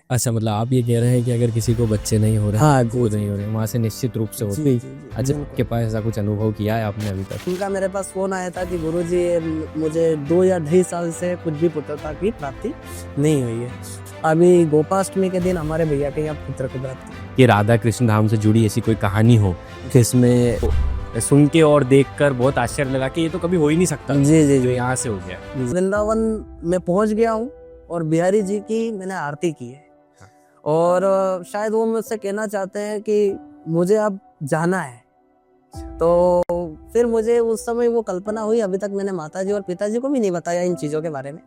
अच्छा, मतलब आप ये कह रहे हैं कि अगर किसी को बच्चे नहीं हो रहे, हाँ गोद नहीं हो रहे, वहाँ से निश्चित रूप से होते जी हैं। जी जी अच्छा, बिल्कुल। आपके पास ऐसा कुछ अनुभव किया है आपने अभी तक? उनका मेरे पास फोन आया था कि गुरुजी मुझे 2 या 2.5 साल से कुछ भी पुत्रता की प्राप्ति नहीं हुई है। अभी गोपाष्टमी के दिन हमारे भैया के यहाँ पुत्र की प्राप्ति। कि राधा कृष्ण धाम से जुड़ी ऐसी कोई कहानी हो जिसमें सुन के और देखकर बहुत आश्चर्य लगा कि ये तो कभी हो ही नहीं सकता, जी जी जो जी यहाँ से हो गया। वृंदावन में पहुंच गया हूँ और बिहारी जी की मैंने आरती की है। और शायद वो मुझसे कहना चाहते हैं कि मुझे अब जाना है। तो फिर मुझे उस समय वो कल्पना हुई, अभी तक मैंने माताजी और पिताजी को भी नहीं बताया इन चीजों के बारे में।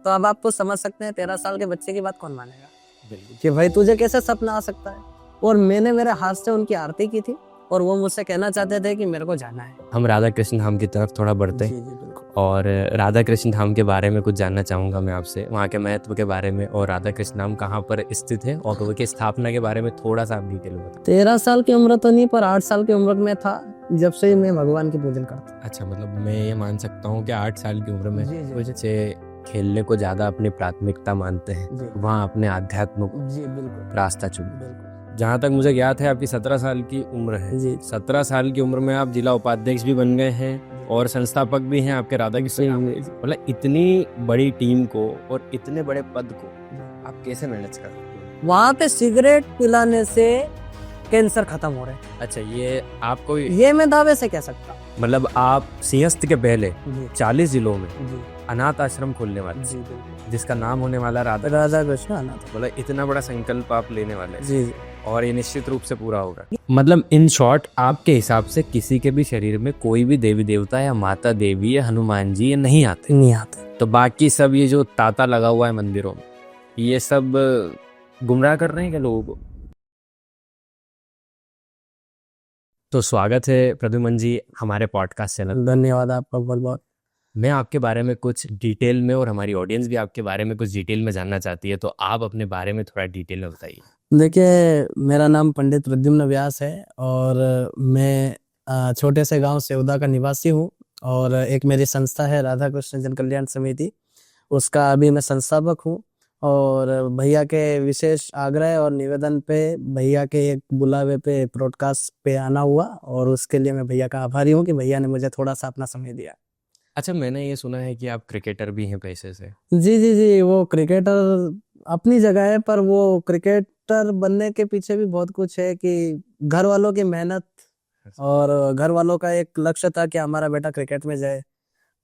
तो अब आप तो समझ सकते हैं 13 साल के बच्चे की बात कौन मानेगा कि भाई तुझे कैसे सपना आ सकता है। और मैंने मेरे हाथ से उनकी आरती की थी और वो मुझसे कहना चाहते थे कि मेरे को जाना है। हम राधा कृष्ण धाम की तरफ थोड़ा बढ़ते हैं और राधा कृष्ण धाम के बारे में कुछ जानना चाहूँगा मैं आपसे, वहाँ के महत्व के बारे में और राधा कृष्ण धाम कहाँ पर स्थित है और उनकी स्थापना के बारे में थोड़ा सा आप डिटेल में बताएं। 13 साल की उम्र तो नहीं, पर 8 साल की उम्र में था जब से मैं भगवान की पूजन करता। अच्छा, मतलब मैं ये मान सकता हूँ कि 8 साल की उम्र में जी, जी। कुछ बच्चे खेलने को ज़्यादा अपनी प्राथमिकता मानते हैं, जी। वहाँ अपने आध्यात्म जी बिल्कुल रास्ता चुनते हैं। बिल्कुल। जहाँ तक मुझे ज्ञात है आपकी 17 साल की उम्र है। जी 17 साल की उम्र में आप जिला उपाध्यक्ष भी बन गए हैं और संस्थापक भी हैं आपके राधा कृष्ण धाम के। मतलब इतनी बड़ी टीम को और इतने बड़े पद को आप कैसे मैनेज कर रहे हैं? वहाँ पे सिगरेट पिलाने से कैंसर खत्म हो रहे हैं, अच्छा, ये आपको ये मैं दावे से कह सकता हूँ। मतलब आप सिंहस्थ के पहले जी 40 जिलों में जी अनाथ आश्रम खोलने वाले, जी बिल्कुल। जिसका नाम होने वाला राधा। राधा कृष्ण अनाथ। मतलब इतना बड़ा संकल्प आप लेने वाले हैं जी जी और ये निश्चित रूप से पूरा होगा। मतलब इन शॉर्ट, आपके हिसाब से किसी के भी शरीर में कोई भी देवी देवता या माता देवी या हनुमान जी ये नहीं आते? नहीं आते। तो बाकी सब ये जो तांता लगा हुआ है मंदिरों में, ये सब गुमराह कर रहे हैं क्या लोगों को? तो स्वागत है प्रद्युमन जी हमारे पॉडकास्ट चैनल। धन्यवाद आपका बहुत बहुत। मैं आपके बारे में कुछ डिटेल में और हमारी ऑडियंस भी आपके बारे में कुछ डिटेल में जानना चाहती है, तो आप अपने बारे में थोड़ा डिटेल में बताइए। देखिए, मेरा नाम पंडित प्रद्युम्न व्यास है और मैं छोटे से गांव सेवदा का निवासी हूँ। और एक मेरी संस्था है राधा कृष्ण जन कल्याण समिति, उसका अभी मैं संस्थापक हूँ। और भैया के विशेष आग्रह और निवेदन पे, भैया के एक बुलावे पे, ब्रॉडकास्ट पे आना हुआ और उसके लिए मैं भैया का आभारी हूँ कि भैया ने मुझे थोड़ा सा अपना समय दिया। अच्छा, मैंने ये सुना है कि आप क्रिकेटर भी हैं पैसे से। जी जी जी, वो क्रिकेटर अपनी जगह है, पर वो क्रिकेटर बनने के पीछे भी बहुत कुछ है कि घर वालों की मेहनत और घर वालों का एक लक्ष्य था कि हमारा बेटा क्रिकेट में जाए,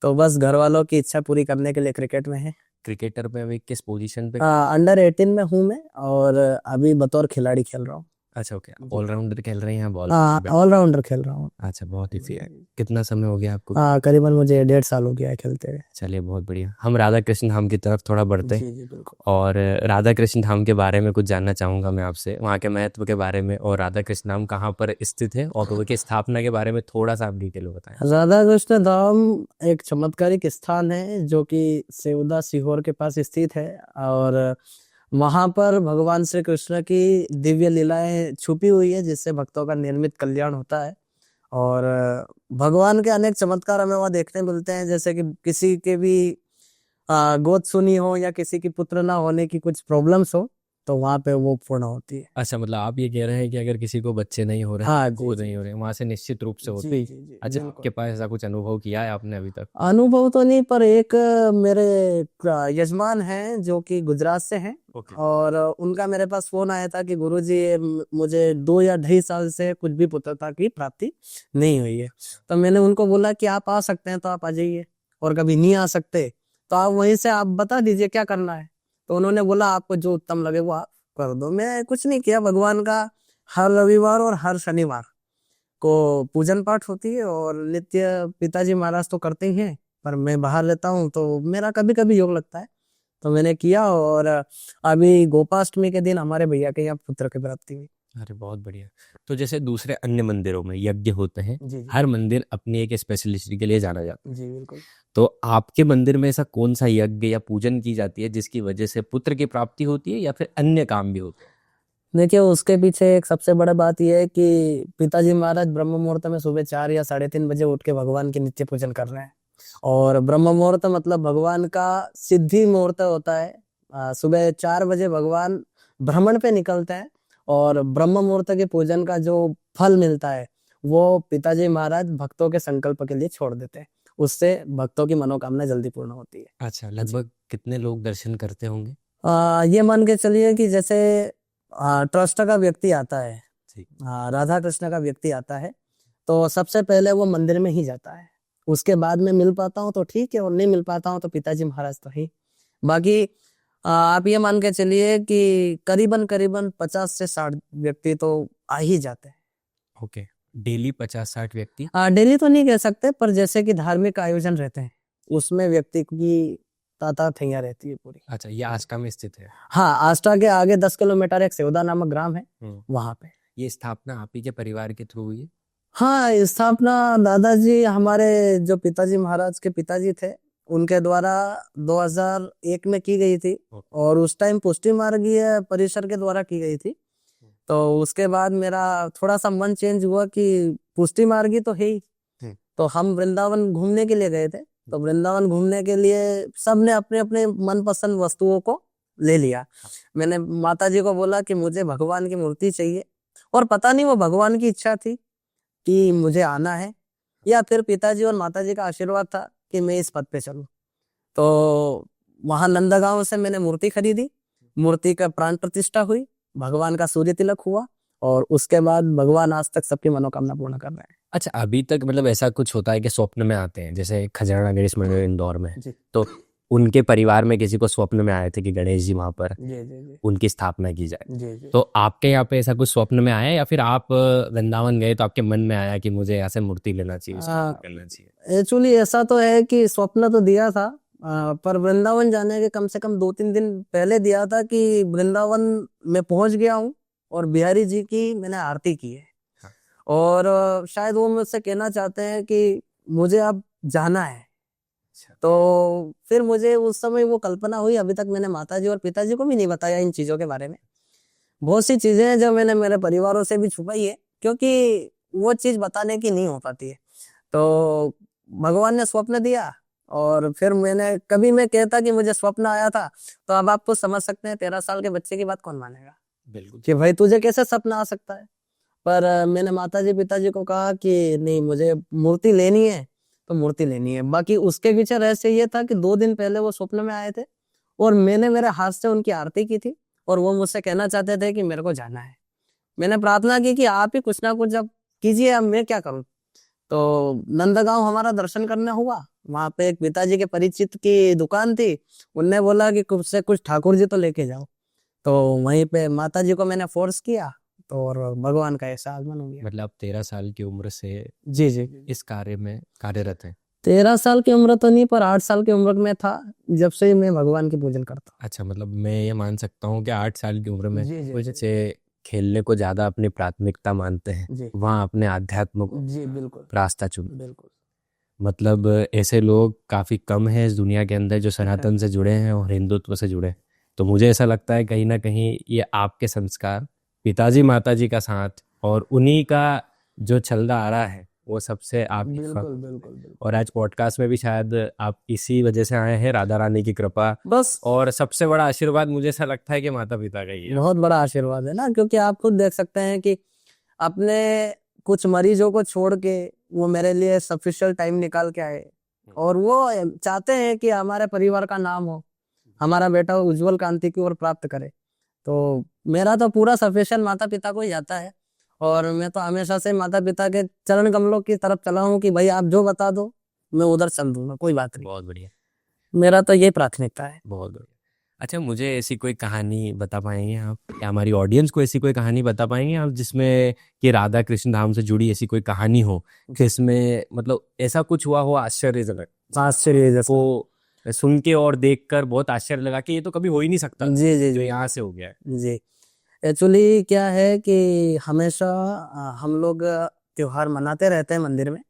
तो बस घर वालों की इच्छा पूरी करने के लिए क्रिकेट में है। क्रिकेटर पे अभी किस पोजीशन पे? अंडर 18 में हूँ मैं और अभी बतौर खिलाड़ी खेल रहा हूँ। अच्छा, ओके। ऑलराउंडर खेल रहे हैं या बॉल? ऑलराउंडर खेल रहा हूँ। अच्छा, बहुत ही फेयर। कितना समय हो गया आपको? करीबन मुझे 1.5 साल हो गया है खेलते हुए। चलिए, बहुत बढ़िया। हम राधा कृष्ण धाम की तरफ थोड़ा बढ़ते हैं जी जी बिल्कुल। और राधा कृष्ण धाम के बारे में कुछ जानना चाहूँगा मैं आपसे, वहाँ के महत्व के बारे में और राधा कृष्ण धाम कहाँ पर स्थित है और उनकी स्थापना के बारे में थोड़ा सा आप डिटेल में बताएं। राधा कृष्ण धाम एक चमत्कारिक स्थान है जो कि सेवदा सीहोर के पास स्थित है। और वहां पर भगवान श्री कृष्ण की दिव्य लीलाएं छुपी हुई है, जिससे भक्तों का निर्मित कल्याण होता है। और भगवान के अनेक चमत्कार हमें वहाँ देखने मिलते हैं, जैसे कि किसी के भी गोद सुनी हो या किसी की पुत्र ना होने की कुछ प्रॉब्लम्स हो, तो वहां पे वो पूर्ण होती है। अच्छा, मतलब आप ये कह रहे हैं कि अगर किसी को बच्चे नहीं हो रहे, हाँ गोद नहीं हो रहे, वहाँ से निश्चित रूप से होते जी हैं। जी जी अच्छा, बिल्कुल। आपके पास ऐसा कुछ अनुभव किया है आपने अभी तक? अनुभव तो नहीं, पर एक मेरे यजमान हैं जो कि गुजरात से हैं। ओके। और उनका मेरे पास फोन आया था कि गुरुजी मुझे 2 या 2.5 साल से कुछ भी पुत्रता की प्राप्ति नहीं हुई है। तो मैंने उनको बोला कि आप आ सकते हैं तो आप आ जाइए, और कभी नहीं आ सकते तो आप वहीं से आप बता दीजिए क्या करना है। तो उन्होंने बोला आपको जो उत्तम लगे वो आप कर दो। मैं कुछ नहीं किया, भगवान का हर रविवार और हर शनिवार को पूजन पाठ होती है और नित्य पिताजी महाराज तो करते ही हैं, पर मैं बाहर रहता हूँ तो मेरा कभी कभी योग लगता है, तो मैंने किया। और अभी गोपाष्टमी के दिन हमारे भैया के यहाँ पुत्र की प्राप्ति हुई। अरे, बहुत बढ़िया। तो जैसे दूसरे अन्य मंदिरों में यज्ञ होते हैं, जी जी हर मंदिर अपनी एक स्पेशलिस्टी के लिए जाना जाता है। जी बिल्कुल। तो आपके मंदिर में ऐसा कौन सा यज्ञ या पूजन की जाती है जिसकी वजह से पुत्र की प्राप्ति होती है या फिर अन्य काम भी होते हैं? देखिए, उसके पीछे एक सबसे बड़ा बात यह है कि पिताजी महाराज ब्रह्म मुहूर्त में सुबह 4 या 3:30 बजे उठ के भगवान की नित्य पूजन कर रहे हैं। और ब्रह्म मुहूर्त मतलब भगवान का सिद्धि मुहूर्त होता है। सुबह 4 बजे भगवान भ्रमण पे निकलते हैं और ब्रह्म मुहूर्त के पूजन का जो फल मिलता है वो पिताजी महाराज भक्तों के संकल्प के लिए छोड़ देते हैं। उससे भक्तों की मनोकामना जल्दी पूर्ण होती है। अच्छा, लगभग कितने लोग दर्शन करते होंगे? ये मान के चलिए कि जैसे ट्रस्ट का व्यक्ति आता है, ठीक। राधा कृष्ण का व्यक्ति आता है तो सबसे पहले वो मंदिर में ही जाता है। उसके बाद में मिल पाता हूँ तो ठीक है, और नहीं मिल पाता हूँ तो पिताजी महाराज तो ही। बाकी आप ये मान के चलिए कि करीबन करीबन 50 से 60 व्यक्ति तो आ ही जाते हैं। ओके, डेली 50-60 व्यक्ति? डेली तो नहीं कह सकते, पर जैसे कि धार्मिक आयोजन रहते हैं उसमें व्यक्ति की ताता थैया रहती है पूरी। अच्छा, ये आष्टा में स्थित है? हाँ, आष्टा के आगे 10 किलोमीटर एक सेवदा नामक ग्राम है, वहां पे। ये स्थापना आप ही के परिवार के थ्रू हुई है? हाँ, स्थापना दादाजी हमारे जो पिताजी महाराज के पिताजी थे उनके द्वारा 2001 में की गई थी, और उस टाइम पुष्टि मार्गीय परिसर के द्वारा की गई थी। तो उसके बाद मेरा थोड़ा सा मन चेंज हुआ कि पुष्टि मार्गी तो है ही, तो हम वृंदावन घूमने के लिए गए थे। तो वृंदावन घूमने के लिए सबने अपने अपने मनपसंद वस्तुओं को ले लिया। मैंने माता जी को बोला कि मुझे भगवान की मूर्ति चाहिए, और पता नहीं वो भगवान की इच्छा थी कि मुझे आना है, या फिर पिताजी और माताजी का आशीर्वाद था कि मैं इस पद पे चलूं। तो वहां नंदगांव से मैंने मूर्ति खरीदी, मूर्ति का प्राण प्रतिष्ठा हुई, भगवान का सूर्य तिलक हुआ, और उसके बाद भगवान आज तक सबकी मनोकामना पूर्ण कर रहे हैं। अच्छा, अभी तक मतलब ऐसा कुछ होता है कि स्वप्न में आते हैं, जैसे खजराना गणेश मंदिर इंदौर में, तो उनके परिवार में किसी को स्वप्न में आए थे कि गणेश जी वहां पर उनकी स्थापना की जाए, तो आपके यहाँ पे ऐसा कुछ स्वप्न में आया, या फिर आप वृंदावन गए तो आपके मन में आया कि मुझे यहाँ से मूर्ति लेना चाहिए, करना चाहिए? एक्चुअली ऐसा तो है कि स्वप्न तो दिया था, पर वृंदावन जाने के कम से कम 2-3 दिन पहले दिया था कि वृंदावन में पहुंच गया हूँ और बिहारी जी की मैंने आरती की है। हाँ। और शायद वो मुझसे कहना चाहते हैं कि मुझे अब जाना है। तो फिर मुझे उस समय वो कल्पना हुई। अभी तक मैंने माताजी और पिताजी को भी नहीं बताया इन चीजों के बारे में। बहुत सी चीजें हैं जो मैंने मेरे परिवारों से भी छुपाई है, क्योंकि वो चीज बताने की नहीं हो पाती है। तो भगवान ने स्वप्न दिया, और फिर मैंने कभी मैं कहता कि मुझे स्वप्न आया था, तो अब आप तो समझ सकते हैं 13 साल के बच्चे की बात कौन मानेगा। बिल्कुल कि भाई तुझे कैसे सपना आ सकता है। पर मैंने माताजी पिताजी को कहा कि नहीं, मुझे मूर्ति लेनी है तो मूर्ति लेनी है। बाकी उसके पीछे रहस्य ये था कि 2 दिन पहले वो स्वप्न में आए थे, और मैंने मेरे हाथ से उनकी आरती की थी, और वो मुझसे कहना चाहते थे कि मेरे को जाना है। मैंने प्रार्थना की कि आप ही कुछ ना कुछ जब कीजिए, अब मैं क्या करूं। तो नंदगांव हमारा दर्शन करने हुआ, वहां पे एक पिताजी के परिचित की दुकान थी, उनने बोला कि कुछ से कुछ ठाकुर जी तो लेके जाओ। तो वहीं पे माताजी को मैंने फोर्स किया, तो और भगवान का ऐसा आगमन हो गया। मतलब 13 साल की उम्र से जी जी इस कार्य में कार्यरत है? 13 साल की उम्र तो नहीं, पर 8 साल की उम्र में था जब से मैं भगवान की पूजन करता हूँ। अच्छा, मतलब मैं ये मान सकता हूँ कि 8 साल की उम्र में जी, जी, वो जी। जैसे खेलने को ज्यादा अपनी प्राथमिकता मानते हैं, जी वहाँ अपने आध्यात्म जी बिल्कुल रास्ता चुन। बिल्कुल। मतलब ऐसे लोग काफी कम हैं इस दुनिया के अंदर जो सनातन से जुड़े हैं और हिंदुत्व से जुड़े। तो मुझे ऐसा लगता है कहीं ना कहीं ये आपके संस्कार, पिताजी माताजी का साथ और उन्हीं का जो चलता आ रहा है वो सबसे आप बिल्कुल बिल्कुल। और आज पॉडकास्ट में भी शायद आप इसी वजह से आए हैं, राधा रानी की कृपा बस और सबसे बड़ा आशीर्वाद मुझे ऐसा लगता है कि माता पिता का ही है। बहुत बड़ा आशीर्वाद है ना, क्योंकि आप खुद देख सकते हैं कि अपने कुछ मरीजों को छोड़ के वो मेरे लिए सफिशिएंट टाइम निकाल के आए, और वो चाहते हैं कि हमारे परिवार का नाम हो, हमारा बेटा उज्जवल क्रांति की ओर प्राप्त करे। तो मेरा तो पूरा सफिशिएंट माता पिता को ही जाता है, और मैं तो हमेशा से माता पिता के चरण कमलों की तरफ चला हूँ कि भाई आप जो बता दो मैं उधर चल दूंगा, कोई बात नहीं। बहुत बढ़िया, मेरा तो ये प्राथमिकता है। बहुत बढ़िया। अच्छा, मुझे ऐसी कोई कहानी बता पाएंगे आप, या हमारी ऑडियंस को ऐसी कोई कहानी बता पाएंगे आप जिसमें कि राधा कृष्ण धाम से जुड़ी ऐसी कोई कहानी हो जिसमें मतलब ऐसा कुछ हुआ हो आश्चर्यजनक, आश्चर्य जैसा। वो सुन के और देखकर बहुत आश्चर्य लगा कि ये तो कभी हो ही नहीं सकता जी जी जो जी यहाँ से हो गया है। जी। एक्चुअली क्या है कि हमेशा हम लोग त्योहार मनाते रहते हैं मंदिर में।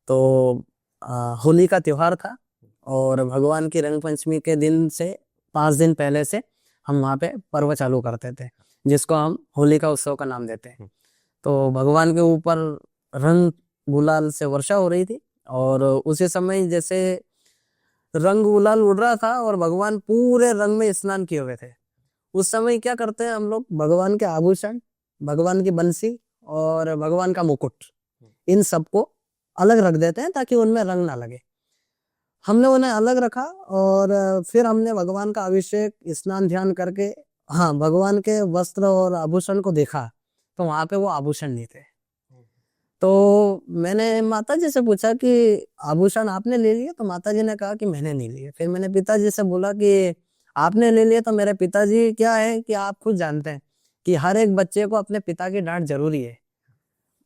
तो होली का त्योहार था, और भगवान की रंग पंचमी के दिन से 5 दिन पहले से हम वहाँ पे पर्व चालू करते थे, जिसको हम होली का उत्सव का नाम देते हैं। तो भगवान के ऊपर रंग गुलाल से वर्षा हो रही थी, और उसी समय जैसे रंग गुलाल उड़ रहा था और भगवान पूरे रंग में स्नान किए हुए थे, उस समय क्या करते हैं हम लोग, भगवान के आभूषण, भगवान की बंसी और भगवान का मुकुट, इन सबको अलग रख देते हैं ताकि उनमें रंग ना लगे। हमने उन्हें अलग रखा और फिर हमने भगवान का अभिषेक, स्नान ध्यान करके, हाँ, भगवान के वस्त्र और आभूषण को देखा तो वहां पे वो आभूषण नहीं थे। तो मैंने माता जी से पूछा कि आभूषण आपने ले लिए? तो माता जी ने कहा कि मैंने नहीं लिए। फिर मैंने पिताजी से बोला कि आपने ले लिए? तो मेरे पिताजी क्या है कि आप खुद जानते हैं कि हर एक बच्चे को अपने पिता की डांट जरूरी है।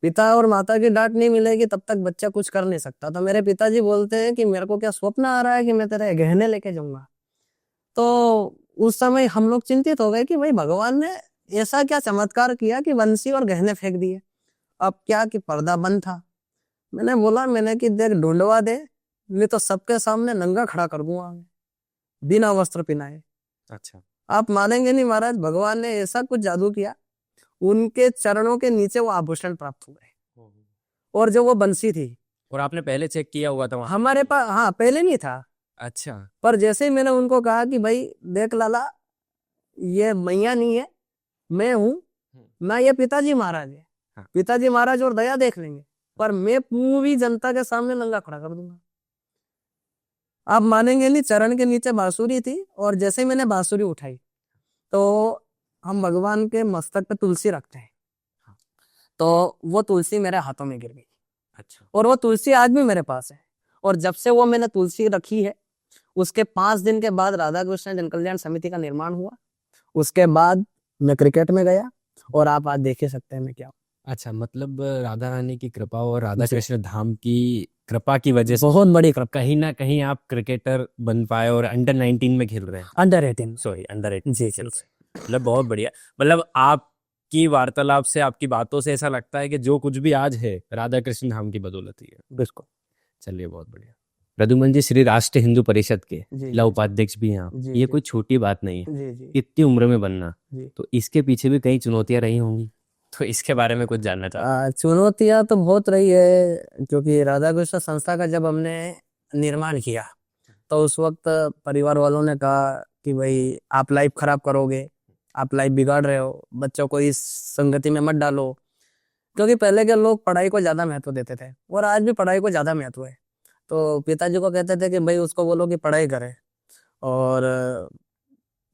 पिता और माता की डांट नहीं मिलेगी तब तक बच्चा कुछ कर नहीं सकता। तो मेरे पिताजी बोलते हैं कि मेरे को क्या स्वप्न आ रहा है कि मैं तेरे गहने लेके जाऊंगा। तो उस समय हम लोग चिंतित हो गए कि भाई भगवान ने ऐसा क्या चमत्कार किया कि बंसी और गहने फेंक दिए। अब क्या कि पर्दा बंद था। मैंने बोला, मैंने कि देख ढूंढवा दे, नहीं तो सबके सामने नंगा खड़ा कर दूंगा मैं, बिना वस्त्र पहनाए। अच्छा। आप मानेंगे नहीं महाराज, भगवान ने ऐसा कुछ जादू किया, उनके चरणों के नीचे वो आभूषण प्राप्त हुए और जो वो बंसी थी। और आपने पहले चेक किया हुआ था वहाँ? हमारे पास, हाँ, पहले नहीं था। अच्छा। पर जैसे ही मैंने उनको कहा कि भाई देख लाला, ये मैया नहीं है, मैं हूं ना, ये पिताजी महाराज है। हाँ। पिताजी महाराज और दया देख लेंगे, पर मैं पूरी जनता के सामने नंगा खड़ा कर दूंगा। आप मानेंगे नहीं, चरण के नीचे बांसुरी थी और जैसे ही मैंने बांसुरी उठाई तो हम भगवान के मस्तक पे तुलसी रखते हैं, तो वो तुलसी मेरे हाथों में गिर गई। अच्छा। और वो तुलसी आज भी मेरे पास है। और जब से वो मैंने तुलसी रखी है, उसके 5 दिन के बाद राधा कृष्ण जन कल्याण समिति का निर्माण हुआ। उसके बाद मैं क्रिकेट में गया और आप आज देख ही सकते हैं मैं क्या हूं। अच्छा, मतलब राधा रानी की कृपा और राधा जी। कृष्ण धाम की कृपा की वजह से बहुत बड़ी कृपा। कहीं ना कहीं आप क्रिकेटर बन पाए और अंडर 19 में खेल रहे हैं। अंडर 18। सॉरी, अंडर 18 जी खेल जी रहे हैं। मतलब बहुत बढ़िया। मतलब आपकी वार्तालाप से, आपकी बातों से ऐसा लगता है कि जो कुछ भी आज है राधा कृष्ण धाम की बदौलत ही है। बिल्कुल। चलिए, बहुत बढ़िया। प्रद्युमन जी श्री राष्ट्रीय हिंदू परिषद के जी जिला उपाध्यक्ष भी हैं आप। जी ये जी कोई छोटी बात नहीं है, जी जी इतनी उम्र में बनना। जी। तो इसके पीछे भी कई चुनौतियां रही होंगी, तो इसके बारे में कुछ जानना चाहता चुनौतियां तो बहुत रही है, क्योंकि राधा कृष्ण संस्था का जब हमने निर्माण किया तो उस वक्त परिवार वालों ने कहा कि भाई आप लाइफ खराब करोगे, आप लाइफ बिगाड़ रहे हो, बच्चों को इस संगति में मत डालो। क्योंकि पहले के लोग पढ़ाई को ज्यादा महत्व देते थे और आज भी पढ़ाई को ज्यादा महत्व है। तो पिताजी को कहते थे कि भाई उसको बोलो कि पढ़ाई करे। और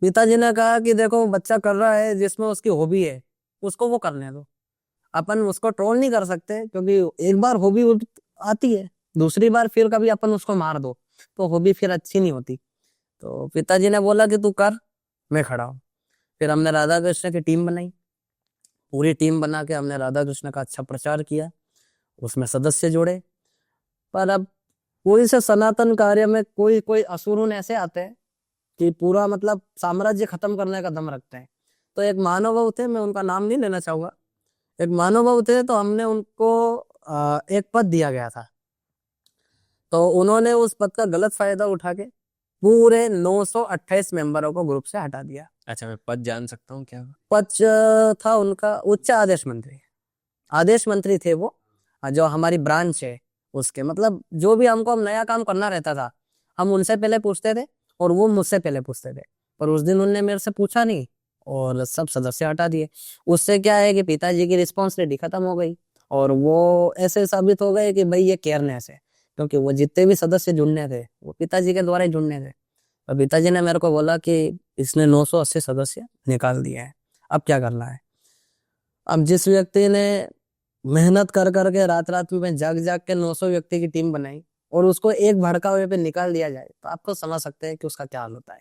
पिताजी ने कहा कि देखो बच्चा कर रहा है जिसमें उसकी हॉबी है, उसको वो करने दो। अपन उसको ट्रोल नहीं कर सकते, क्योंकि एक बार हॉबी आती है, दूसरी बार फिर कभी अपन उसको मार दो तो हॉबी फिर अच्छी नहीं होती। तो पिताजी ने बोला कि तू कर, मैं खड़ा हूँ। फिर हमने राधा कृष्ण की टीम बनाई, पूरी टीम बना के हमने राधा कृष्ण का अच्छा प्रचार किया, उसमें सदस्य जोड़े। पर अब कोई से सनातन कार्य में कोई कोई असुरुन ऐसे आते हैं कि पूरा मतलब साम्राज्य खत्म करने का दम रखते हैं। तो एक महानुभाव थे, मैं उनका नाम नहीं लेना चाहूंगा, एक महानुभाव थे, तो हमने उनको एक पद दिया गया था। तो उन्होंने उस पद का गलत फायदा उठा के पूरे 928 मेंबरों को ग्रुप से हटा दिया। अच्छा, मैं पद जान सकता हूँ क्या? पद था उनका उच्च आदेश मंत्री। आदेश मंत्री थे वो, जो हमारी ब्रांच है उसके, मतलब जो भी हमको हम नया काम करना रहता था हम उनसे पहले पूछते थे और वो मुझसे पहले पूछते थे। पर उस दिन उनने मेरे से पूछा नहीं और सब सदस्य हटा दिए। उससे क्या है कि पिताजी की रिस्पॉन्सिबिलिटी खत्म हो गई और वो ऐसे साबित हो गए कि भाई ये केयरनेस है, क्योंकि वो जितने भी सदस्य जुड़ने थे वो पिताजी के द्वारा ही जुड़ने थे। और पिताजी ने मेरे को बोला कि इसने 980 सदस्य निकाल दिए हैं, अब क्या करना है। अब जिस व्यक्ति ने मेहनत कर करके रात रात में जाग जाग के 900 व्यक्ति की टीम बनाई और उसको एक भड़का हुए पे निकाल दिया जाए तो आपको समझ सकते हैं कि उसका क्या हाल होता है।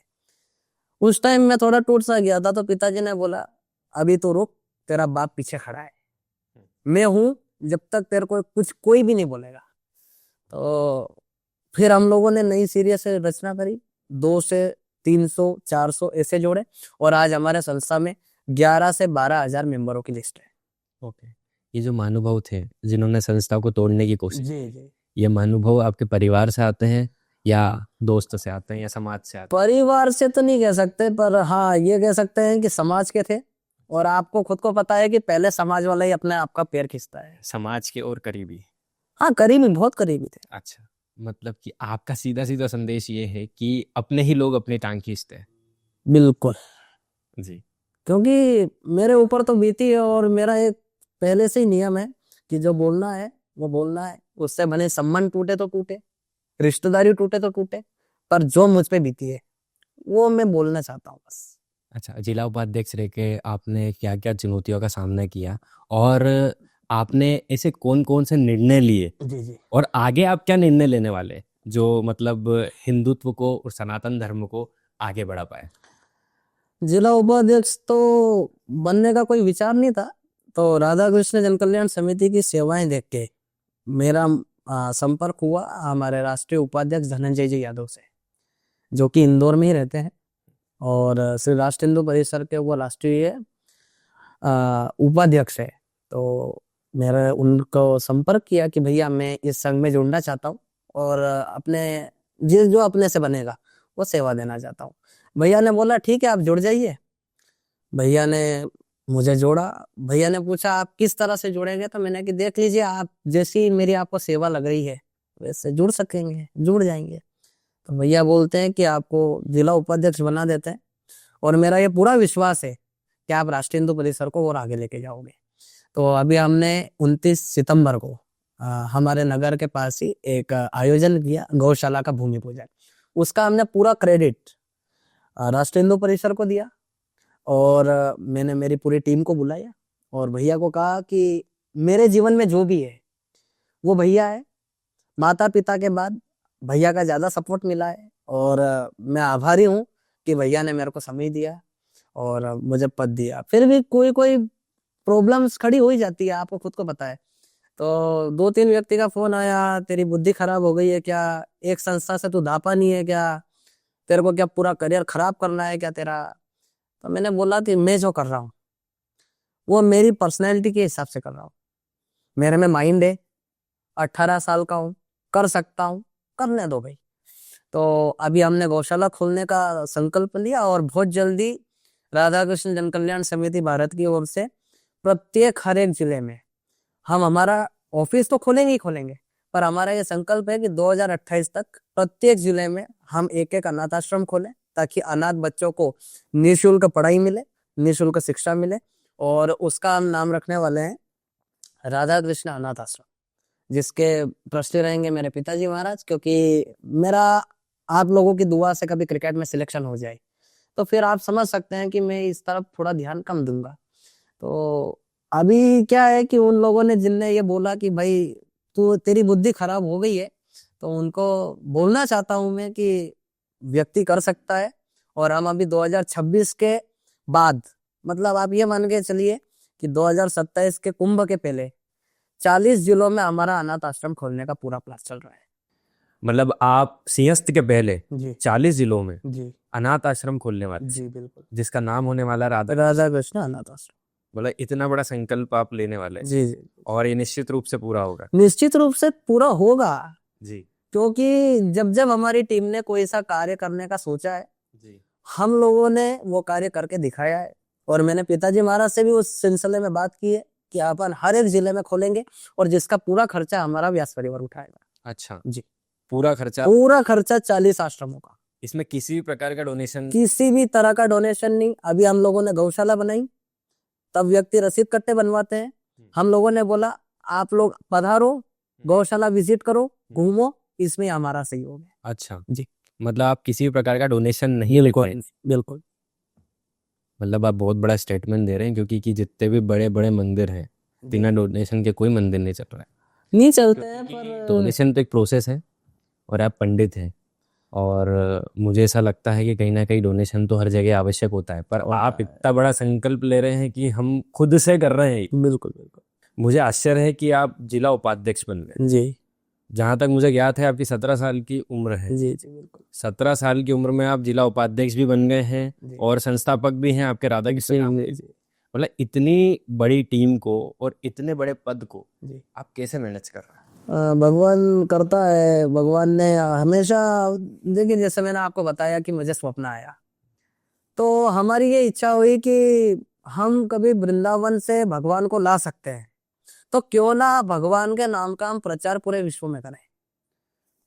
उस टाइम मैं थोड़ा टूट सा गया था, तो पिताजी ने बोला अभी तो रुक, तेरा बाप पीछे खड़ा है, मैं हूं जब तक तेरे को कुछ कोई भी नहीं बोलेगा। तो फिर हम लोगों ने नई सीरीज से रचना करी, 2 से 300 400 ऐसे जोड़े और आज हमारे संस्था में 11 से 12 हजार मेंबरों की लिस्ट है। ओके। ये जो महानुभाव थे जिन्होंने संस्था को तोड़ने की कोशिश जी की, जी। ये महानुभाव आपके परिवार से आते हैं या दोस्त से आते हैं या समाज से आते परिवार से तो नहीं कह सकते, पर हाँ ये कह सकते हैं कि समाज के थे। और आपको खुद को पता है कि पहले समाज वाला ही अपने आप का पैर खींचता है। हैं? समाज के और करीबी। हाँ, करीबी, बहुत करीबी थे। अच्छा, मतलब कि आपका सीधा सीधा संदेश ये है कि अपने ही लोग अपनी टांग खींचते हैं। बिल्कुल। जी। क्योंकि मेरे ऊपर तो बीती है और मेरा एक पहले से ही नियम है कि जो बोलना है वो बोलना है, उससे भले संबंध टूटे तो टूटे, रिश्तेदारी टूटे तो टूटे, पर जो मुझ पे बीती है वो मैं बोलना चाहता हूँ बस। अच्छा, जिला उपाध्यक्ष रह के आपने क्या-क्या चुनौतियों का सामना किया और आपने ऐसे कौन-कौन से निर्णय लिए जी जी। और आगे आप क्या निर्णय लेने वाले हैं, जो मतलब हिंदुत्व को और सनातन धर्म को आगे बढ़ा पाए? जिला उपाध्यक्ष तो बनने का कोई विचार नहीं था, तो राधा कृष्ण जन कल्याण समिति की सेवाएं देख के मेरा संपर्क हुआ हमारे राष्ट्रीय उपाध्यक्ष धनंजय जी यादव से, जो कि इंदौर में ही रहते हैं और श्री राष्ट्र हिंदू परिषद के वो राष्ट्रीय उपाध्यक्ष है। तो मेरा उनको संपर्क किया कि भैया मैं इस संघ में जुड़ना चाहता हूँ और अपने जो अपने से बनेगा वो सेवा देना चाहता हूँ। भैया ने बोला ठीक है आप जुड़ जाइए। भैया ने मुझे जोड़ा। भैया ने पूछा आप किस तरह से जुड़ेंगे, तो मैंने कि देख लीजिए आप जैसी मेरी आपको सेवा लग रही है वैसे जुड़ सकेंगे, जुड़ जाएंगे। तो भैया बोलते हैं कि आपको जिला उपाध्यक्ष बना देते हैं और मेरा ये पूरा विश्वास है कि आप राष्ट्रीय हिंदू परिसर को और आगे लेके जाओगे। तो अभी हमने 29 सितंबर को हमारे नगर के पास ही एक आयोजन किया गौशाला का भूमि पूजन। उसका हमने पूरा क्रेडिट राष्ट्रीय हिंदू परिसर को दिया और मैंने मेरी पूरी टीम को बुलाया और भैया को कहा कि मेरे जीवन में जो भी है वो भैया है। माता पिता के बाद भैया का ज्यादा सपोर्ट मिला है और मैं आभारी हूँ कि भैया ने मेरे को समय दिया और मुझे पद दिया। फिर भी कोई कोई प्रॉब्लम्स खड़ी हो ही जाती है, आपको खुद को पता है। तो 2-3 व्यक्ति का फोन आया, तेरी बुद्धि खराब हो गई है क्या, एक संस्था से तू धापा नहीं है क्या, तेरे को क्या पूरा करियर खराब करना है क्या तेरा। तो मैंने बोला कि मैं जो कर रहा हूँ वो मेरी पर्सनैलिटी के हिसाब से कर रहा हूँ, मेरे में माइंड है, 18 साल का हूँ, कर सकता हूँ, करने दो भाई। तो अभी हमने गौशाला खोलने का संकल्प लिया और बहुत जल्दी राधा कृष्ण जन कल्याण समिति भारत की ओर से प्रत्येक हर एक जिले में हम हमारा ऑफिस तो खोलेंगे ही खोलेंगे, पर हमारा ये संकल्प है कि 2028 तक प्रत्येक जिले में हम एक एक अनाथ आश्रम खोलें ताकि अनाथ बच्चों को निःशुल्क पढ़ाई मिले, निःशुल्क शिक्षा मिले। और उसका हम नाम रखने वाले हैं राधा कृष्ण अनाथ आश्रम, जिसके ट्रस्टी रहेंगे मेरे पिताजी महाराज। क्योंकि मेरा आप लोगों की दुआ से कभी क्रिकेट में सिलेक्शन हो जाए तो फिर आप समझ सकते हैं कि मैं इस तरफ थोड़ा ध्यान कम दूंगा। तो अभी क्या है कि उन लोगों ने जिनने ये बोला कि भाई तू तेरी बुद्धि खराब हो गई है, तो उनको बोलना चाहता हूं मैं कि व्यक्ति कर सकता है। और हम अभी 2026 के बाद, मतलब आप ये मान के चलिए कि 2027 के कुंभ के पहले 40 जिलों में हमारा अनाथ आश्रम खोलने का पूरा प्लान चल रहा है। मतलब आप सिंहस्थ के पहले जी 40 जिलों में जी अनाथ आश्रम खोलने वाले हैं, जी बिल्कुल। जिसका नाम होने वाला राधा। राधा कृष्ण अनाथ आश्रम। मतलब इतना बड़ा संकल्प आप लेने वाले हैं जी जी और ये निश्चित रूप से पूरा होगा। निश्चित रूप से पूरा होगा। जी क्योंकि जब जब हमारी टीम ने कोई सा कार्य करने का सोचा है, जी। हम लोगों ने वो कार्य करके दिखाया है। और मैंने पिताजी महाराज से भी उस सिलसिले में बात की है कि अपन हर एक जिले में खोलेंगे और जिसका पूरा खर्चा हमारा व्यास परिवार उठाएगा। अच्छा, जी पूरा खर्चा। पूरा खर्चा 40 आश्रमों का, इसमें किसी भी प्रकार का डोनेशन? किसी भी तरह का डोनेशन नहीं। अभी हम लोगों ने गौशाला बनाई, तब व्यक्ति रसीद कट्टे बनवाते हैं। हम लोगों ने बोला आप लोग पधारो, गौशाला विजिट करो, घूमो, इसमें हमारा सहयोग है। अच्छा जी मतलब आप किसी भी प्रकार का डोनेशन नहीं ले रहे हैं। बिल्कुल। मतलब आप बहुत बड़ा स्टेटमेंट दे रहे हैं, क्योंकि कि जितने भी बड़े बड़े मंदिर हैं बिना डोनेशन के कोई मंदिर नहीं चल रहा है। नहीं चलते हैं, पर डोनेशन तो एक प्रोसेस है और आप पंडित हैं और मुझे ऐसा लगता है कि कहीं ना कहीं डोनेशन तो हर जगह आवश्यक होता है, पर आप इतना बड़ा संकल्प ले रहे हैं कि हम खुद से कर रहे हैं। बिल्कुल बिल्कुल। मुझे आश्चर्य है कि आप जिला उपाध्यक्ष बन गए। जी जहाँ तक मुझे ज्ञात है आपकी 17 साल की उम्र है। जी जी बिल्कुल। 17 साल की उम्र में आप जिला उपाध्यक्ष भी बन गए हैं जी। और संस्थापक भी हैं आपके राधा कृष्ण नाम के। जी मतलब इतनी बड़ी टीम को और इतने बड़े पद को जी आप कैसे मैनेज कर रहे हैं? भगवान करता है। भगवान ने हमेशा, देखिए जैसे मैंने आपको बताया कि मुझे स्वप्न आया, तो हमारी ये इच्छा हुई कि हम कभी वृंदावन से भगवान को ला सकते हैं, तो क्यों ना भगवान के नाम का हम प्रचार पूरे विश्व में करें।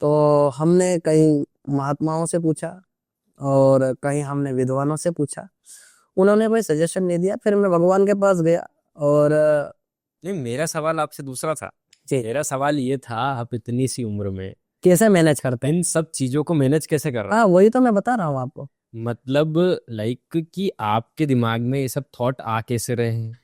तो हमने कई महात्माओं से पूछा और कहीं हमने विद्वानों से पूछा उन्होंने भाई सजेशन नहीं दिया, फिर मैं भगवान के पास गया और नहीं, मेरा सवाल आपसे दूसरा था। जी मेरा सवाल ये था, आप इतनी सी उम्र में कैसे मैनेज करते हैं। इन सब चीजों को मैनेज कैसे कर रहे हाँ वही तो मैं बता रहा हूँ आपको। हैं? मतलब लाइक कि आपके दिमाग में ये सब थॉट आ कैसे रहे हैं,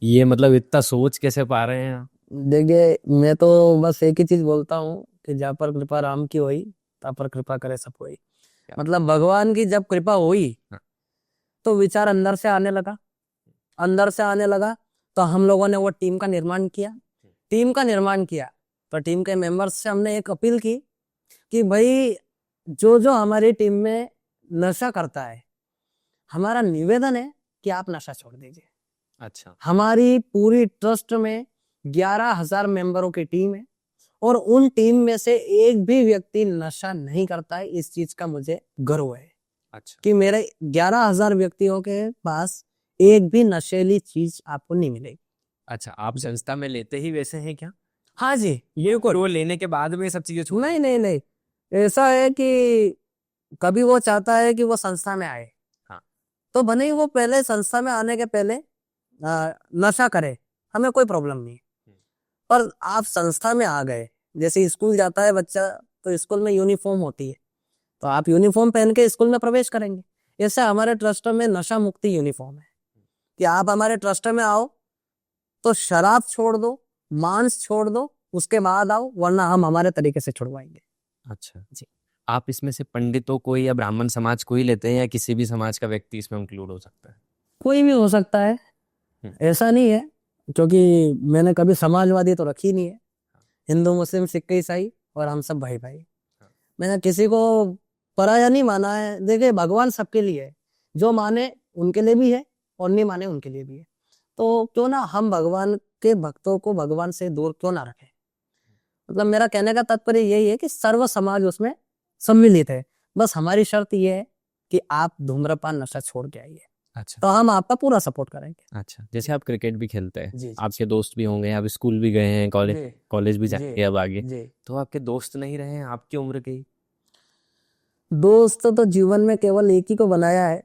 ये मतलब इतना सोच कैसे पा रहे हैं आप? देखिए मैं तो बस एक ही चीज बोलता हूँ कि जहाँ पर कृपा राम की हुई तहाँ पर कृपा करे सब कोई। मतलब भगवान की जब कृपा हुई हाँ। तो विचार अंदर से आने लगा, अंदर से आने लगा। तो हम लोगों ने वो टीम का निर्माण किया, टीम का निर्माण किया। तो टीम के मेंबर्स से हमने एक अपील की कि भाई जो जो हमारी टीम में नशा करता है, हमारा निवेदन है कि आप नशा छोड़ दीजिए। अच्छा। हमारी पूरी ट्रस्ट में 11,000 मेंबरों की टीम है और उन टीम में से एक भी व्यक्ति नशा नहीं करता है। इस चीज का मुझे गर्व है अच्छा। कि मेरे 11,000 व्यक्तियों के पास एक भी नशेली चीज आपको नहीं मिलेगी। अच्छा, आप संस्था में लेते ही वैसे हैं क्या? हाँ जी, ये वो लेने के बाद में ये सब चीजें छोड़ नहीं नहीं नहीं, ऐसा है कि कभी वो चाहता है कि वो संस्था में आए, हाँ। तो भले ही वो पहले संस्था में आने के पहले नशा करे, हमें कोई प्रॉब्लम नहीं। पर आप संस्था में आ गए, जैसे स्कूल जाता है बच्चा तो स्कूल में यूनिफॉर्म होती है, तो आप यूनिफॉर्म पहन के स्कूल में प्रवेश करेंगे। ऐसे हमारे ट्रस्ट में नशा मुक्ति यूनिफॉर्म है कि आप हमारे ट्रस्ट में आओ तो शराब छोड़ दो, मांस छोड़ दो, उसके बाद आओ, वरना हम हमारे तरीके से छुड़वाएंगे। अच्छा जी। आप इसमें से पंडितों को या ब्राह्मण समाज को ही लेते हैं या किसी भी समाज का व्यक्ति इसमें इंक्लूड हो सकता है? कोई भी हो सकता है, ऐसा नहीं है, क्योंकि मैंने कभी समाजवादी तो रखी नहीं है। हिंदू मुस्लिम सिख ईसाई और हम सब भाई भाई, मैंने किसी को पराया नहीं माना है। देखिए भगवान सबके लिए है, जो माने उनके लिए भी है और नहीं माने उनके लिए भी है। तो क्यों ना हम भगवान के भक्तों को भगवान से दूर क्यों ना रखें। मतलब मेरा कहने का तात्पर्य यही है कि सर्व समाज उसमें सम्मिलित है। बस हमारी शर्त ये है कि आप धूम्रपान नशा छोड़ के आइए, अच्छा। तो हम आपका पूरा सपोर्ट करेंगे। अच्छा, जैसे आप क्रिकेट भी खेलते हैं, जी जी आपके दोस्त भी होंगे, आप स्कूल भी गए हैं, कॉलेज जी कॉलेज भी जी जाएंगे अब आगे, जी। तो आपके दोस्त नहीं रहे हैं आपकी उम्र के ही? दोस्त तो जीवन में केवल एक ही को बनाया है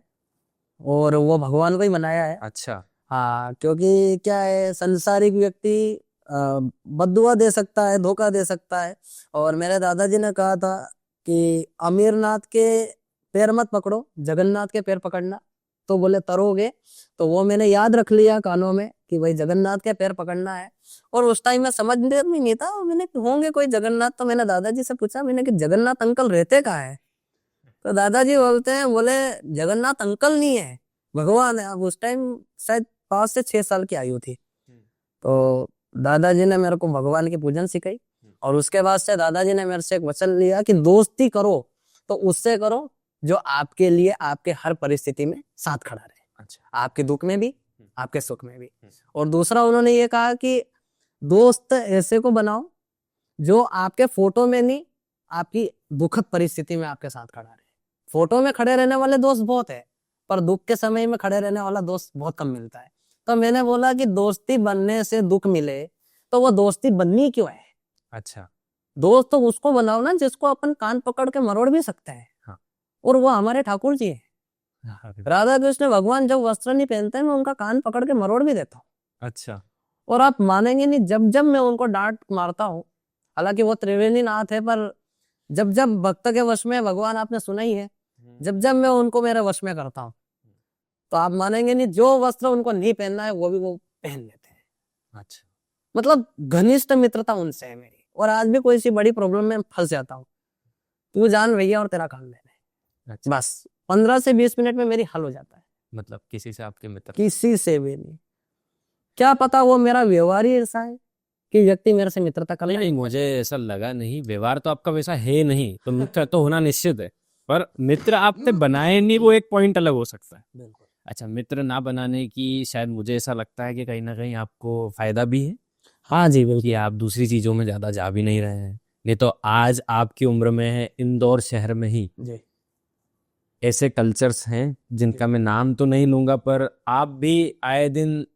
और वो भगवान को ही बनाया है। अच्छा। हाँ, क्योंकि क्या है, संसारिक व्यक्ति बद्दुआ दे सकता है, धोखा दे सकता है। और मेरे दादाजी ने कहा था कि अमीरनाथ के पैर मत पकड़ो, जगन्नाथ के पैर पकड़ना, तो बोले तरोगे। तो वो मैंने याद रख लिया कानों में कि भाई जगन्नाथ के पैर पकड़ना है। और उस टाइम में समझ में नहीं था, मैंने होंगे कोई जगन्नाथ, तो मैंने दादाजी से पूछा, मैंने कि जगन्नाथ अंकल रहते कहाँ है। तो दादाजी बोलते हैं, बोले जगन्नाथ अंकल नहीं है, भगवान है। अब उस टाइम शायद 5 से 6 साल की आयु थी। तो दादाजी ने मेरे को भगवान की पूजन सिखाई और उसके बाद से दादाजी ने मेरे से एक वचन लिया कि दोस्ती करो तो उससे करो जो आपके लिए आपके हर परिस्थिति में साथ खड़ा रहे। अच्छा। आपके दुख में भी, आपके सुख में भी। और दूसरा उन्होंने ये कहा कि दोस्त ऐसे को बनाओ जो आपके फोटो में नहीं, आपकी दुखद परिस्थिति में आपके साथ खड़ा रहे। फोटो में खड़े रहने वाले दोस्त बहुत है, पर दुख के समय में खड़े रहने वाला दोस्त बहुत कम मिलता है। तो मैंने बोला कि दोस्ती बनने से दुख मिले तो वो दोस्ती बननी क्यों है। अच्छा। दोस्त तो उसको बनाओ ना जिसको अपन कान पकड़ के मरोड़ भी सकते हैं। हाँ। और वो हमारे ठाकुर जी है। हाँ। राधा कृष्ण भगवान जब वस्त्र नहीं पहनते मैं उनका कान पकड़ के मरोड़ भी देता हूँ। अच्छा। और आप मानेंगे नहीं, जब जब मैं उनको डांट मारता हूँ, हालांकि वो त्रिवेणी नाथ है, पर जब जब भक्त के वश में, भगवान आपने सुना ही है, जब जब मैं उनको मेरे वश में करता हूँ, तो आप मानेंगे नहीं, जो वस्त्र उनको नहीं पहनना है वो भी वो पहन लेते हैं। अच्छा। मतलब घनिष्ठ मित्रता उनसे है मेरी। और आज भी कोई सी बड़ी प्रॉब्लम में फंस जाता हूँ, तू जान भैया और तेरा काम लेना है, अच्छा। बस 15 से 20 मिनट में मेरी हल हो जाता है। मतलब किसी से आपके मित्र? किसी से भी नहीं, क्या पता वो मेरा व्यवहार ही ऐसा है कि व्यक्ति मेरे से मित्रता कर नहीं ले। नहीं, मुझे ऐसा लगा नहीं, व्यवहार तो आपका वैसा है नहीं, तो मित्र तो होना निश्चित है, पर मित्र आपने बनाए नहीं, वो एक पॉइंट अलग हो सकता है। बिल्कुल। अच्छा, मित्र ना बनाने की शायद मुझे ऐसा लगता है कि कहीं ना कहीं आपको फायदा भी है हाँ जी कि बिल्कुल। आप दूसरी चीजों में ज्यादा जा भी नहीं रहे हैं। नहीं तो आज आपकी उम्र में है, इंदौर शहर में ही जी ऐसे कल्चर्स हैं जिनका मैं नाम तो नहीं लूंगा, पर आप भी आए दिन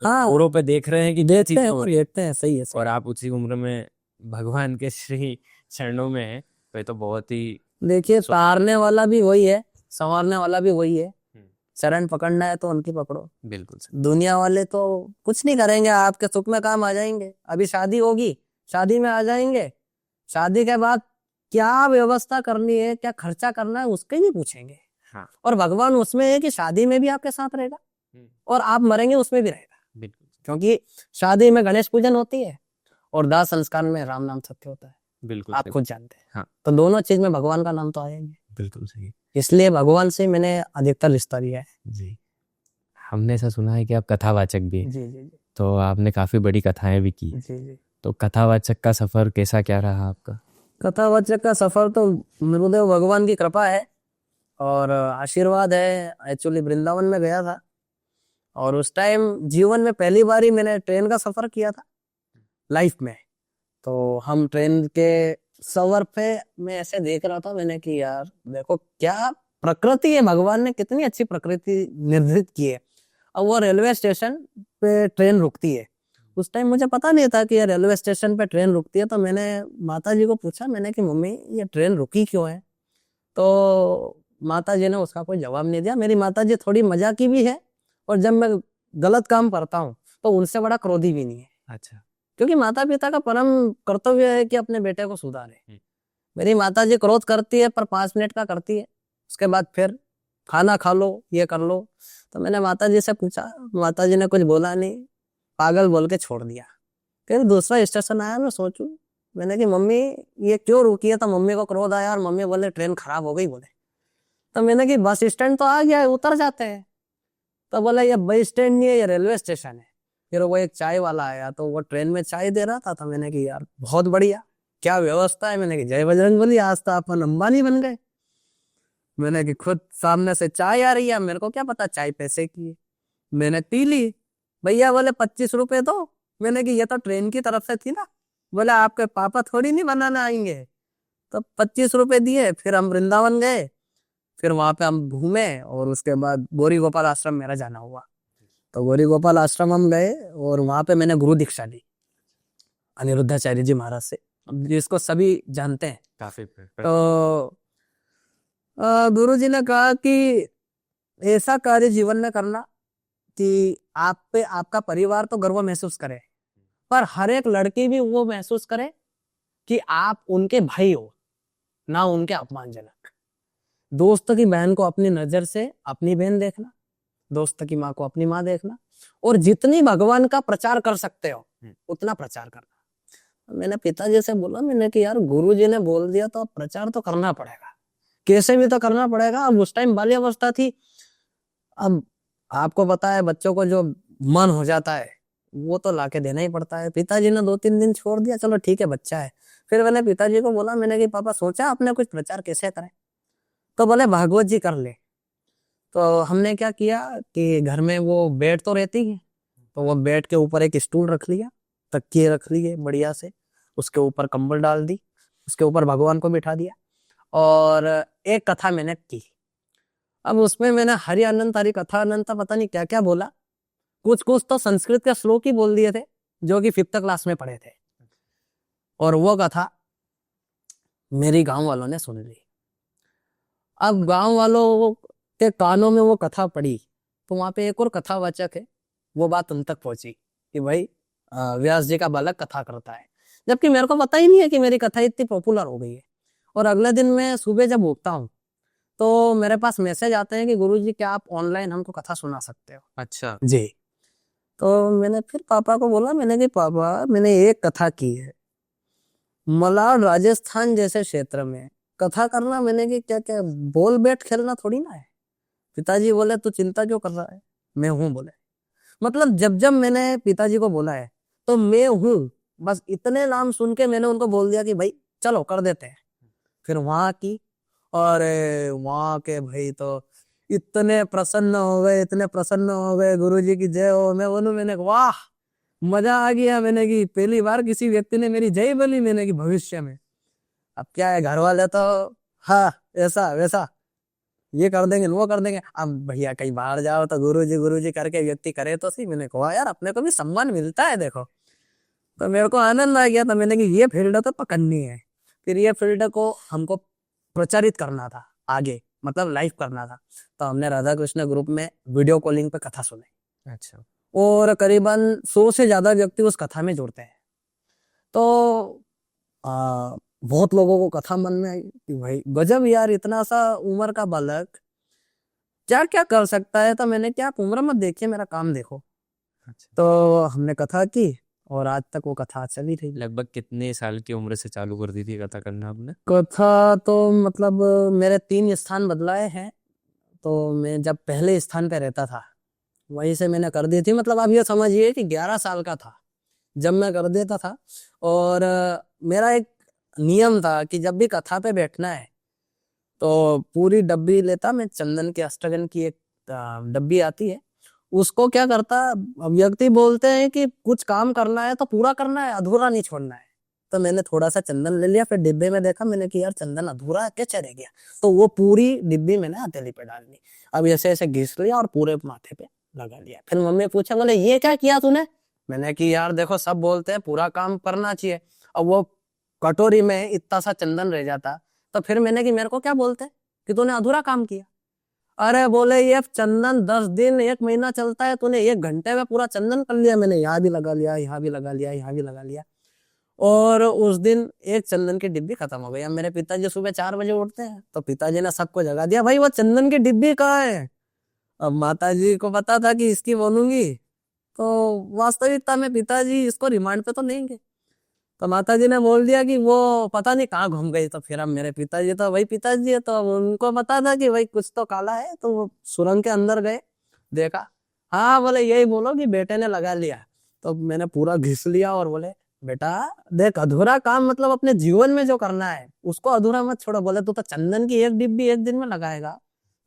हाँ, रोडों पे देख रहे हैं कि देखते हैं चीजें हो वो रही हैं, देखते हैं, सही है सही और है। आप उसी उम्र में भगवान के श्री चरणों में हैं, तो ये तो बहुत ही देखिए सो- तारने वाला भी वही है, संवारने वाला भी वही है। शरण पकड़ना है तो उनकी पकड़ो। बिल्कुल सर। दुनिया वाले तो कुछ नहीं करेंगे, आपके सुख में काम आ जाएंगे। अभी शादी होगी, शादी में आ जाएंगे, शादी के बाद क्या व्यवस्था करनी है, क्या खर्चा करना है, उसके भी पूछेंगे। हाँ। और भगवान उसमें है कि शादी में भी आपके साथ रहेगा और आप मरेंगे उसमें भी रहेगा। बिल्कुल क्योंकि शादी में गणेश पूजन होती है और दाह संस्कार में राम नाम सत्य होता है, बिल्कुल आप सही। खुद जानते हैं। हाँ। तो दोनों चीज में भगवान का नाम तो आया ही है, बिल्कुल सही। इसलिए भगवान से मैंने अधिकतर रिश्ता लिया है। जी। हमने ऐसा सुना है कि आप कथावाचक भी हैं। जी जी जी तो आपने काफ़ी बड़ी कथाएं भी की। जी जी। तो कथावाचक का सफ़र कैसा क्या रहा आपका? कथावाचक का सफर तो गुरुदेव भगवान की कृपा है और आशीर्वाद है। एक्चुअली वृंदावन में गया था और उस टाइम जीवन में पहली बार ही मैंने ट्रेन का सफर किया था लाइफ में। तो हम ट्रेन के सफर पे मैं ऐसे देख रहा था, मैंने कि यार देखो क्या प्रकृति है, भगवान ने कितनी अच्छी प्रकृति निर्धारित की है। अब वो रेलवे स्टेशन पे ट्रेन रुकती है, उस टाइम मुझे पता नहीं था कि ये रेलवे स्टेशन पे ट्रेन रुकती है। तो मैंने माता जी को पूछा, मैंने कि मम्मी ये ट्रेन रुकी क्यों है? तो माता जी ने उसका कोई जवाब नहीं दिया। मेरी माता जी थोड़ी मजाकी भी है और जब मैं गलत काम करता हूँ तो उनसे बड़ा क्रोधी भी नहीं है। अच्छा। क्योंकि माता पिता का परम कर्तव्य है कि अपने बेटे को सुधारे। मेरी माता जी क्रोध करती है पर 5 मिनट का करती है, उसके बाद फिर खाना खा लो, ये कर लो। तो मैंने माता जी से पूछा, माता जी ने कुछ बोला नहीं, पागल बोल के छोड़ दिया। फिर दूसरा स्टेशन आया, मैं सोचूं, मैंने कि मम्मी ये क्यों रुकी है? तो मम्मी को क्रोध आया और मम्मी बोले ट्रेन खराब हो गई बोले। तो मैंने कि बस स्टैंड तो आ गया है, उतर जाते हैं। तो बोला ये बस स्टैंड नहीं है, ये रेलवे स्टेशन है। फिर वो एक चाय वाला आया तो वो ट्रेन में चाय दे रहा था। तो मैंने कि यार बहुत बढ़िया, क्या व्यवस्था है। मैंने कि जय बजरंगबली, आज तो अपन अंबानी बन गए। मैंने कि खुद सामने से चाय आ रही है, मेरे को क्या पता चाय पैसे की है। मैंने पी ली। भैया बोले 25 रुपए दो। मैंने कि ये तो ट्रेन की तरफ से थी ना। बोले आपके पापा थोड़ी नहीं बनाना आएंगे। तो 25 रुपए दिए, फिर हम वृंदावन गए। फिर वहां पे हम घूमे और उसके बाद गौरी गोपाल आश्रम मेरा जाना हुआ। तो गौरी गोपाल आश्रम हम गए और वहां पे मैंने गुरु दीक्षा ली अनिरुद्धाचार्य जी महाराज से, जिसको सभी जानते हैं। काफ़ी। तो गुरु जी ने कहा कि ऐसा कार्य जीवन में करना कि आप पे आपका परिवार तो गर्व महसूस करे, पर हर एक लड़की भी वो महसूस करे कि आप उनके भाई हो, ना उनके अपमानजनक। दोस्त की बहन को अपनी नजर से अपनी बहन देखना, दोस्त की माँ को अपनी माँ देखना, और जितनी भगवान का प्रचार कर सकते हो उतना प्रचार करना। मैंने पिताजी से बोला, मैंने कि यार गुरु जी ने बोल दिया तो अब प्रचार तो करना पड़ेगा, कैसे भी तो करना पड़ेगा। अब उस टाइम बाल्यावस्था थी। अब आपको पता है बच्चों को जो मन हो जाता है वो तो लाके देना ही पड़ता है। पिताजी ने 2-3 दिन छोड़ दिया, चलो ठीक है बच्चा है। फिर मैंने पिताजी को बोला, मैंने कि पापा सोचा आपने कुछ प्रचार कैसे करें? तो बोले भागवत जी कर ले। तो हमने क्या किया कि घर में वो बेड तो रहती है, तो वो बेड के ऊपर एक स्टूल रख लिया, तकिए रख लिए बढ़िया से, उसके ऊपर कंबल डाल दी, उसके ऊपर भगवान को बिठा दिया और एक कथा मैंने की। अब उसमें मैंने हरि अनंत हरि कथा अनंत पता नहीं क्या क्या बोला, कुछ कुछ तो संस्कृत के श्लोक ही बोल दिए थे जो कि 5th क्लास में पढ़े थे। और वो कथा मेरी गांव वालों ने सुन ली। अब गांव वालों के कानों में वो कथा पड़ी तो वहां पे एक और कथावाचक है, वो बात उन तक पहुंची कि भाई व्यास जी का बालक कथा करता है, जबकि मेरे को पता ही नहीं है कि मेरी कथा इतनी पॉपुलर हो गई है। और अगले दिन मैं सुबह जब उठता हूँ तो मेरे पास मैसेज आते हैं कि गुरुजी क्या आप ऑनलाइन हमको कथा सुना सकते हो? अच्छा जी। तो मैंने फिर पापा को बोला, मैंने कि पापा मैंने एक कथा की है मलाड राजस्थान जैसे क्षेत्र में, कथा करना मैंने कि क्या क्या बॉल बैट खेलना थोड़ी ना है। पिताजी बोले तू चिंता क्यों कर रहा है? मैं हूं बोले। मतलब जब जब मैंने पिताजी को बोला है तो मैं हूं, बस इतने नाम सुन के मैंने उनको बोल दिया कि भाई चलो कर देते हैं। फिर वहां की, और वहां के भाई तो इतने प्रसन्न हो गए, इतने प्रसन्न हो गए, गुरुजी की जय हो। मैं बोलूं, मैंने कहा, वाह मजा आ गया। मैंने की पहली बार किसी व्यक्ति ने मेरी जय बोली। मैंने की भविष्य में अब क्या है, घर वाले तो हाँ ऐसा वैसा ये कर देंगे वो कर देंगे। अब भैया कहीं बाहर जाओ तो गुरु जी करके व्यक्ति करे तो सही। मैंने कहा यार अपने को भी सम्मान मिलता है देखो। तो मेरे को आनंद आ गया। तो मैंने कि ये फील्ड तो पकड़नी है। फिर ये फील्ड को हमको प्रचारित करना था आगे, मतलब लाइव करना था। तो हमने राधा कृष्ण ग्रुप में वीडियो कॉलिंग पे कथा सुनी अच्छा। और करीबन 100 से ज्यादा व्यक्ति उस कथा में जुड़ते हैं। तो बहुत लोगों को कथा मन में आई कि भाई गजब यार, इतना सा उम्र का बालक क्या क्या कर सकता है। तो मैंने क्या, आप उम्र मत देखिए, मेरा काम देखो। अच्छा। तो हमने कथा की और आज तक वो कथा चली रही। लगभग कितने साल की उम्र से चालू कर दी थी कथा करना आपने? कथा तो मतलब मेरे 3 स्थान बदलाए हैं। तो मैं जब पहले स्थान पे रहता था वहीं से मैंने कर दी थी। मतलब आप ये समझिए कि 11 साल का था जब मैं कर देता था। और मेरा एक नियम था कि जब भी कथा पे बैठना है तो पूरी डब्बी लेता मैं, चंदन के अष्टगन की एक डब्बी आती है, उसको क्या करता, व्यक्ति बोलते हैं कि कुछ काम करना है तो पूरा करना है, अधूरा नहीं छोड़ना है। तो मैंने थोड़ा सा चंदन ले लिया, फिर डिब्बे में देखा, मैंने कि यार चंदन अधूरा कैसे रह गया। तो वो पूरी डिब्बी मैंने हथेली पे डाल दी। अब ऐसे ऐसे घिस लिया और पूरे माथे पे लगा लिया। फिर मम्मी पूछा, बोले ये क्या किया तूने। मैंने कि यार देखो, सब बोलते हैं पूरा काम करना चाहिए। अब वो कटोरी में इतना सा चंदन रह जाता तो फिर मैंने कि मेरे को क्या बोलते कि तूने अधूरा काम किया। अरे बोले ये चंदन 10 दिन 1 महीना चलता है, तूने 1 घंटे में पूरा चंदन कर लिया। मैंने यहाँ भी लगा लिया, यहाँ भी लगा लिया, यहाँ भी लगा लिया। और उस दिन एक चंदन की डिब्बी खत्म हो गई। अब मेरे पिताजी सुबह 4 बजे उठते हैं तो पिताजी ने सबको जगा दिया, भाई वो चंदन की डिब्बी कहाँ है। अब माताजी को पता था कि इसकी बोलूंगी तो वास्तविकता में पिताजी इसको रिमांड पे तो नहीं गए। तो माताजी ने बोल दिया कि वो पता नहीं कहाँ घूम गई। तो फिर अब मेरे पिताजी तो वही पिताजी है, तो अब उनको पता था कि भाई कुछ तो काला है। तो वो सुरंग के अंदर गए, देखा, हाँ बोले यही बोलो कि बेटे ने लगा लिया। तो मैंने पूरा घिस लिया और बोले बेटा देख, अधूरा काम मतलब अपने जीवन में जो करना है उसको अधूरा मत छोड़ो। बोले तू तो चंदन की एक डिब्बी 1 दिन में लगाएगा।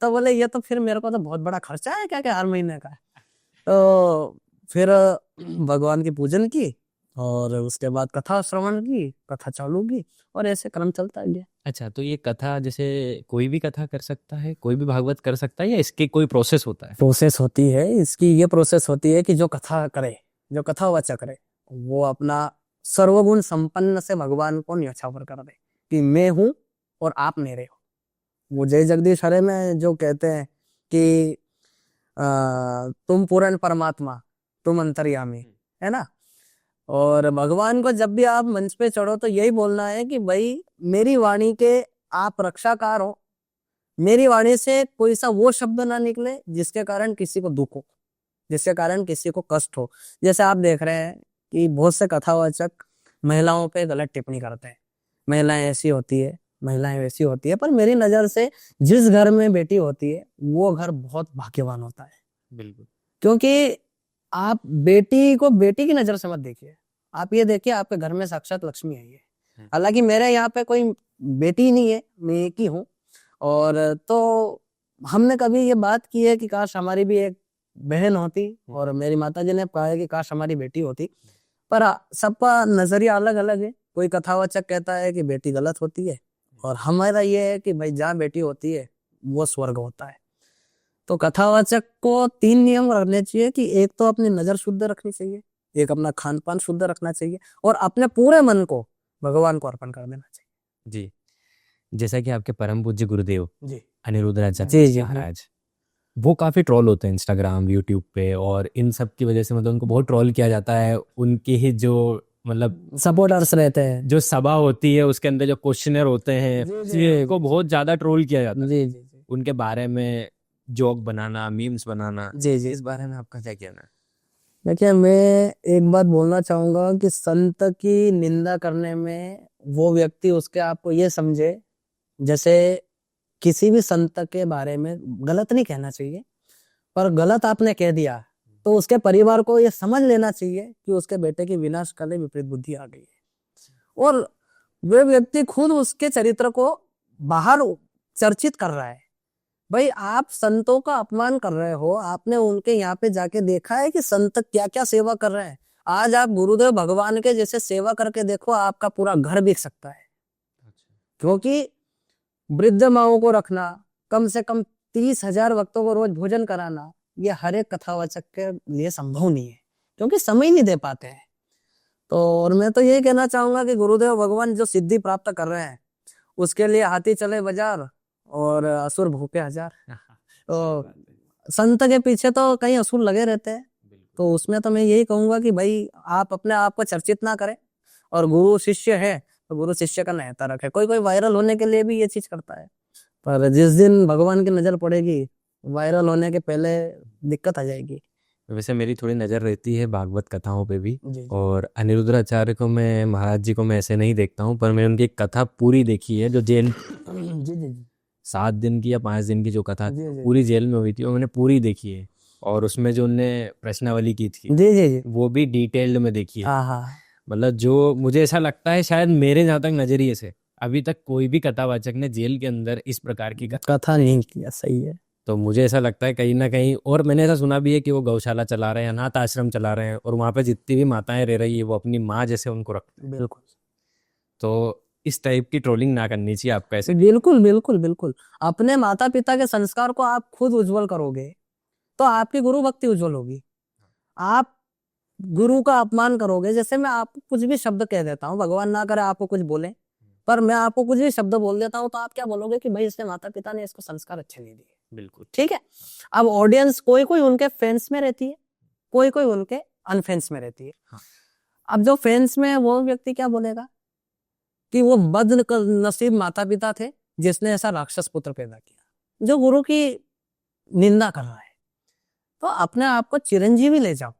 तो बोले ये तो फिर मेरे को तो बहुत बड़ा खर्चा है क्या क्या हर महीने का। तो फिर भगवान की पूजन की और उसके बाद कथा श्रवण की, कथा चालू की और ऐसे क्रम चलता गया। अच्छा, तो ये कथा जैसे कोई भी कथा कर सकता है, कोई भी भागवत कर सकता है, या इसके कोई प्रोसेस होता है? प्रोसेस होती है इसकी, ये प्रोसेस होती है कि जो कथा करे, जो कथावाचक करे, वो अपना सर्वगुण संपन्न से भगवान को न्योछावर कर दे कि मैं हूं और आप मेरे हो। वो जय जगदीश हरे में जो कहते हैं कि तुम पूर्ण परमात्मा, तुम अंतर्यामी, है ना। और भगवान को जब भी आप मंच पे चढ़ो तो यही बोलना है कि भाई मेरी वाणी के आप रक्षाकार हो। मेरी वाणी से कोई सा वो शब्द ना निकले जिसके कारण किसी को दुख हो, जिसके कारण किसी को कष्ट हो। जैसे आप देख रहे हैं कि बहुत से कथावाचक महिलाओं पे गलत टिप्पणी करते हैं, महिलाएं ऐसी होती है, महिलाएं वैसी होती है। पर मेरी नजर से जिस घर में बेटी होती है वो घर बहुत भाग्यवान होता है। बिल्कुल। क्योंकि आप बेटी को बेटी की नजर से मत देखिए, आप ये देखिए आपके घर में साक्षात लक्ष्मी आई है। हालांकि मेरे यहाँ पे कोई बेटी नहीं है, मैं एक ही हूँ। और तो हमने कभी ये बात की है कि काश हमारी भी एक बहन होती, और मेरी माताजी ने कहा है कि काश हमारी बेटी होती। पर सबका नजरिया अलग अलग है। कोई कथावाचक कहता है कि बेटी गलत होती है, और हमारा ये है कि भाई जहाँ बेटी होती है वो स्वर्ग होता है। तो कथावाचक को 3 नियम रखने चाहिए कि एक तो अपनी नजर शुद्ध रखनी चाहिए, एक अपना खान पान शुद्ध रखना चाहिए, और अपने पूरे मन को भगवान को अर्पण कर देना चाहिए। जी। जैसा कि आपके परम पूज्य गुरुदेव जी अनिरुद्धाचार्य जी जी जी महाराज, वो काफ़ी ट्रोल होते हैं इंस्टाग्राम यूट्यूब पे, और इन सब की वजह से मतलब उनको बहुत ट्रोल किया जाता है। उनके ही जो मतलब सपोर्टर्स रहते हैं, जो सभा होती है उसके अंदर जो क्वेश्चनर होते हैं, जी जी उनको बहुत ज़्यादा ट्रोल किया जाता है। जी जी जी उनके बारे में जोक बनाना, मीम्स बनाना, जी जी। इस बारे में आपका क्या कहना है? देखिए मैं एक बात बोलना चाहूंगा कि संत की निंदा करने में वो व्यक्ति उसके आप को ये समझे, जैसे किसी भी संत के बारे में गलत नहीं कहना चाहिए, पर गलत आपने कह दिया तो उसके परिवार को ये समझ लेना चाहिए कि उसके बेटे की विनाशकाली विपरीत बुद्धि आ गई है। और वे व्यक्ति खुद उसके चरित्र को बाहर चर्चित कर रहा है। भाई आप संतों का अपमान कर रहे हो, आपने उनके यहाँ पे जाके देखा है कि संत क्या क्या सेवा कर रहे हैं। आज आप गुरुदेव भगवान के जैसे सेवा करके देखो, आपका पूरा घर बिक सकता है। क्योंकि वृद्ध माओं को रखना, कम से कम 30,000 भक्तों को रोज भोजन कराना, ये हर एक कथावाचक के लिए संभव नहीं है, क्योंकि समय नहीं दे पाते हैं। तो और मैं तो यही कहना चाहूंगा कि गुरुदेव भगवान जो सिद्धि प्राप्त कर रहे हैं उसके लिए हाथी चले बाजार और असुर भूखे हजार। तो संत के पीछे तो कई असुर लगे रहते हैं, तो उसमें तो मैं यही कहूंगा कि भाई आप अपने आप को चर्चित ना करें, और गुरु शिष्य है तो गुरु शिष्य का नेता रखे। कोई कोई वायरल होने के लिए भी ये चीज करता है, पर जिस दिन भगवान की नजर पड़ेगी, वायरल होने के पहले दिक्कत आ जाएगी। वैसे मेरी थोड़ी नज़र रहती है भागवत कथाओं पे भी, जी और अनिरुद्धाचार्य को मैं, महाराज जी को मैं ऐसे नहीं देखता हूँ, पर मैंने उनकी एक कथा पूरी देखी है जो जेल जी जी 7 दिन की या 5 दिन की जो कथा जी जी पूरी जेल में हुई थी वो मैंने पूरी देखी है, और उसमें जो उनने प्रश्नावली की थी जी जी जी। वो भी डिटेल्ड में देखी है। हाँ हाँ मतलब जो मुझे ऐसा लगता है शायद मेरे जहाँ तक नजरिए से अभी तक कोई भी कथावाचक ने जेल के अंदर इस प्रकार की कथा नहीं किया, सही है। तो मुझे ऐसा लगता है कहीं ना कहीं, और मैंने ऐसा सुना भी है कि वो गौशाला चला रहे हैं, अनाथ आश्रम चला रहे हैं, और वहाँ पे जितनी भी माताएं रह रही है वो अपनी माँ जैसे उनको रखते हैं। बिल्कुल तो इस टाइप की ट्रोलिंग ना करनी चाहिए आपका ऐसे। बिल्कुल बिल्कुल बिल्कुल। अपने माता पिता के संस्कार को आप खुद उज्जवल करोगे तो आपकी गुरु भक्ति उज्जवल होगी। आप गुरु का अपमान करोगे, जैसे मैं आपको कुछ भी शब्द कह देता हूँ, भगवान ना करे आपको कुछ बोले, पर मैं आपको कुछ भी शब्द बोल देता हूँ, तो आप क्या बोलोगे कि भाई इसके माता पिता ने इसको संस्कार अच्छे नहीं दिए। बिल्कुल ठीक है। अब ऑडियंस कोई कोई उनके फैंस में रहती है, कोई कोई उनके अनफैंस में रहती है। हाँ। अब जो फैंस में है वो व्यक्ति क्या बोलेगा कि वो बदनसीब माता पिता थे जिसने ऐसा राक्षस पुत्र पैदा किया, जो गुरु की निंदा कर रहा है। तो अपने आप को चिरंजीवी ले जाओ,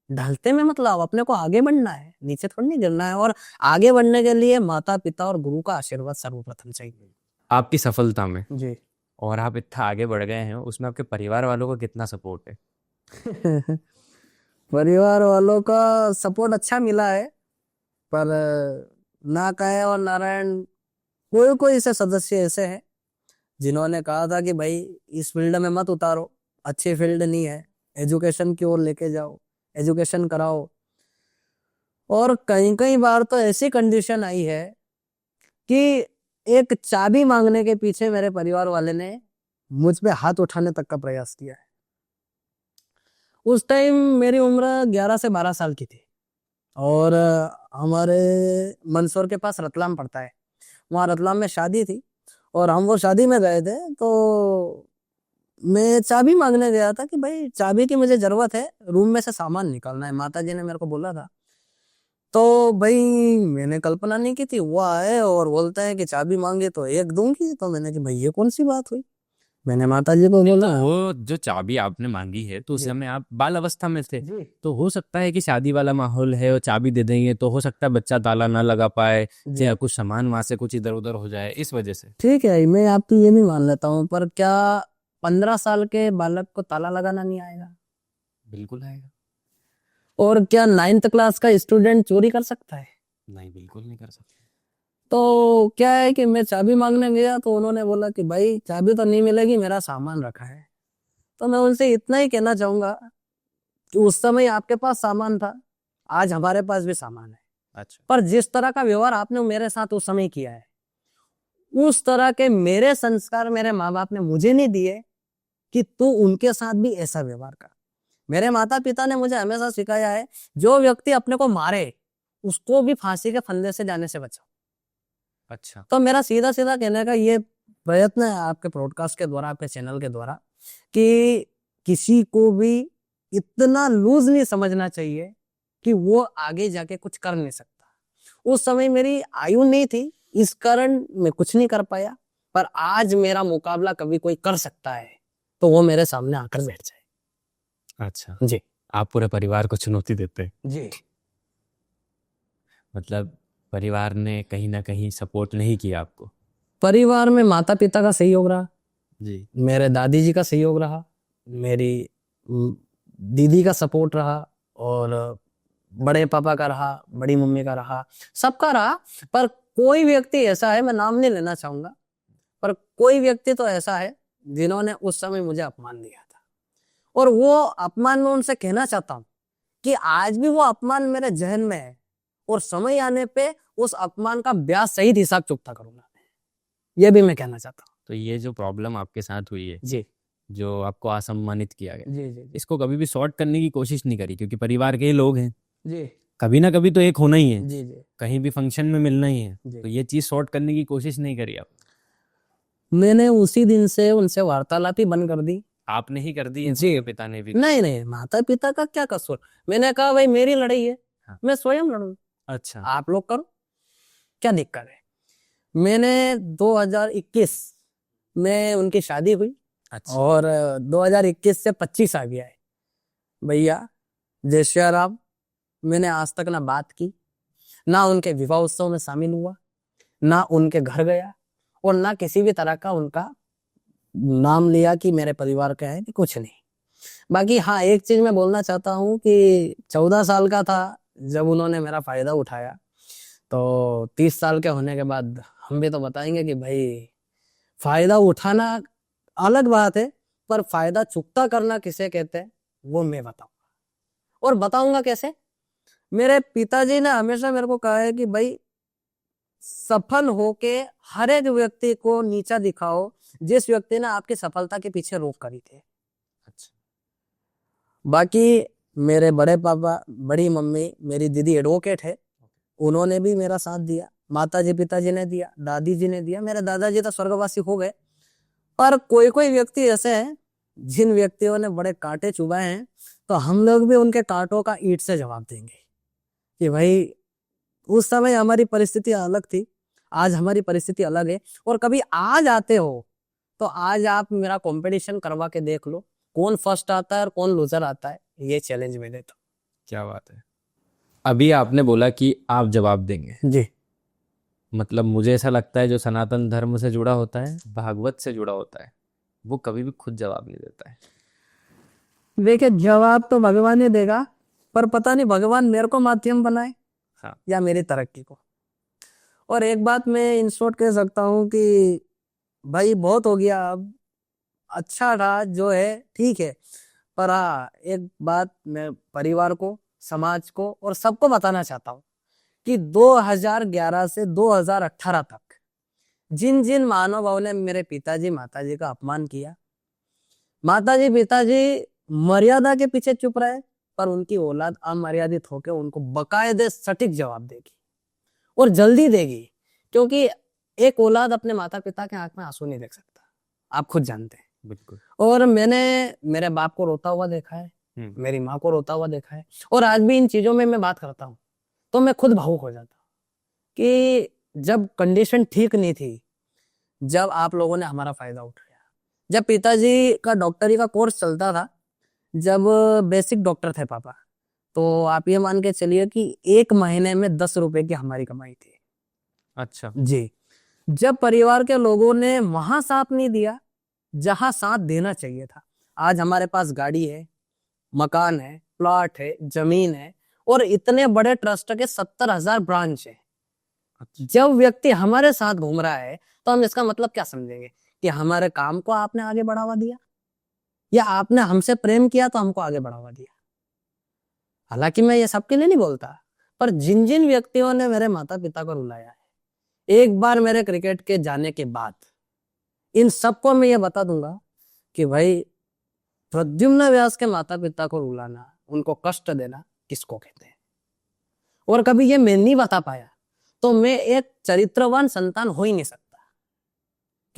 ढलते में मत लाओ, अपने को आगे बढ़ना है, नीचे थोड़ी नहीं गिरना है। और आगे बढ़ने के लिए माता पिता और गुरु का आशीर्वाद सर्वप्रथम चाहिए। आपकी सफलता में, जी और आप इतना आगे बढ़ गए हैं, उसमें आपके परिवार वालों का कितना सपोर्ट है? परिवार वालों का सपोर्ट अच्छा मिला है, पर ना कहे और नारायण, कोई कोई से सदस्य ऐसे हैं जिन्होंने कहा था कि भाई इस फील्ड में मत उतारो, अच्छी फील्ड नहीं है, एजुकेशन की ओर लेके जाओ, एजुकेशन कराओ। और कई कई बार तो ऐसी कंडीशन आई है कि एक चाबी मांगने के पीछे मेरे परिवार वाले ने मुझ पे हाथ उठाने तक का प्रयास किया है। उस टाइम मेरी उम्र 11 से 12 साल की थी, और हमारे मंदसौर के पास रतलाम पड़ता है, वहाँ रतलाम में शादी थी, और हम वो शादी में गए थे। तो मैं चाबी मांगने गया था कि भाई चाबी की मुझे जरूरत है, रूम में से सामान निकालना है, माता जी ने मेरे को बोला था। तो भाई मैंने कल्पना नहीं की थी, वो आए और बोलते हैं कि चाबी मांगे तो एक दूंगी। तो मैंने कि भाई ये कौन सी बात हुई, मैंने माता जी को नहीं, बोला। तो वो जो चाबी आपने मांगी है तो उस जी समय आप बाल अवस्था में थे, जी तो हो सकता है कि शादी वाला माहौल है और चाबी दे देंगे तो हो सकता है बच्चा ताला ना लगा पाए, जी या कुछ सामान वहां से कुछ इधर उधर हो जाए, इस वजह से। ठीक है, मैं आपकी ये भी मान लेता हूँ, पर क्या 15 साल के बालक को ताला लगाना नहीं आएगा? बिल्कुल आएगा। और क्या 9th क्लास का स्टूडेंट चोरी कर सकता है? नहीं, बिल्कुल नहीं कर सकते। तो क्या है कि मैं चाबी मांगने गया तो उन्होंने बोला कि भाई चाबी तो नहीं मिलेगी, मेरा सामान रखा है। तो मैं उनसे इतना ही कहना चाहूंगा कि उस समय आपके पास सामान था, आज हमारे पास भी सामान है, अच्छा। पर जिस तरह का व्यवहार आपने मेरे साथ उस समय किया है, उस तरह के मेरे संस्कार मेरे माँ बाप ने मुझे नहीं दिए कि तू उनके साथ भी ऐसा व्यवहार कर। मेरे माता पिता ने मुझे हमेशा सिखाया है, जो व्यक्ति अपने को मारे उसको भी फांसी के फंदे से जाने से बचाओ। अच्छा। तो मेरा सीधा सीधा कहने का ये प्रयत्न है आपके ब्रॉडकास्ट के द्वारा, आपके चैनल के द्वारा, कि किसी को भी इतना लूज नहीं समझना चाहिए कि वो आगे जाके कुछ कर नहीं सकता। उस समय मेरी आयु नहीं थी, इस कारण मैं कुछ नहीं कर पाया, पर आज मेरा मुकाबला कभी कोई कर सकता है तो वो मेरे सामने आकर बैठ जाए। अच्छा, जी आप पूरे परिवार को चुनौती देते हैं। जी मतलब परिवार ने कहीं ना कहीं सपोर्ट नहीं किया आपको? परिवार में माता पिता का सहयोग रहा, जी। मेरे दादी जी का सहयोग रहा, मेरी दीदी का सपोर्ट रहा, और बड़े पापा का रहा, बड़ी मम्मी का रहा, सबका रहा। पर कोई व्यक्ति ऐसा है, मैं नाम नहीं लेना चाहूंगा, पर कोई व्यक्ति तो ऐसा है जिन्होंने उस समय मुझे अपमान दिया था, और वो अपमान में उनसे कहना चाहता हूँ कि आज भी वो अपमान मेरे जहन में है, और समय आने पे उस अपमान का ब्याज सहित हिसाब चुकता करूंगा, ये भी मैं कहना चाहता हूँ। तो ये जो प्रॉब्लम आपके साथ हुई है, जी जो आपको असम्मानित किया गया, जी जी इसको कभी भी सॉर्ट करने की कोशिश नहीं करी? क्योंकि परिवार के ही लोग हैं, जी कभी ना कभी तो एक होना ही है, जी जी कहीं भी फंक्शन में मिलना ही है, जी। तो ये चीज़ सॉर्ट करने की कोशिश नहीं करी आप? मैंने उसी दिन से उनसे वार्तालाप ही बंद कर दी। आपने ही कर दी है, जी। उनके पिता ने भी? नहीं नहीं, माता पिता का क्या कसूर। मैंने कहा भाई मेरी लड़ाई है, हाँ। मैं स्वयं लड़ूं, अच्छा। आप लोग करो, क्या दिक्कत है। मैंने 2021 में उनकी शादी हुई अच्छा। और 2021 से 25 आ गया है भैया। जय श्री राम। मैंने आज तक ना बात की, ना उनके विवाह उत्सव में शामिल हुआ, ना उनके घर गया, और ना किसी भी तरह का उनका नाम लिया कि मेरे परिवार का है, कि कुछ नहीं। बाकी हाँ, एक चीज मैं बोलना चाहता हूँ कि 14 साल का था जब उन्होंने मेरा फायदा उठाया, तो 30 साल के होने के बाद हम भी तो बताएंगे कि भाई फायदा उठाना अलग बात है, पर फायदा चुकता करना किसे कहते हैं वो मैं बताऊंगा। और बताऊंगा कैसे। मेरे पिताजी ने हमेशा मेरे को कहा है कि भाई सफल होके हर एक व्यक्ति को नीचा दिखाओ जिस व्यक्ति ने आपकी सफलता के पीछे रोक करी थी। अच्छा। बाकी मेरे बड़े पापा, बड़ी मम्मी, मेरी दीदी एडवोकेट है, उन्होंने भी मेरा साथ दिया। माता जी पिताजी ने दिया, दादी जी ने दिया, मेरे दादाजी तो स्वर्गवासी हो गए। पर कोई कोई व्यक्ति ऐसे हैं जिन व्यक्तियों ने बड़े कांटे चुभाए हैं, तो हम लोग भी उनके कांटों का ईंट से जवाब देंगे कि भाई उस समय हमारी परिस्थिति अलग थी, आज हमारी परिस्थिति अलग है। और कभी आज आते हो तो आज आप मेरा कंपटीशन करवा के देख लो, कौन फर्स्ट आता है और कौन लूजर आता है, ये चैलेंज में देता क्या बात है। अभी आपने बोला कि आप जवाब देंगे, हूं। जी। मतलब मुझे ऐसा लगता है जो सनातन धर्म से जुड़ा होता है, भागवत से जुड़ा होता है, वो कभी भी खुद जवाब नहीं देता है। देखिए जवाब तो भगवान ही देगा, पर पता नहीं भगवान मेरे को माध्यम बनाए हाँ। या मेरी तरक्की को। और एक बात मैं इन शॉर्ट कह सकता हूँ कि भाई बहुत हो गया अब, अच्छा था जो है ठीक है, पर हाँ एक बात मैं परिवार को, समाज को और सबको बताना चाहता हूँ कि 2011 से 2018 तक जिन जिन महानुभावों ने मेरे पिताजी माताजी का अपमान किया, माताजी पिताजी मर्यादा के पीछे चुप रहे, पर उनकी औलाद अमर्यादित होकर उनको बकायदे सटीक जवाब देगी और जल्दी देगी। क्योंकि एक औलाद अपने माता पिता के आंख में आंसू नहीं देख सकता, आप खुद जानते हैं। बिल्कुल। और मैंने मेरे बाप को रोता हुआ देखा है, मेरी माँ को रोता हुआ देखा है, और आज भी इन चीजों में मैं बात करता हूँ तो मैं खुद भावुक हो जाता हूँ कि जब कंडीशन ठीक नहीं थी, जब आप लोगों ने हमारा फायदा उठाया, जब पिताजी का डॉक्टरी का कोर्स चलता था, जब बेसिक डॉक्टर थे पापा, तो आप ये मान के चलिए कि 1 महीने में 10 रुपए की हमारी कमाई थी। अच्छा। जी। जब परिवार के लोगों ने वहां साथ नहीं दिया जहां साथ देना चाहिए था, आज हमारे पास गाड़ी है, मकान है, प्लॉट है, जमीन है, और इतने बड़े ट्रस्ट के 70,000 ब्रांच है। अच्छा। जब व्यक्ति हमारे साथ घूम रहा है तो हम इसका मतलब क्या समझेंगे कि हमारे काम को आपने आगे बढ़ावा दिया, या आपने हमसे प्रेम किया तो हमको आगे बढ़ावा दिया। हालांकि मैं ये सबके लिए नहीं बोलता, पर जिन जिन व्यक्तियों ने मेरे माता पिता को रुलाया है, एक बार मेरे क्रिकेट के जाने के बाद इन सबको मैं ये बता दूंगा कि भाई प्रद्युम्न व्यास के माता पिता को रुलाना, उनको कष्ट देना किसको कहते हैं, और कभी ये मैं नहीं बता पाया तो मैं एक चरित्रवान संतान हो ही नहीं सकता।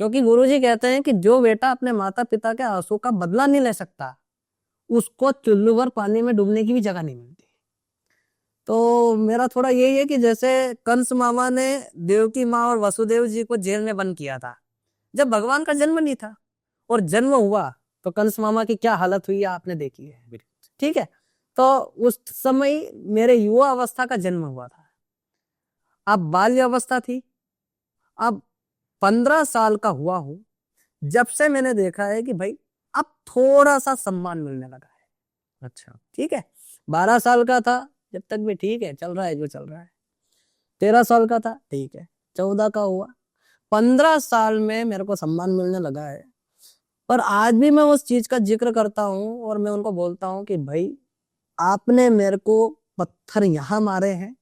क्योंकि गुरुजी कहते हैं कि जो बेटा अपने माता पिता के आंसू का बदला नहीं ले सकता, उसको चुल्लू भर पानी में डूबने की भी जगह नहीं मिलती। तो मेरा थोड़ा यही है कि जैसे कंस मामा ने देवकी माँ और वसुदेव जी को जेल में बंद किया था, जब भगवान का जन्म नहीं था, और जन्म हुआ तो कंस मामा की क्या हालत हुई आपने देखी है। ठीक है, तो उस समय मेरे युवा अवस्था का जन्म हुआ था, अब बाल्य अवस्था थी, अब 15 साल का हुआ हूं, जब से मैंने देखा है कि भाई अब थोड़ा सा सम्मान मिलने लगा है। अच्छा। ठीक है, 12 साल का था जब तक भी ठीक है, चल रहा है जो चल रहा है। 13 साल का था, ठीक है, 14 का हुआ, 15 साल में मेरे को सम्मान मिलने लगा है। पर आज भी मैं उस चीज का जिक्र करता हूँ और मैं उनको बोलता हूँ कि भाई आपने मेरे को पत्थर यहां मारे हैं,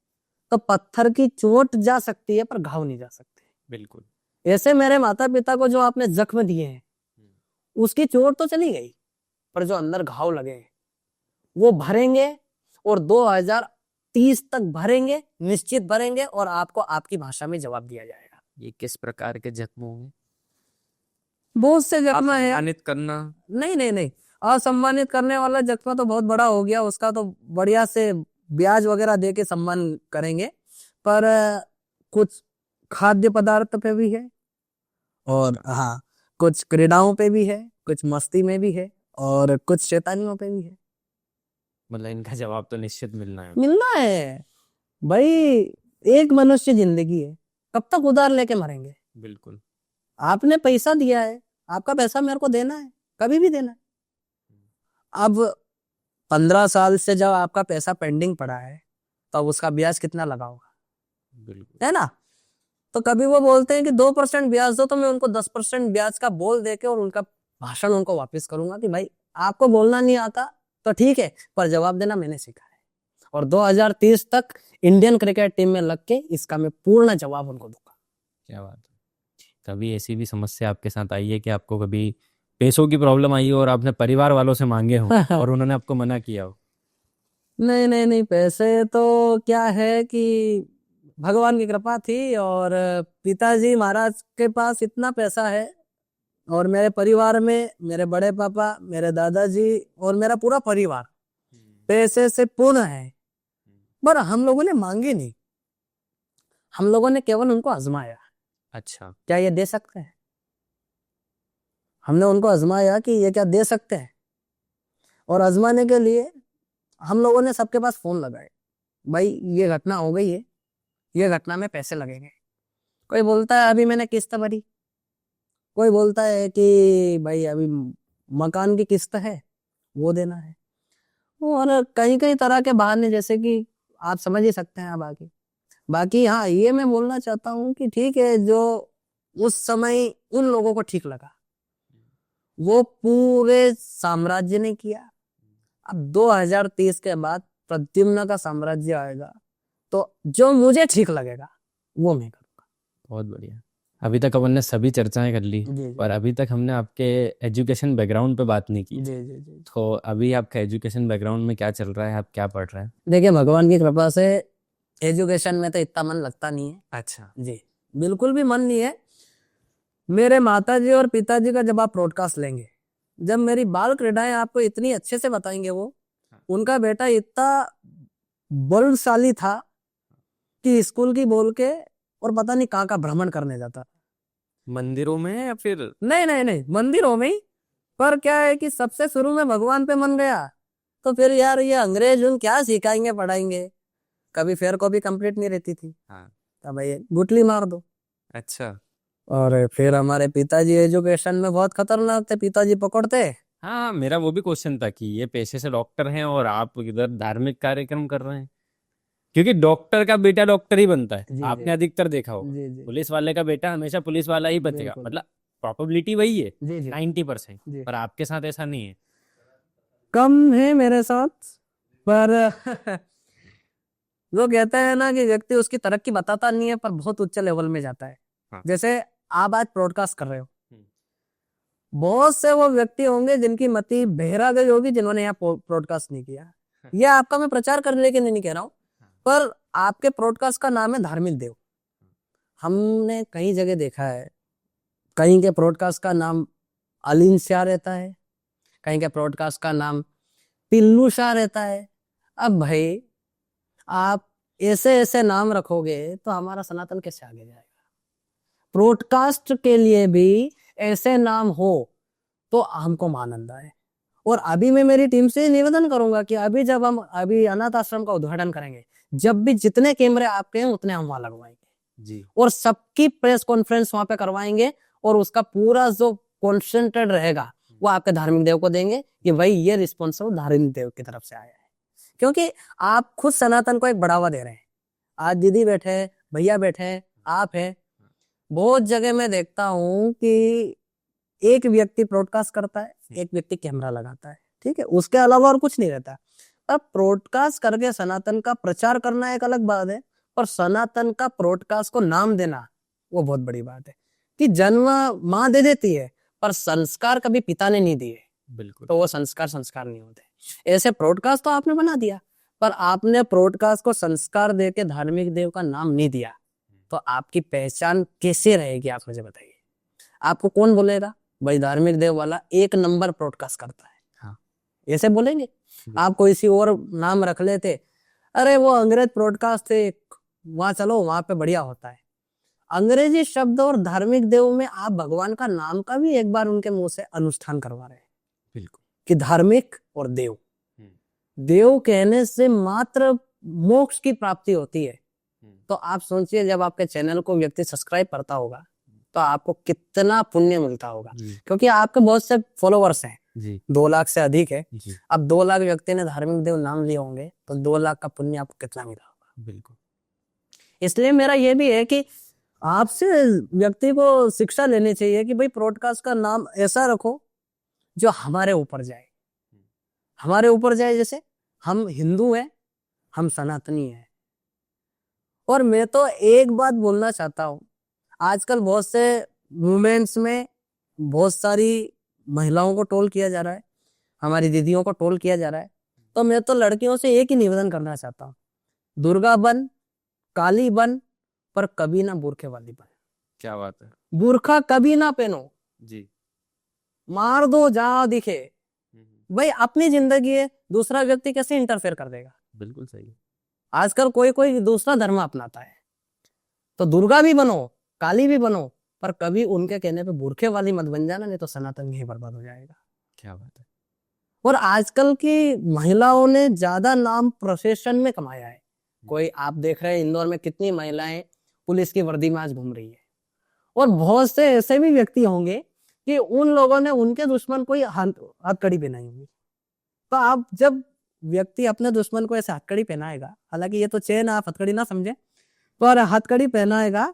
तो पत्थर की चोट जा सकती है पर घाव नहीं जा सकते। बिल्कुल। ऐसे मेरे माता पिता को जो आपने जख्म दिए हैं, उसकी चोट तो चली गई, पर जो अंदर घाव लगे हैं वो भरेंगे, और 2030 तक भरेंगे, निश्चित भरेंगे, और आपको आपकी भाषा में जवाब दिया जाएगा। ये किस प्रकार के जख्म होंगे? बहुत से जख्म है। सम्मानित करना। नहीं नहीं नहीं, असम्मानित करने वाला जख्म तो बहुत बड़ा हो गया, उसका तो बढ़िया से ब्याज वगैरह दे के सम्मान करेंगे। पर कुछ खाद्य पदार्थ पे भी है, और हाँ कुछ क्रीडाओं पे भी है, कुछ मस्ती में भी है, और कुछ शैतानियों पे भी है। मतलब इनका जवाब तो निश्चित मिलना है। मिलना है भाई, एक मनुष्य जिंदगी है, कब तक उधार लेके मरेंगे। बिल्कुल। आपने पैसा दिया है, आपका पैसा मेरे को देना है, कभी भी देना है। अब 15 साल से जब आपका पैसा पेंडिंग पड़ा है, तो उसका ब्याज कितना लगा होगा, बिल्कुल। है ना। तो कभी वो बोलते हैं कि 2% ब्याज दो, तो मैं उनको 10% ब्याज का बोल देके और उनका भाषण उनको वापस करूंगा कि भाई आपको बोलना नहीं आता तो ठीक है, पर जवाब देना मैंने सीखा है, और 2030 तक इंडियन क्रिकेट टीम में लग के इसका मैं पूर्ण जवाब उनको दूंगा। क्या बात है। कभी ऐसी भी समस्या आपके साथ आई है कि आपको कभी पैसों की प्रॉब्लम आई हो और आपने परिवार वालों से मांगे हो और उन्होंने आपको मना किया हो? नहीं नहीं नहीं, पैसे तो क्या है कि भगवान की कृपा थी, और पिताजी महाराज के पास इतना पैसा है, और मेरे परिवार में मेरे बड़े पापा, मेरे दादाजी और मेरा पूरा परिवार पैसे से पूर्ण है। पर हम लोगों ने मांगे नहीं, हम लोगों ने केवल उनको आजमाया, अच्छा। क्या ये दे सकते हैं। हमने उनको आजमाया कि ये क्या दे सकते हैं, और आजमाने के लिए हम लोगों ने सबके पास फोन लगाए, भाई ये घटना हो गई है, ये घटना में पैसे लगेंगे। कोई बोलता है अभी मैंने किस्त भरी, कोई बोलता है कि भाई अभी मकान की किस्त है, वो देना है, और कई कई तरह के बहाने, जैसे कि आप समझ ही सकते हैं। बाकी बाकी हाँ, ये मैं बोलना चाहता हूँ कि ठीक है, जो उस समय उन लोगों को ठीक लगा, वो पूरे साम्राज्य ने किया। अब 2030 के बाद प्रद्युम्न का साम्राज्य आएगा, तो जो मुझे ठीक लगेगा वो मैं करूँगा। बहुत बढ़िया। अभी तक अपन ने सभी चर्चाएं कर ली, जी जी पर अभी तक हमने आपके एजुकेशन बैकग्राउंड पे बात नहीं की। जी जी जी। तो अभी आपका एजुकेशन बैकग्राउंड में क्या चल रहा है, आप क्या पढ़ रहे हैं? देखिए, भगवान की कृपा से एजुकेशन में तो इतना मन लगता नहीं है अच्छा। जी, बिल्कुल भी मन नहीं है। मेरे माताजी और पिताजी का जब आप ब्रॉडकास्ट लेंगे, जब मेरी बाल क्रीडाएं आपको इतनी अच्छे से बताएंगे, वो उनका बेटा इतना बलशाली था कि स्कूल की बोल के और पता नहीं कहाँ का भ्रमण करने जाता। मंदिरों में या फिर? नहीं नहीं नहीं, मंदिरों में ही। पर क्या है कि सबसे शुरू में भगवान पे मन गया, तो फिर यार ये अंग्रेज उन क्या सिखाएंगे पढ़ाएंगे, कभी फेयर कॉपी कंप्लीट नहीं रहती थी, हाँ। तो भाई गुटली मार दो। अच्छा। और फिर हमारे पिताजी एजुकेशन में बहुत खतरनाक थे, पिताजी पकड़ते। हाँ, मेरा वो भी क्वेश्चन था कि ये पेशे से डॉक्टर हैं और आप इधर धार्मिक कार्यक्रम कर रहे हैं, क्योंकि डॉक्टर का बेटा डॉक्टर ही बनता है, जी जी आपने अधिकतर देखा होगा। जी जी, पुलिस वाले का बेटा हमेशा पुलिस वाला ही बचेगा, बिल्कुल। मतलब प्रोबेबिलिटी वही है, जी जी 90%। जी, पर आपके साथ ऐसा नहीं है। कम है मेरे साथ। पर वो कहते हैं ना कि व्यक्ति उसकी तरक्की बताता नहीं है, पर बहुत उच्च लेवल में जाता है। हाँ। जैसे आप आज ब्रॉडकास्ट कर रहे हो, हम्म। बहुत से वो व्यक्ति होंगे जिनकी मति बहरा गई होगी, जिन्होंने यहाँ ब्रॉडकास्ट नहीं किया। ये आपका मैं प्रचार करने के लिए नहीं कह रहा हूँ, पर आपके ब्रॉडकास्ट का नाम है धार्मिक देव। हमने कई जगह देखा है, कहीं के ब्रॉडकास्ट का नाम अलीन शाह रहता है, कहीं के ब्रॉडकास्ट का नाम पिल्लू शाह रहता है। अब भाई आप ऐसे ऐसे नाम रखोगे तो हमारा सनातन कैसे आगे जाएगा। ब्रॉडकास्ट के लिए भी ऐसे नाम हो तो हमको आनंद आए। और अभी मैं मेरी टीम से निवेदन करूंगा कि अभी जब हम अभी अनाथ आश्रम का उद्घाटन करेंगे, जब भी जितने कैमरे आपके हैं उतने हम वहां लगवाएंगे जी। और सबकी प्रेस कॉन्फ्रेंस वहां पे करवाएंगे, और उसका पूरा जो कॉन्सेंट्रेट रहेगा वो आपके धार्मिक देव को देंगे कि भाई ये रिस्पॉन्सिबल धार्मिक देव की तरफ से आया है। क्योंकि आप खुद सनातन को एक बढ़ावा दे रहे हैं। आज दीदी बैठे हैं, भैया बैठे हैं, आप हैं, बहुत जगह मैं देखता हूँ कि एक व्यक्ति ब्रॉडकास्ट करता है, एक व्यक्ति कैमरा लगाता है, ठीक है, उसके अलावा और कुछ नहीं रहता। अब ब्रॉडकास्ट करके सनातन का प्रचार करना एक अलग बात है, पर सनातन का ब्रॉडकास्ट को नाम देना वो बहुत बड़ी बात है। कि जन्म माँ दे देती है, पर संस्कार कभी पिता ने नहीं दिए, बिल्कुल। तो वो संस्कार संस्कार नहीं होते। ऐसे ब्रॉडकास्ट तो आपने बना दिया, पर आपने ब्रॉडकास्ट को संस्कार दे के धार्मिक देव का नाम नहीं दिया, तो आपकी पहचान कैसे रहेगी, आप मुझे बताइए। आपको कौन बोलेगा भाई धार्मिक देव वाला 1 नंबर ब्रॉडकास्ट करता है, हाँ। ऐसे बोलेंगे। आप कोई सी और नाम रख लेते, अरे वो अंग्रेज ब्रॉडकास्ट थे, वहां चलो वहां पे बढ़िया होता है। अंग्रेजी शब्द और धार्मिक देव में आप भगवान का नाम का भी एक बार उनके मुंह से अनुष्ठान करवा रहे हैं। बिल्कुल। कि धार्मिक और देव, देव कहने से मात्र मोक्ष की प्राप्ति होती है। तो आप सोचिए जब आपके चैनल को व्यक्ति सब्सक्राइब करता होगा तो आपको कितना पुण्य मिलता होगा, क्योंकि आपके बहुत से फॉलोवर्स हैं जी 2 लाख से अधिक है। जी अब 2 लाख व्यक्ति ने धार्मिक देव नाम लिए होंगे तो 2 लाख का पुण्य आपको कितना मिला होगा। बिल्कुल। इसलिए मेरा ये भी है कि आपसे व्यक्ति को शिक्षा लेनी चाहिए कि भाई पॉडकास्ट का नाम ऐसा रखो जो हमारे ऊपर जाए, हमारे ऊपर जाए। जैसे हम हिंदू हैं, हम सनातनी हैं। और मैं तो एक बात बोलना चाहता हूँ, आजकल बहुत से वुमेन्स में बहुत सारी महिलाओं को ट्रोल किया जा रहा है, हमारी दीदियों को ट्रोल किया जा रहा है। तो मैं तो लड़कियों से एक ही निवेदन करना चाहता हूँ, दुर्गा बन, काली बन, पर कभी ना बुरखे वाली बन। क्या बात है। बुरखा कभी ना पहनो, जी। मार दो जहां दिखे। भाई अपनी जिंदगी है, दूसरा व्यक्ति कैसे इंटरफेयर कर देगा। बिल्कुल सही। आजकल कोई कोई दूसरा धर्म अपनाता है, तो दुर्गा भी बनो, काली भी बनो, पर कभी उनके कहने पे बुरखे वाली मत बन जाना, नहीं तो सनातन ही बर्बाद हो जाएगा। क्या बात है। और आजकल की महिलाओं ने ज्यादा नाम प्रोफेशन में कमाया है। कोई आप देख रहे हैं इंदौर में कितनी महिलाएं पुलिस की वर्दी में आज घूम रही है। और बहुत से ऐसे भी व्यक्ति होंगे कि उन लोगों ने उनके दुश्मन को हथकड़ी पहनाई होगी। तो आप जब व्यक्ति अपने दुश्मन को ऐसे हथकड़ी पहनाएगा, हालांकि ये तो चेन आप हथकड़ी ना समझे, पर हथकड़ी पहनाएगा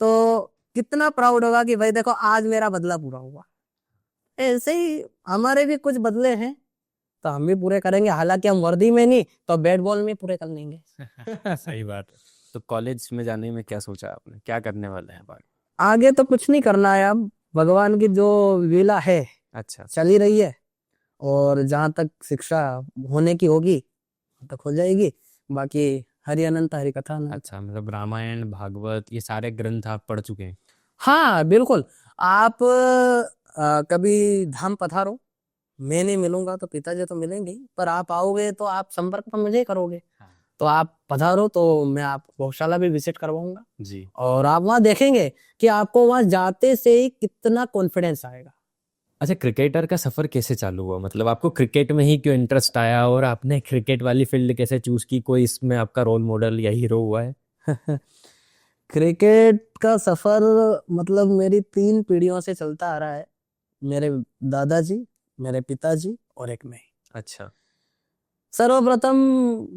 तो कितना प्राउड होगा कि भाई देखो आज मेरा बदला पूरा हुआ। ऐसे ही हमारे भी कुछ बदले हैं तो हम भी पूरे करेंगे, हालांकि हम वर्दी में नहीं तो बैट बॉल में पूरे कर लेंगे। सही बात है। तो कॉलेज में जाने में क्या सोचा आपने, क्या करने वाले हैं बाकी? आगे तो कुछ नहीं करना है, अब भगवान की जो लीला है अच्छा। चल ही रही है, और जहां तक शिक्षा होने की होगी वहां तक हो जाएगी। बाकी हरि अनंत हरि कथा अनंत। अच्छा, मतलब रामायण भागवत ये सारे ग्रंथ आप पढ़ चुके हैं? हाँ बिल्कुल। आप कभी धाम पधारो, मैं नहीं मिलूंगा तो पिताजी तो मिलेंगे ही, पर आप आओगे तो आप संपर्क तो मुझे ही करोगे। तो आप पधारो तो मैं आपको गौशाला भी विजिट करवाऊंगा जी। और आप वहां देखेंगे कि आपको वहां जाते से ही कितना कॉन्फिडेंस आएगा। अच्छा, क्रिकेटर का सफर कैसे चालू हुआ, मतलब आपको क्रिकेट में ही क्यों इंटरेस्ट आया और आपने क्रिकेट वाली फील्ड कैसे चूज की? कोई इसमें आपका रोल मॉडल या हीरो हुआ है? क्रिकेट का सफर मतलब मेरी 3 पीढ़ियों से चलता आ रहा है, मेरे दादाजी, मेरे पिताजी और एक मैं। अच्छा। सर्वप्रथम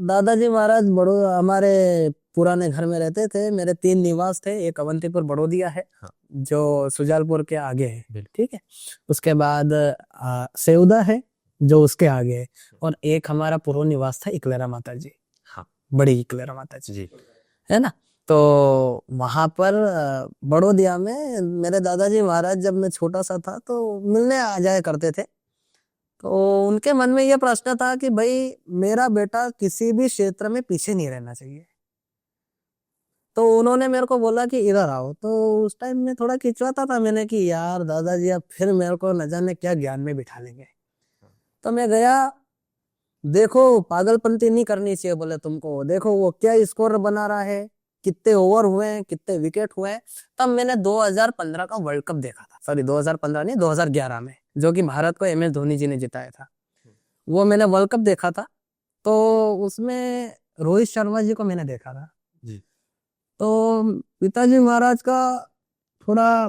दादाजी महाराज बड़ो हमारे पुराने घर में रहते थे। मेरे 3 निवास थे, एक अवंतीपुर बड़ोदिया है, हाँ। जो सुजालपुर के आगे है, बिल्कुल। ठीक है। उसके बाद सेवदा है जो उसके आगे है, और एक हमारा पूर्व निवास था इकलेरा माता जी। हाँ। बड़ी इकलेरा माता जी, जी। है ना। तो वहां पर बड़ोदिया में मेरे दादाजी महाराज जब मैं छोटा सा था तो मिलने आ जाया करते थे। तो उनके मन में यह प्रश्न था कि भाई मेरा बेटा किसी भी क्षेत्र में पीछे नहीं रहना चाहिए। तो उन्होंने मेरे को बोला कि इधर आओ। तो उस टाइम में थोड़ा खिंचवाता था मैंने कि यार दादाजी अब फिर मेरे को न जाने क्या ज्ञान में बिठा लेंगे। तो मैं गया, देखो पागलपंती नहीं करनी चाहिए बोले तुमको, देखो वो क्या स्कोर बना रहा है, कितने ओवर हुए हैं, कितने विकेट हुए हैं। तब मैंने 2015 का वर्ल्ड कप देखा था, सॉरी 2015 नहीं 2011 में, जो कि भारत को MS धोनी जी ने जिताया था। वो मैंने वर्ल्ड कप देखा था। तो उसमें रोहित शर्मा जी को मैंने देखा था। जी। तो पिताजी महाराज का थोड़ा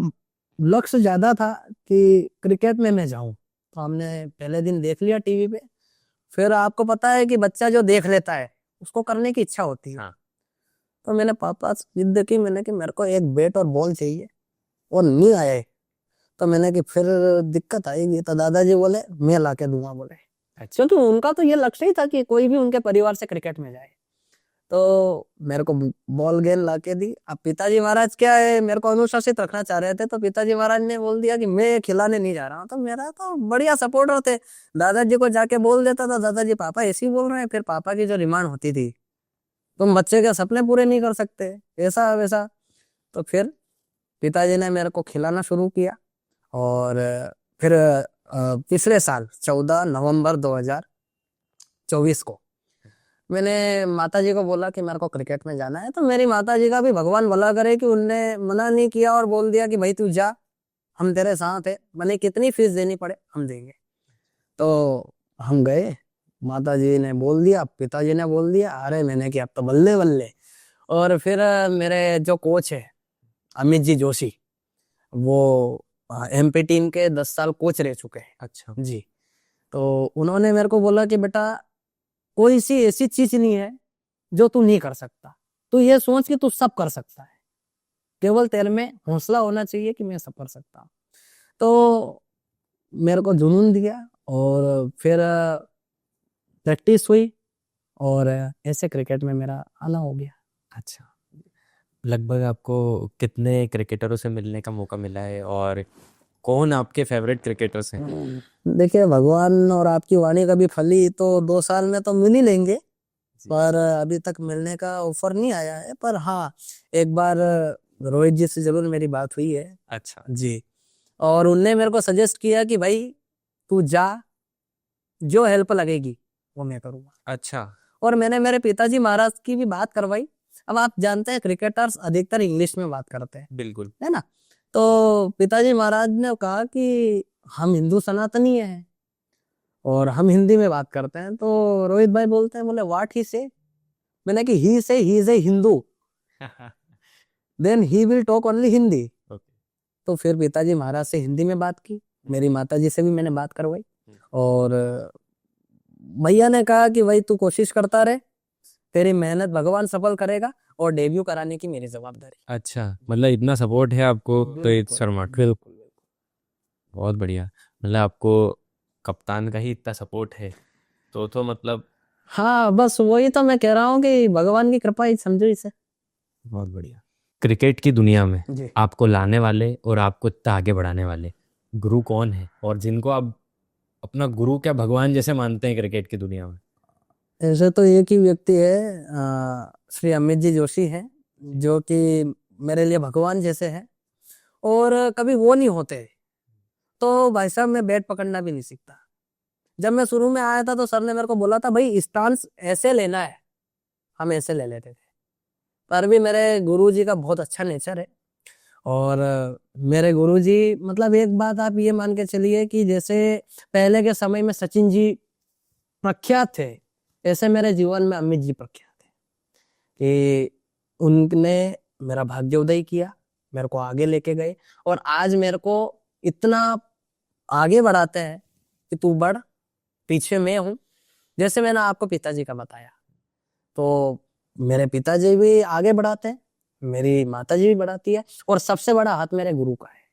लक्ष्य ज्यादा था कि क्रिकेट में मैं जाऊं। तो हमने पहले दिन देख लिया टीवी पे। फिर आपको पता है कि बच्चा जो देख लेता है उसको करने की इच्छा होती है। हाँ। तो मैंने पापा से जिद की, मैंने कि मेरे को एक बैट और बॉल चाहिए, और नहीं आए। तो मैंने कि फिर दिक्कत आएगी। तो दादाजी बोले मैं ला के दूंगा बोले, अच्छा। क्योंकि उनका तो ये लक्ष्य ही था कि कोई भी उनके परिवार से क्रिकेट में जाए। तो मेरे को बॉल गेंद ला के दी। अब पिताजी महाराज क्या है, मेरे को अनुशासित रखना चाह रहे थे, तो पिताजी महाराज ने बोल दिया कि मैं खिलाने नहीं जा रहा हूँ। तो मेरा तो बढ़िया सपोर्टर थे, दादाजी को जाके बोल देता था दादाजी पापा ऐसे ही बोल रहे हैं। फिर पापा की जो डिमांड होती थी, तुम बच्चे के सपने पूरे नहीं कर सकते, ऐसा वैसा। तो फिर पिताजी ने मेरे को खिलाना शुरू किया, और फिर पिछले साल 14 नवंबर 2024 को मैंने माता जी को बोला कि मेरे को क्रिकेट में जाना है। तो मेरी माता जी का भी भगवान भला करे कि उनने मना नहीं किया और बोल दिया कि भाई तू जा, हम तेरे साथ है, भले कितनी फीस देनी पड़े हम देंगे। तो हम गए, माता जी ने बोल दिया, पिताजी ने बोल दिया, अरे मैंने कि अब तो बल्ले बल्ले। और फिर मेरे जो कोच है अमित जी जोशी, वो एमपी टीम के 10 साल कोच रह चुके हैं अच्छा। जी। तो उन्होंने मेरे को बोला कि बेटा कोई सी ऐसी चीज नहीं है जो तू नहीं कर सकता, तू ये सोच कि तू सब कर सकता है, केवल तेरे में हौसला होना चाहिए कि मैं सब कर सकता हूँ। तो मेरे को जुनून दिया और फिर प्रैक्टिस हुई और ऐसे क्रिकेट में मेरा आना हो गया। अच्छा, लगभग आपको कितने क्रिकेटरों से मिलने का मौका मिला है और कौन आपके फेवरेट क्रिकेटर्स हैं? देखिए, भगवान और आपकी वाणी कभी फली तो 2 साल में तो मिल ही लेंगे, पर अभी तक मिलने का ऑफर नहीं आया है। पर हाँ, एक बार रोहित जी से जरूर मेरी बात हुई है अच्छा जी, और उनने मेरे को सजेस्ट किया कि भाई तू जा, जो हेल्प लगेगी वो मैं करूंगा। अच्छा। और मैंने मेरे पिताजी महाराज की भी बात करवाई। अब आप जानते हैं क्रिकेटर्स अधिकतर इंग्लिश में बात करते हैं, बिल्कुल। है ना। तो पिताजी महाराज ने कहा कि हम हिंदू सनातनी हैं और हम हिंदी में बात करते हैं। तो रोहित भाई बोलते हैं, बोले व्हाट ही से। मैंने कि ही से he is a Hindu, then he will talk only Hindi. Okay. तो फिर पिताजी महाराज से हिंदी में बात की, मेरी माता जी से भी मैंने बात करवाई। और भैया ने कहा कि भाई तू कोशिश करता रहे, तेरी मेहनत भगवान सफल करेगा और डेब्यू कराने की मेरी जवाबदारी। अच्छा, मतलब इतना सपोर्ट है आपको रोहित बिल्कुल शर्मा का। बिल्कुल बिल्कुल। बहुत बढ़िया। मतलब आपको कप्तान का ही इतना सपोर्ट है तो मतलब हाँ, बस वही तो मैं कह रहा हूँ कि भगवान की कृपा ही समझो इसे। बहुत बढ़िया। क्रिकेट की दुनिया में जी, आपको लाने वाले और आपको इतना आगे बढ़ाने वाले गुरु कौन है और जिनको आप अपना गुरु क्या भगवान जैसे मानते हैं क्रिकेट की दुनिया में? ऐसे तो एक ही व्यक्ति है, श्री अमित जी जोशी हैं, जो कि मेरे लिए भगवान जैसे हैं। और कभी वो नहीं होते तो भाई साहब मैं बैट पकड़ना भी नहीं सीखता। जब मैं शुरू में आया था तो सर ने मेरे को बोला था भाई स्टांस ऐसे लेना है, हम ऐसे ले लेते थे। पर भी मेरे गुरुजी का बहुत अच्छा नेचर है। और मेरे गुरुजी, मतलब एक बात आप ये मान के चलिए कि जैसे पहले के समय में सचिन जी प्रख्यात थे, ऐसे मेरे जीवन में अमित जी प्रख्यात है कि उनने मेरा भाग्योदय किया, मेरे को आगे लेके गए और आज मेरे को इतना आगे बढ़ाते हैं कि तू बढ़, पीछे मैं हूं। जैसे मैंने आपको पिताजी का बताया, तो मेरे पिताजी भी आगे बढ़ाते हैं, मेरी माताजी भी बढ़ाती है, और सबसे बड़ा हाथ मेरे गुरु का है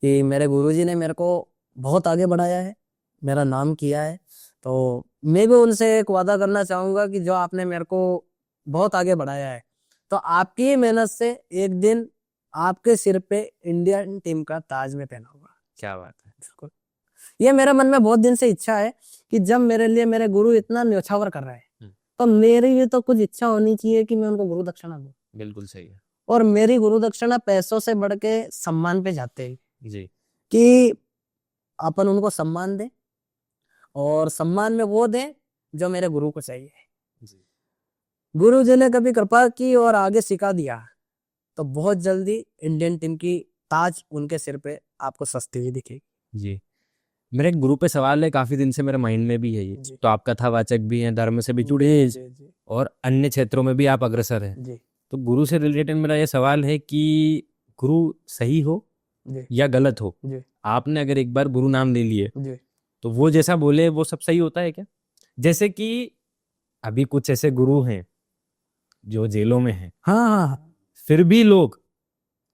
कि मेरे गुरुजी ने मेरे को बहुत आगे बढ़ाया है, मेरा नाम किया है। तो मैं भी उनसे एक वादा करना चाहूंगा कि जो आपने मेरे को बहुत आगे बढ़ाया है, तो आपकी ही मेहनत से एक दिन आपके सिर पे इंडियन टीम का ताज में पहनाऊंगा। क्या बात है। बिल्कुल, ये मेरे मन में बहुत दिन से इच्छा है कि जब मेरे लिए मेरे गुरु इतना न्योछावर कर रहे हैं, तो मेरी भी तो कुछ इच्छा होनी चाहिए कि मैं उनको गुरु दक्षिणा दूं। बिल्कुल सही है। और मेरी गुरु दक्षिणा पैसों से बढ़ के सम्मान पे जाते हैं जी। कि अपन उनको सम्मान दें, और सम्मान में वो दें जो मेरे गुरु को चाहिए। जी। गुरु जी ने कभी कृपा की और आगे सिखा दिया तो बहुत जल्दी इंडियन टीम की ताज उनके सिर पे आपको सस्ती हुई दिखेगी। जी। मेरे एक गुरु पे सवाल है, काफी दिन से मेरे माइंड में भी है ये। जी तो आप कथावाचक भी हैं, धर्म से भी जुड़े जी हैं जी जी और अन्य क्षेत्रों में भी आप अग्रसर हैं। जी तो गुरु से रिलेटेड मेरा ये सवाल है कि गुरु सही हो जी या गलत हो? जी आपने अगर एक बार गुरु नाम ले लिए जी। तो वो जैसा बोले वो सब सही होता है क्या? जैसे कि अभी कुछ ऐसे गुरु हैं जो जेलों में हैं, हाँ हाँ फिर भी लोग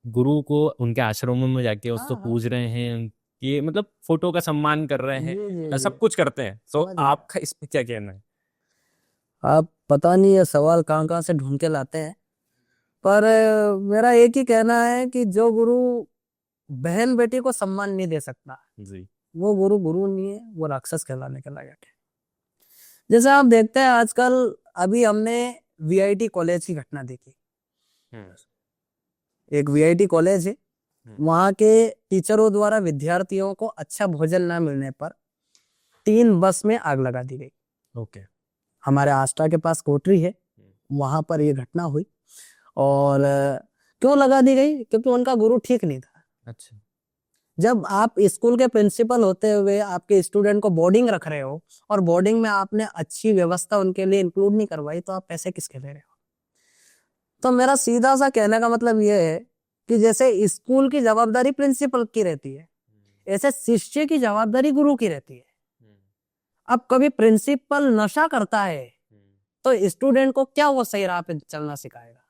गुरु को उनके आश्रमों में जाके हाँ उसको हाँ। पूज रहे हैं, ये मतलब फोटो का सम्मान कर रहे जी जी हैं, जी, सब कुछ करते हैं। तो समझ गया। आपका इस पे क्या कहना है? आप पता नहीं ये सवाल कहाँ कहाँ से ढूंढ के लाते हैं, पर मेरा एक ही कहना है कि जो गुरु बहन बेटी को सम्मान नहीं दे सकता, जी। वो गुरु गुरु नहीं है, वो राक्षस कहलाने के लायक है। जैसे आप देखते हैं आजकल, अभी हमने वीआईटी कॉलेज की घटना देखी। हम्म। एक वीआईटी कॉलेज है, वहां के टीचरों द्वारा विद्यार्थियों को अच्छा भोजन ना मिलने पर 3 बस में आग लगा दी गई। ओके। हमारे आष्टा के पास कोटरी है, वहां पर ये घटना हुई। और क्यों लगा दी गई? क्योंकि उनका गुरु ठीक नहीं था। अच्छा। जब आप स्कूल के प्रिंसिपल होते हुए आपके स्टूडेंट को बोर्डिंग रख रहे हो और बोर्डिंग में आपने अच्छी व्यवस्था उनके लिए इंक्लूड नहीं करवाई, तो आप पैसे किसके ले रहे हो? तो मेरा सीधा सा कहने का मतलब ये है कि जैसे स्कूल की जवाबदारी प्रिंसिपल की रहती है, ऐसे शिष्य की जवाबदारी गुरु की रहती है। अब कभी प्रिंसिपल नशा करता है तो स्टूडेंट को क्या वो सही राह पे चलना सिखाएगा?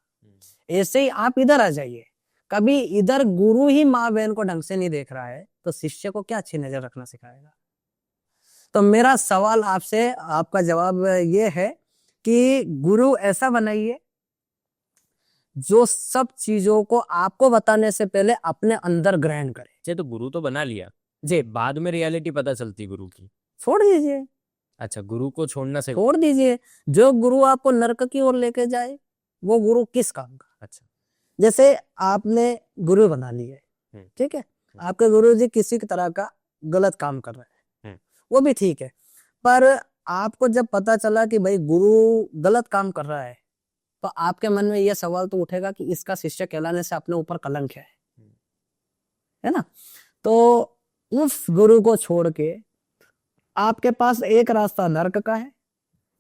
ऐसे ही आप इधर आ जाइए, कभी इधर गुरु ही माँ बहन को ढंग से नहीं देख रहा है तो शिष्य को क्या अच्छी नजर रखना सिखाएगा? तो मेरा सवाल आपसे, आपका जवाब ये है कि गुरु ऐसा बनाइए जो सब चीजों को आपको बताने से पहले अपने अंदर ग्रहण करे। तो गुरु तो बना लिया जी, बाद में रियलिटी पता चलती गुरु की। छोड़ दीजिए, अच्छा, गुरु को छोड़ना से। छोड़ दीजिए। जो गुरु आपको नरक की ओर लेके जाए वो गुरु किस काम का? अच्छा। जैसे आपने गुरु बना लिया है, ठीक है, आपके गुरु जी किसी तरह का गलत काम कर रहे हैं, वो भी ठीक है, पर आपको जब पता चला कि भाई गुरु गलत काम कर रहा है तो आपके मन में यह सवाल तो उठेगा कि इसका शिष्य कहलाने से अपने ऊपर कलंक है ना? तो उस गुरु को छोड़ के आपके पास एक रास्ता नरक का है,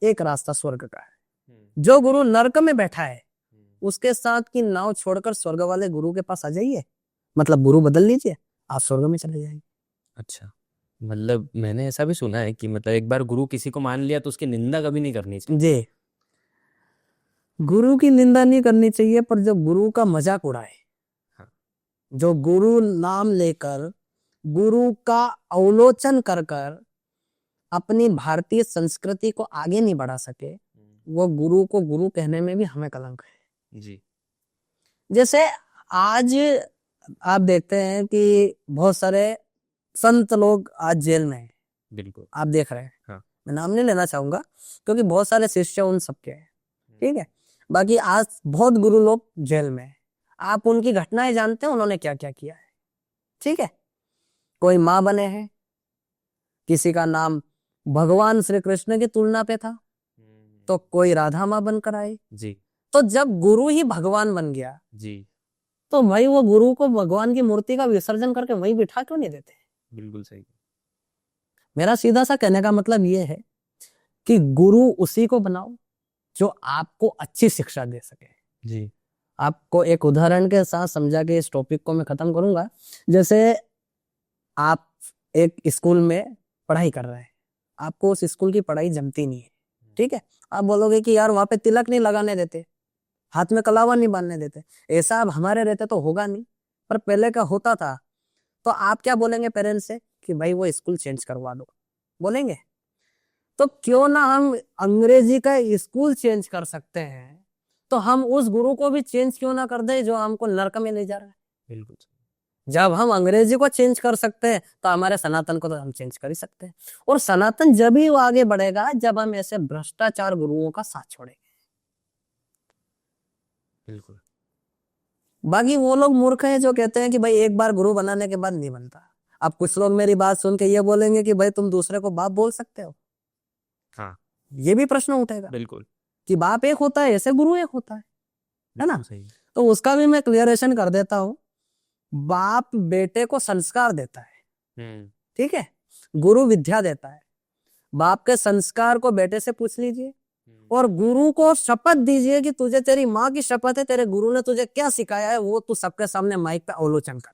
एक रास्ता स्वर्ग का है। जो गुरु नरक में बैठा है उसके साथ की नाव छोड़कर स्वर्ग वाले गुरु के पास आ जाइए, मतलब गुरु बदल लीजिए, आप स्वर्ग में चले जाएंगे। अच्छा, मतलब मैंने ऐसा भी सुना है कि मतलब एक बार गुरु किसी को मान लिया तो उसकी निंदा कभी नहीं करनी चाहिए। जी, गुरु की निंदा नहीं करनी चाहिए, पर जब गुरु का मजाक उड़ाए, हाँ। जो गुरु नाम लेकर गुरु का अवलोकन कर कर अपनी भारतीय संस्कृति को आगे नहीं बढ़ा सके, वो गुरु को गुरु कहने में भी हमें कलंक है। जी। जैसे आज आप देखते हैं कि बहुत सारे संत लोग आज जेल में हैं, बिल्कुल आप देख रहे हैं। हाँ। मैं नाम नहीं लेना चाहूंगा क्योंकि बहुत सारे शिष्य उन सबके हैं, ठीक है। बाकी आज बहुत गुरु लोग जेल में हैं, आप उनकी घटनाएं जानते हैं, उन्होंने क्या क्या किया है, ठीक है। कोई माँ बने हैं, किसी का नाम भगवान श्री कृष्ण की तुलना पे था तो कोई राधा माँ बनकर आए जी। तो जब गुरु ही भगवान बन गया जी, तो भाई वो गुरु को भगवान की मूर्ति का विसर्जन करके वहीं बिठा क्यों नहीं देते? बिल्कुल सही। मेरा सीधा सा कहने का मतलब ये है कि गुरु उसी को बनाओ जो आपको अच्छी शिक्षा दे सके। जी। आपको एक उदाहरण के साथ समझा के इस टॉपिक को मैं खत्म करूंगा। जैसे आप एक स्कूल में पढ़ाई कर रहे हैं, आपको उस स्कूल की पढ़ाई जमती नहीं है, ठीक है। आप बोलोगे कि यार वहां पे तिलक नहीं लगाने देते, हाथ में कलावा नहीं बांधने देते, ऐसा अब हमारे रहते तो होगा नहीं, पर पहले का होता था। तो आप क्या बोलेंगे पेरेंट्स से कि भाई वो स्कूल चेंज करवा दो, बोलेंगे? तो क्यों ना हम अंग्रेजी का स्कूल चेंज कर सकते हैं, तो हम उस गुरु को भी चेंज क्यों ना कर दे जो हमको नरक में ले जा रहा है। बिल्कुल। जब हम अंग्रेजी को चेंज कर सकते हैं तो हमारे सनातन को तो हम चेंज कर ही सकते हैं। और सनातन जब ही आगे बढ़ेगा जब हम ऐसे भ्रष्टाचार गुरुओं का साथ छोड़ेंगे। बिल्कुल। बाकी वो लोग मूर्ख हैं जो कहते हैं कि भाई एक बार गुरु बनाने के बाद नहीं बनता। अब कुछ लोग मेरी बात सुन के ये बोलेंगे कि भाई तुम दूसरे को बाप बोल सकते हो। हाँ, ये भी प्रश्न उठेगा बिल्कुल कि बाप एक होता है ऐसे गुरु एक होता है ना? सही। तो उसका भी मैं क्लियरेशन कर देता हूँ। बाप बेटे को संस्कार देता है, ठीक है, गुरु विद्या देता है। बाप के संस्कार को बेटे से पूछ लीजिए और गुरु को शपथ दीजिए कि तुझे तेरी माँ की शपथ है, तेरे गुरु ने तुझे क्या सिखाया है वो तू सबके सामने माइक पे अवलोकन कर।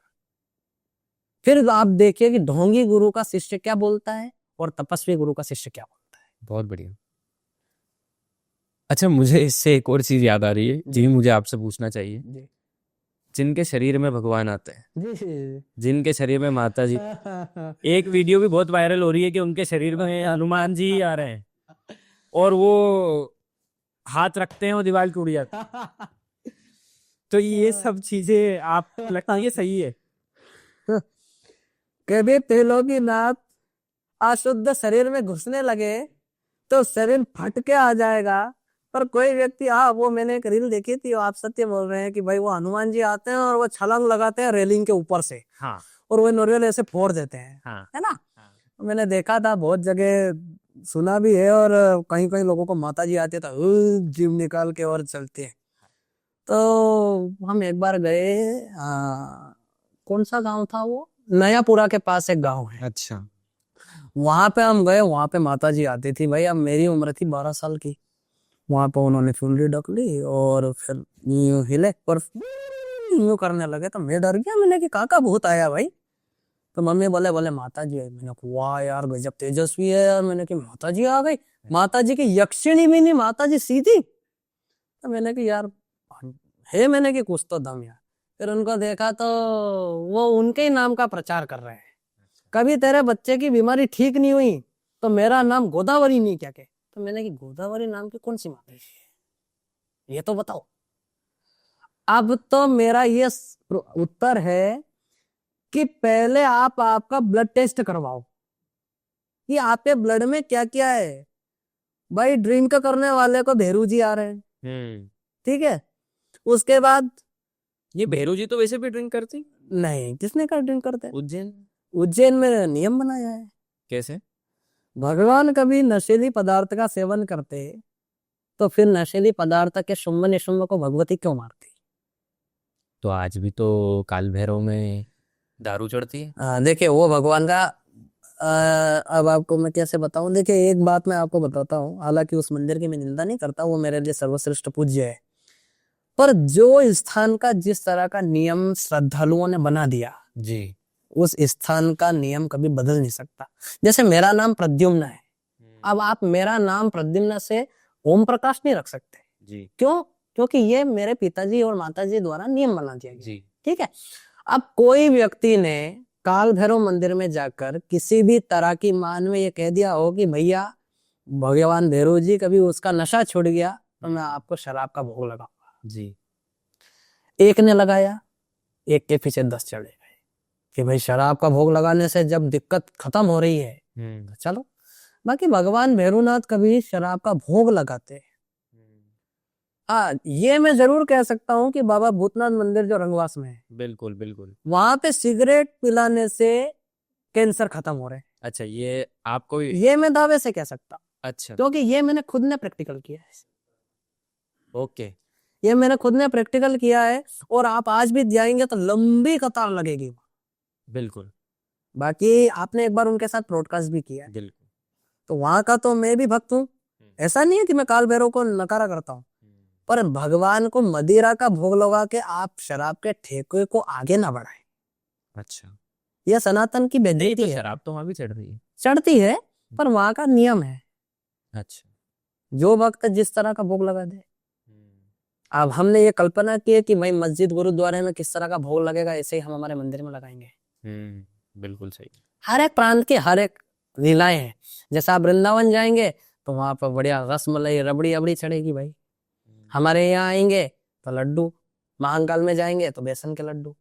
फिर आप देखिए कि ढोंगी गुरु का शिष्य क्या बोलता है और तपस्वी गुरु का शिष्य क्या बोलता है। बहुत बढ़िया। अच्छा, मुझे इससे एक और चीज याद आ रही है जी, मुझे आपसे पूछना चाहिए जी। जिनके शरीर में भगवान आते हैं जी, जिनके शरीर में माता जी, एक वीडियो भी बहुत वायरल हो रही है कि उनके शरीर में हनुमान जी आ रहे हैं और वो हाथ रखते हैं और दीवार टूट जाती है। तो ये सब चीजें आप लगता है ये सही है? कभी त्रिलोकीनाथ अशुद्ध शरीर में घुसने लगे तो शरीर फट के आ जाएगा, पर कोई व्यक्ति, हाँ वो मैंने एक रील देखी थी, आप सत्य बोल रहे हैं कि भाई वो हनुमान जी आते हैं और वो छलांग लगाते हैं रेलिंग के ऊपर से, हाँ और वो नरियल ऐसे फोड़ देते हैं, हाँ है ना। हाँ। मैंने देखा था बहुत जगह, सुना भी है, और कहीं कहीं लोगों को माता जी आती है तो जिम निकाल के और चलते हैं। तो हम एक बार गए, कौन सा गांव था वो, नयापुरा के पास एक गांव है, अच्छा। वहां पे हम गए, वहां पे माता जी आती थी भाई। अब मेरी उम्र थी 12 साल की, वहां पे उन्होंने चुनरी ढक ली और फिर यूं हिले और यूं करने लगे, तो मैं डर गया, मैंने कि काका भूत आया भाई। तो मम्मी बोले बोले माता जी आई। मैंने कहा वाह यार गजब तेजस्वी है यार, मैंने कि माता जी आ गई, माता जी की यक्षिणी भी नहीं, माता जी सीधी। तो मैंने कि यार है, मैंने कि कुछ तो दम यार। फिर उनको देखा तो वो उनके ही नाम का प्रचार कर रहे हैं, कभी तेरे बच्चे की बीमारी ठीक नहीं हुई तो मेरा नाम गोदावरी नहीं क्या के। तो मैंने कि गोदावरी नाम की कौन सी माता जी है, ये तो बताओ। अब तो मेरा ये उत्तर है कि पहले आप आपका ब्लड टेस्ट करवाओ कि आपके ब्लड में क्या क्या है। भाई ड्रिंक करने वाले को भेरू जी आ रहे हैं, हम्म। ठीक है। उसके बाद ये भैरू जी तो वैसे भी ड्रिंक करती। नहीं, किसने कहा ड्रिंक करते हैं? उज्जैन। उज्जैन में नियम बनाया है, कैसे? भगवान कभी नशीली पदार्थ का सेवन करते तो फिर नशीली पदार्थ के शुंभ निशुंभ को भगवती क्यों मारती? तो आज भी तो काल भैरव में दारू चढ़ती है। देखिए वो भगवान का, अब आपको मैं कैसे बताऊं। देखिए एक बात मैं आपको बताता हूँ, हालांकि उस मंदिर की मैं निंदा नहीं करता, वो मेरे लिए सर्वश्रेष्ठ पूज्य है, पर जो स्थान का जिस तरह का नियम श्रद्धालुओं ने बना दिया, जी। उस स्थान का नियम कभी बदल नहीं सकता। जैसे मेरा नाम प्रद्युम्न है, अब आप मेरा नाम प्रद्युम्न से ओम प्रकाश नहीं रख सकते। जी। क्यों? क्योंकि ये मेरे पिताजी और माताजी द्वारा नियम बना दिया गया, जी। ठीक है। अब कोई व्यक्ति ने काल भैरव मंदिर में जाकर किसी भी तरह की मान में ये कह दिया हो कि भैया भगवान भैरव जी, कभी उसका नशा छूट गया तो मैं आपको शराब का भोग लगाऊंगा। जी। एक ने लगाया, एक के पीछे 10 चढ़े गए कि भाई शराब का भोग लगाने से जब दिक्कत खत्म हो रही है तो चलो। बाकी भगवान भैरवनाथ कभी शराब का भोग लगाते हैं। ये मैं जरूर कह सकता हूँ कि बाबा भूतनाथ मंदिर जो रंगवास में है, बिल्कुल बिल्कुल। वहां पे सिगरेट पिलाने से कैंसर खत्म हो रहे हैं, अच्छा, ये आपको ये मैं दावे से कह सकता हूँ, अच्छा। क्योंकि ये मैंने खुद ने प्रैक्टिकल किया है, ओके। ये मैंने खुद ने प्रैक्टिकल किया है। और आप आज भी जाएंगे तो लंबी कतार लगेगी। बिल्कुल बाकी आपने एक बार उनके साथ ब्रॉडकास्ट भी किया है, बिल्कुल। तो वहां का तो मैं भी भक्त हूँ। ऐसा नहीं है कि मैं काल भैरव को नकारा करता हूँ, पर भगवान को मदिरा का भोग लगा के आप शराब के ठेके को आगे ना बढ़ाएं। अच्छा। यह सनातन की नहीं बेदती तो है, शराब तो वहां भी चढ़ रही है। चढ़ती है, पर वहां का नियम है, अच्छा। जो भक्त जिस तरह का भोग लगा दे। अब हमने ये कल्पना की है कि भाई मस्जिद गुरुद्वारे में किस तरह का भोग लगेगा, ऐसे ही हम हमारे मंदिर में लगाएंगे। बिल्कुल सही। हर एक प्रांत की हर एक लीलाएं हैं। जैसे आप वृंदावन जाएंगे तो वहां पर बढ़िया रसमलाई रबड़ी अबड़ी चढ़ेगी भाई। हमारे यहाँ आएंगे तो लड्डू, महाकाल में जाएंगे तो बेसन के लड्डू।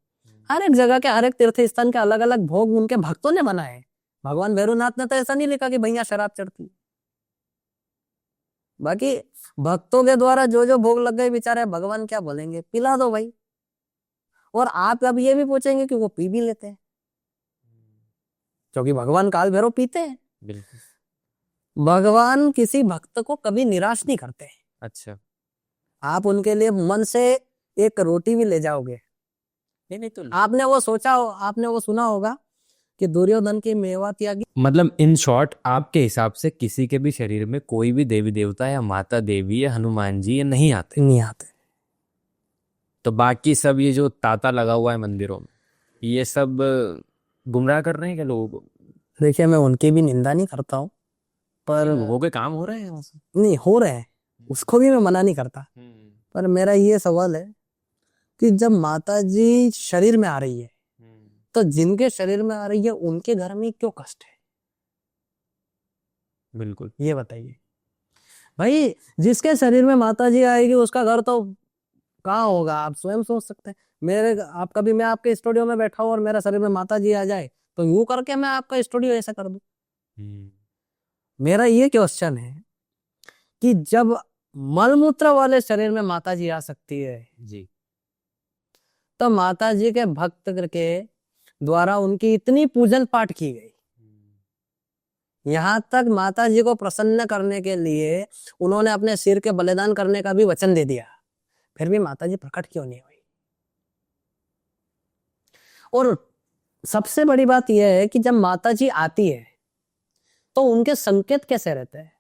हर एक जगह के हर एक तीर्थ स्थान के अलग अलग भोग उनके भक्तों ने बनाए। भगवान भैरवनाथ ने तो ऐसा नहीं लिखा कि भैया शराब चढ़ती। बाकी भक्तों के द्वारा जो जो भोग लग गए, बेचारे भगवान क्या बोलेंगे, पिला दो भाई। और आप अब ये भी पूछेंगे कि वो पी भी लेते हैं, क्योंकि भगवान काल भैरव पीते हैं। बिल्कुल। भगवान किसी भक्त को कभी निराश नहीं करते। अच्छा। आप उनके लिए मन से एक रोटी भी ले जाओगे। नहीं नहीं तो आपने वो सोचा हो, आपने वो सुना होगा कि दुर्योधन की मेवा त्यागी। मतलब इन शॉर्ट आपके हिसाब से किसी के भी शरीर में कोई भी देवी देवता या माता देवी या हनुमान जी ये नहीं आते? नहीं आते। तो बाकी सब ये जो तांता लगा हुआ है मंदिरों में, ये सब गुमराह कर रहे हैं क्या लोगों को? देखिए मैं उनकी भी निंदा नहीं करता हूँ, पर लोगों के काम हो रहे हैं यहाँ से। नहीं हो रहे हैं, उसको भी मैं मना नहीं करता। पर मेरा ये सवाल है कि जब माता जी शरीर में आ रही है तो जिनके शरीर में आ रही है उनके घर में क्यों कष्ट है? बिल्कुल। ये बताइए भाई। जिसके शरीर में माता जी आएगी उसका घर तो कहाँ होगा, आप स्वयं सोच सकते हैं। मेरे आप कभी मैं आपके स्टूडियो में बैठा हूँ और मेरा शरीर में माता जी आ जाए तो यूं करके मैं आपका स्टूडियो ऐसा कर दूं? मेरा ये क्वेश्चन है कि जब मलमूत्र वाले शरीर में माता जी आ सकती है, जी। तो माता जी के भक्त के द्वारा उनकी इतनी पूजन पाठ की गई, यहाँ तक माता जी को प्रसन्न करने के लिए उन्होंने अपने सिर के बलिदान करने का भी वचन दे दिया, फिर भी माता जी प्रकट क्यों नहीं हुई? और सबसे बड़ी बात यह है कि जब माता जी आती है तो उनके संकेत कैसे रहते हैं?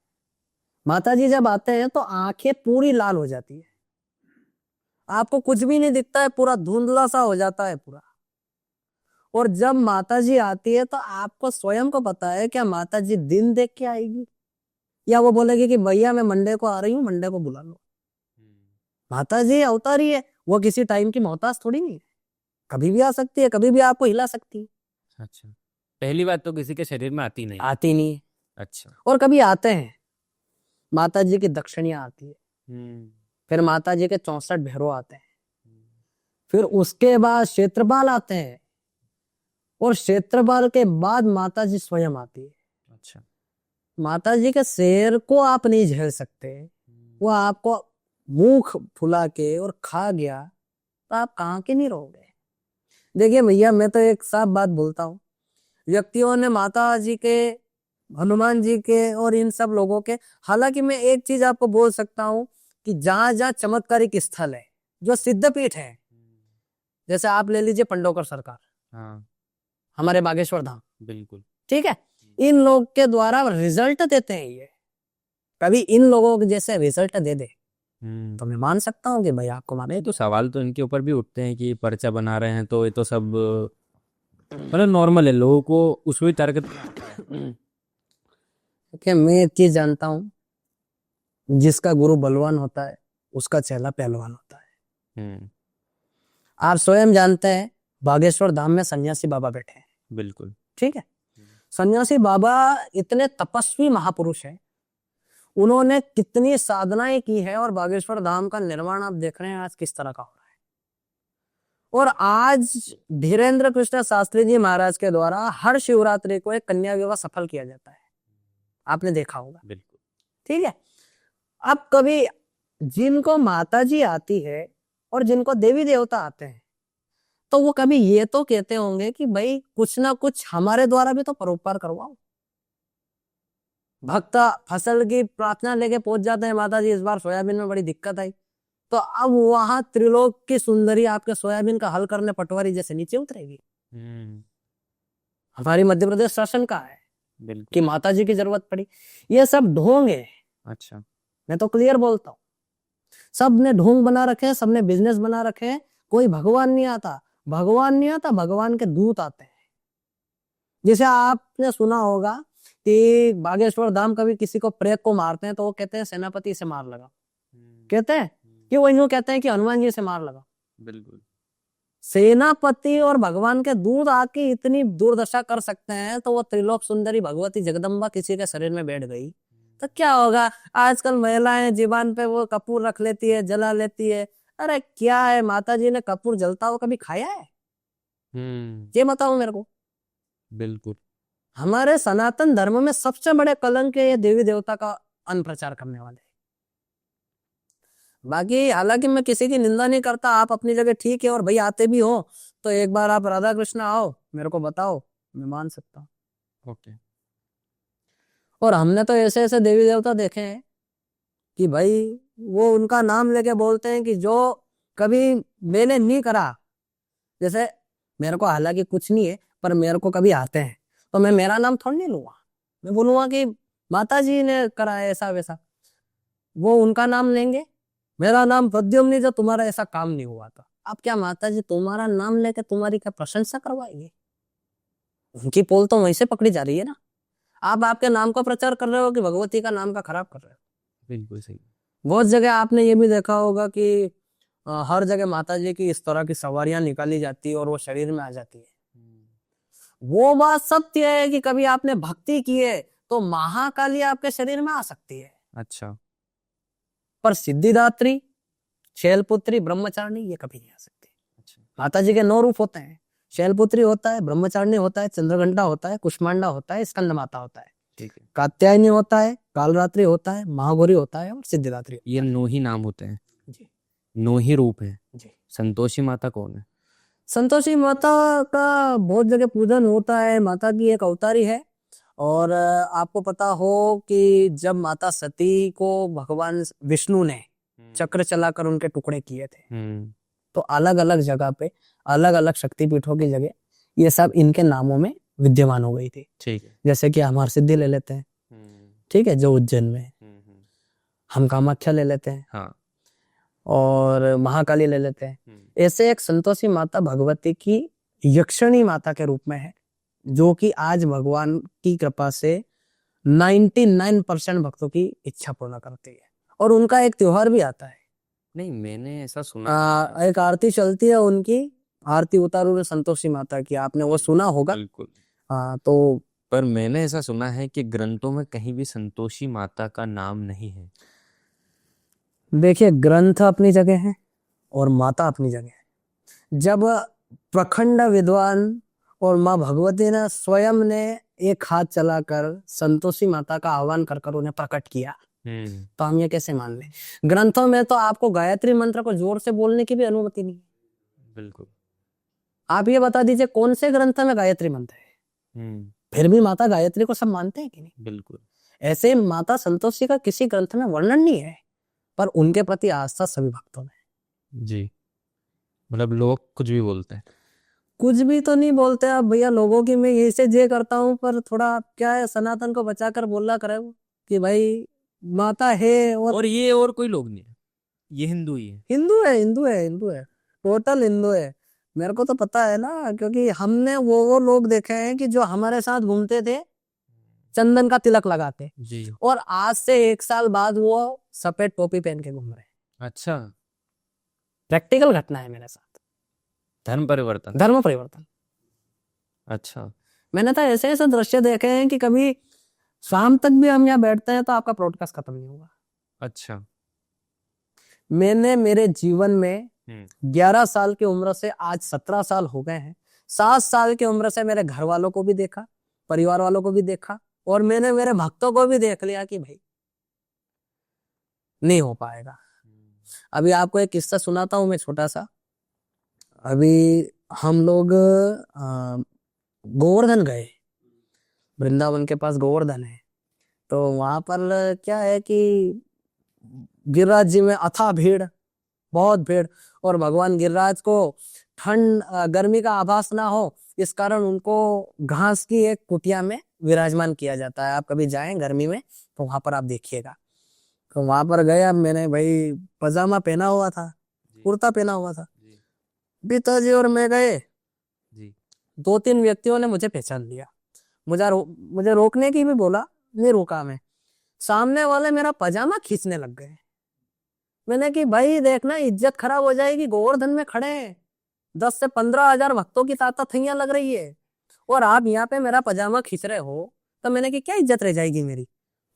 माता जी जब आते हैं तो आंखें पूरी लाल हो जाती है, आपको कुछ भी नहीं दिखता है, पूरा धुंधला सा हो जाता है पूरा। और जब माता जी आती है तो आपको स्वयं को पता है क्या माता जी दिन देख के आएगी या वो बोलेगी कि भैया मैं मंडे को आ रही हूँ, मंडे को बुला लो। माता जी अवतारी है, वो किसी टाइम की मोहताज थोड़ी नहीं है, कभी भी आ सकती है, कभी भी आपको हिला सकती है। अच्छा, पहली बात तो किसी के शरीर में आती नहीं। आती नहीं है। अच्छा। और कभी आते हैं, माता जी की दक्षिणियां आती है, फिर माता जी के 64 भैरव आते हैं, फिर उसके बाद क्षेत्रपाल आते हैं, और क्षेत्रपाल के बाद माता जी स्वयं आती है। अच्छा। माता जी के शेर को आप नहीं झेल सकते, वो आपको मुंह फुला के और खा गया तो आप कहाँ के नहीं रहोगे? देखिए भैया, मैं तो एक साफ बात बोलता हूँ, व्यक्तियों ने माता जी के, हनुमान जी के और इन सब लोगों के, हालांकि मैं एक चीज आपको बोल सकता हूँ कि जहां जहां चमत्कारिक स्थल है, जो सिद्धपीठ है, जैसे आप ले लीजिए पंडोकर सरकार, हाँ, हमारे बागेश्वर धाम, बिल्कुल ठीक है, इन लोग के द्वारा रिजल्ट देते हैं ये, कभी इन लोगों के जैसे रिजल्ट दे दे तो मैं मान सकता हूँ कि भाई आपको माने। तो सवाल तो इनके ऊपर भी उठते हैं कि पर्चा बना रहे हैं, तो ये तो सब मतलब नॉर्मल है, लोगों को उसमें तर्क। कि मैं एक चीज जानता हूँ, जिसका गुरु बलवान होता है उसका चेला पहलवान होता है। आप स्वयं जानते हैं बागेश्वर धाम में सन्यासी बाबा बैठे हैं, बिल्कुल ठीक है, सन्यासी बाबा इतने तपस्वी महापुरुष हैं, उन्होंने कितनी साधनाएं की है, और बागेश्वर धाम का निर्माण आप देख रहे हैं आज किस तरह का हो रहा है। और आज धीरेन्द्र कृष्ण शास्त्री जी महाराज के द्वारा हर शिवरात्रि को एक कन्या विवाह सफल किया जाता है, आपने देखा होगा, बिल्कुल। ठीक है। अब कभी जिनको माता जी आती है और जिनको देवी देवता आते हैं, तो वो कभी ये तो कहते होंगे कि भाई कुछ ना कुछ हमारे द्वारा भी तो परोपकार करवाओ। भक्त फसल की प्रार्थना लेके पहुंच जाते हैं, माता जी इस बार सोयाबीन में बड़ी दिक्कत आई, तो अब वहां त्रिलोक की सुंदरी आपके सोयाबीन का हल करने पटवारी जैसे नीचे उतरेगी। हमारी मध्य प्रदेश शासन का है कि माता जी की जरूरत पड़ी, ये सब ढोंग है। अच्छा, मैं तो क्लियर बोलता हूँ, सब ने ढोंग बना रखे हैं, सबने बिजनेस बना रखे हैं, कोई भगवान नहीं आता, भगवान नहीं आता, भगवान के दूत आते हैं। जैसे आपने सुना होगा कि बागेश्वर धाम कभी किसी को प्रेत को मारते हैं तो वो कहते हैं सेनापति से मार लगा, कहते हैं कि वो यूं कहते हैं कि हनुमान जी से मार लगा। बिल्कुल, सेनापति और भगवान के दूत आके इतनी दुर्दशा कर सकते हैं, तो वो त्रिलोक सुंदरी भगवती जगदम्बा किसी के शरीर में बैठ गई तो क्या होगा? आजकल महिलाएं जीवन पे वो कपूर रख लेती है, जला लेती है। अरे क्या है, माता जी ने कपूर जलता हुआ कभी खाया है? ये बताओ मेरे को। बिल्कुल, हमारे सनातन धर्म में सबसे बड़े कलंक है ये देवी देवता का अनप्रचार करने वाले। बाकी हालांकि मैं किसी की निंदा नहीं करता, आप अपनी जगह ठीक है, और भाई आते भी हो तो एक बार आप राधा कृष्ण आओ, मेरे को बताओ, मैं मान सकता हूँ। ओके। और हमने तो ऐसे ऐसे देवी देवता देखे हैं कि भाई वो उनका नाम लेके बोलते हैं कि जो कभी मैंने नहीं करा, जैसे मेरे को हालांकि कुछ नहीं है, पर मेरे को कभी आते हैं तो मैं मेरा नाम थोड़ा नहीं लूंगा, मैं बोलूंगा कि माता जी ने करा है ऐसा वैसा। वो उनका नाम लेंगे, मेरा नाम प्रद्युम्न, जो तुम्हारा ऐसा काम नहीं हुआ था। अब क्या माता जी तुम्हारा नाम लेके तुम्हारी क्या प्रशंसा करवाएंगे? उनकी पोल तो वहीं से पकड़ी जा रही है ना। आप आपके नाम का प्रचार कर रहे हो कि भगवती का नाम का खराब कर रहे हो? बिल्कुल सही। बहुत जगह आपने ये भी देखा होगा कि हर जगह माता जी की इस तरह की सवारियां निकाली जाती है और वो शरीर में आ जाती है। वो बात सत्य है कि कभी आपने भक्ति की है तो महाकाली आपके शरीर में आ सकती है। अच्छा, पर सिद्धिदात्री, शैलपुत्री, ब्रह्मचारिणी ये कभी नहीं आ सकती। अच्छा, माता जी के 9 रूप होते हैं, शैलपुत्री होता है, ब्रह्मचारिणी होता है, चंद्रघंटा होता है, कुष्मांडा होता है, स्कंद माता होता है। ठीक है। कात्यायनी होता है, कालरात्रि होता है, महागौरी होता है और सिद्धिदात्री। ये 9 ही नाम होते हैं, जी 9 ही रूप हैं। जी। संतोषी माता कौन है? संतोषी माता का बहुत जगह पूजन होता है, माता की एक अवतारी है। और आपको पता हो कि जब माता सती को भगवान विष्णु ने चक्र चलाकर उनके टुकड़े किए थे, तो अलग अलग जगह पे अलग अलग शक्तिपीठों की जगह ये सब इनके नामों में विद्यमान हो गई थी। ठीक है। जैसे कि हमार सिद्धि ले लेते हैं, ठीक है, जो उज्जैन में है। हम कामाख्या ले लेते हैं, हाँ। और महाकाली ले लेते हैं। ऐसे एक संतोषी माता भगवती की यक्षिणी माता के रूप में है, जो कि आज भगवान की कृपा से 99% भक्तों की इच्छा पूर्ण करती है। और उनका एक त्योहार भी आता है। नहीं, मैंने ऐसा सुना एक आरती चलती है उनकी, आरती उतारू रे संतोषी माता की, आपने वो सुना होगा। बिल्कुल। हाँ, तो पर मैंने ऐसा सुना है कि ग्रंथों में कहीं भी संतोषी माता का नाम नहीं है। देखिए, ग्रंथ अपनी जगह है और माता अपनी जगह है। जब प्रखंड विद्वान और माँ भगवती ने स्वयं ने एक हाथ चलाकर संतोषी माता का आह्वान कर कर उन्हें प्रकट किया, तो हम ये कैसे मान लें? ग्रंथों में तो आपको गायत्री मंत्र को जोर से बोलने की भी अनुमति नहीं है। बिल्कुल। आप ये बता दीजिए कौन से ग्रंथ में गायत्री मंत्र है? फिर भी माता गायत्री को सब मानते हैं कि नहीं? बिल्कुल। ऐसे माता संतोषी का किसी ग्रंथ में वर्णन नहीं है, पर उनके प्रति आस्था सभी भक्तों में। जी, मतलब लोग कुछ भी बोलते हैं। कुछ भी तो नहीं बोलते आप भैया, लोगों की मैं यही से जे करता हूँ, पर थोड़ा क्या है, सनातन को बचाकर बोलना करे वो कि भाई माता है। और ये और कोई लोग नहीं है, ये हिंदू ही है। हिंदू है, हिंदू है, हिंदू है, टोटल हिंदू है। मेरे को तो पता है ना, क्योंकि हमने वो लोग देखे हैं कि जो हमारे साथ घूमते थे चंदन का तिलक लगाते जी। और आज से 1 साल बाद वो सफेद टोपी पहन के घूम रहे हैं। अच्छा, प्रैक्टिकल घटना है मेरे साथ। धर्म परिवर्तन। धर्म परिवर्तन। अच्छा। मैंने तो ऐसे ऐसे दृश्य देखे हैं कि कभी शाम तक भी हम यहाँ बैठते हैं तो आपका पॉडकास्ट खत्म नहीं होगा। अच्छा। मैंने मेरे जीवन में 11 साल की उम्र से आज 17 साल हो गए हैं। 7 साल की उम्र से मेरे घर वालों को भी देखा, परिवार वालों को भी देखा, और मैंने मेरे भक्तों को भी देख लिया कि भाई नहीं हो पाएगा। अभी आपको एक किस्सा सुनाता हूं मैं, छोटा सा। अभी हम लोग गोवर्धन गए, वृंदावन के पास गोवर्धन है। तो वहां पर क्या है कि गिरिराज जी में अथाह भीड़, बहुत भीड़, और भगवान गिरिराज को ठंड गर्मी का आभास ना हो, इस कारण उनको घास की एक कुटिया में विराजमान किया जाता है। आप कभी जाएं गर्मी में तो वहां पर आप देखिएगा। तो वहां पर गया, मैंने भाई पजामा पहना हुआ था, कुर्ता पहना हुआ था। पिताजी और मैं गए, 2-3 व्यक्तियों ने मुझे पहचान लिया, मुझे रोकने की भी बोला, नहीं रोका मैं। सामने वाले मेरा पजामा खींचने लग गए। मैंने कि भाई देखना, इज्जत खराब हो जाएगी, गोवर्धन में खड़े हैं, 10 से 15 हजार भक्तों की ताकत यहाँ लग रही है, और आप यहाँ पे मेरा पजामा खींच रहे हो, तो मैंने कि क्या इज्जत रह जाएगी मेरी?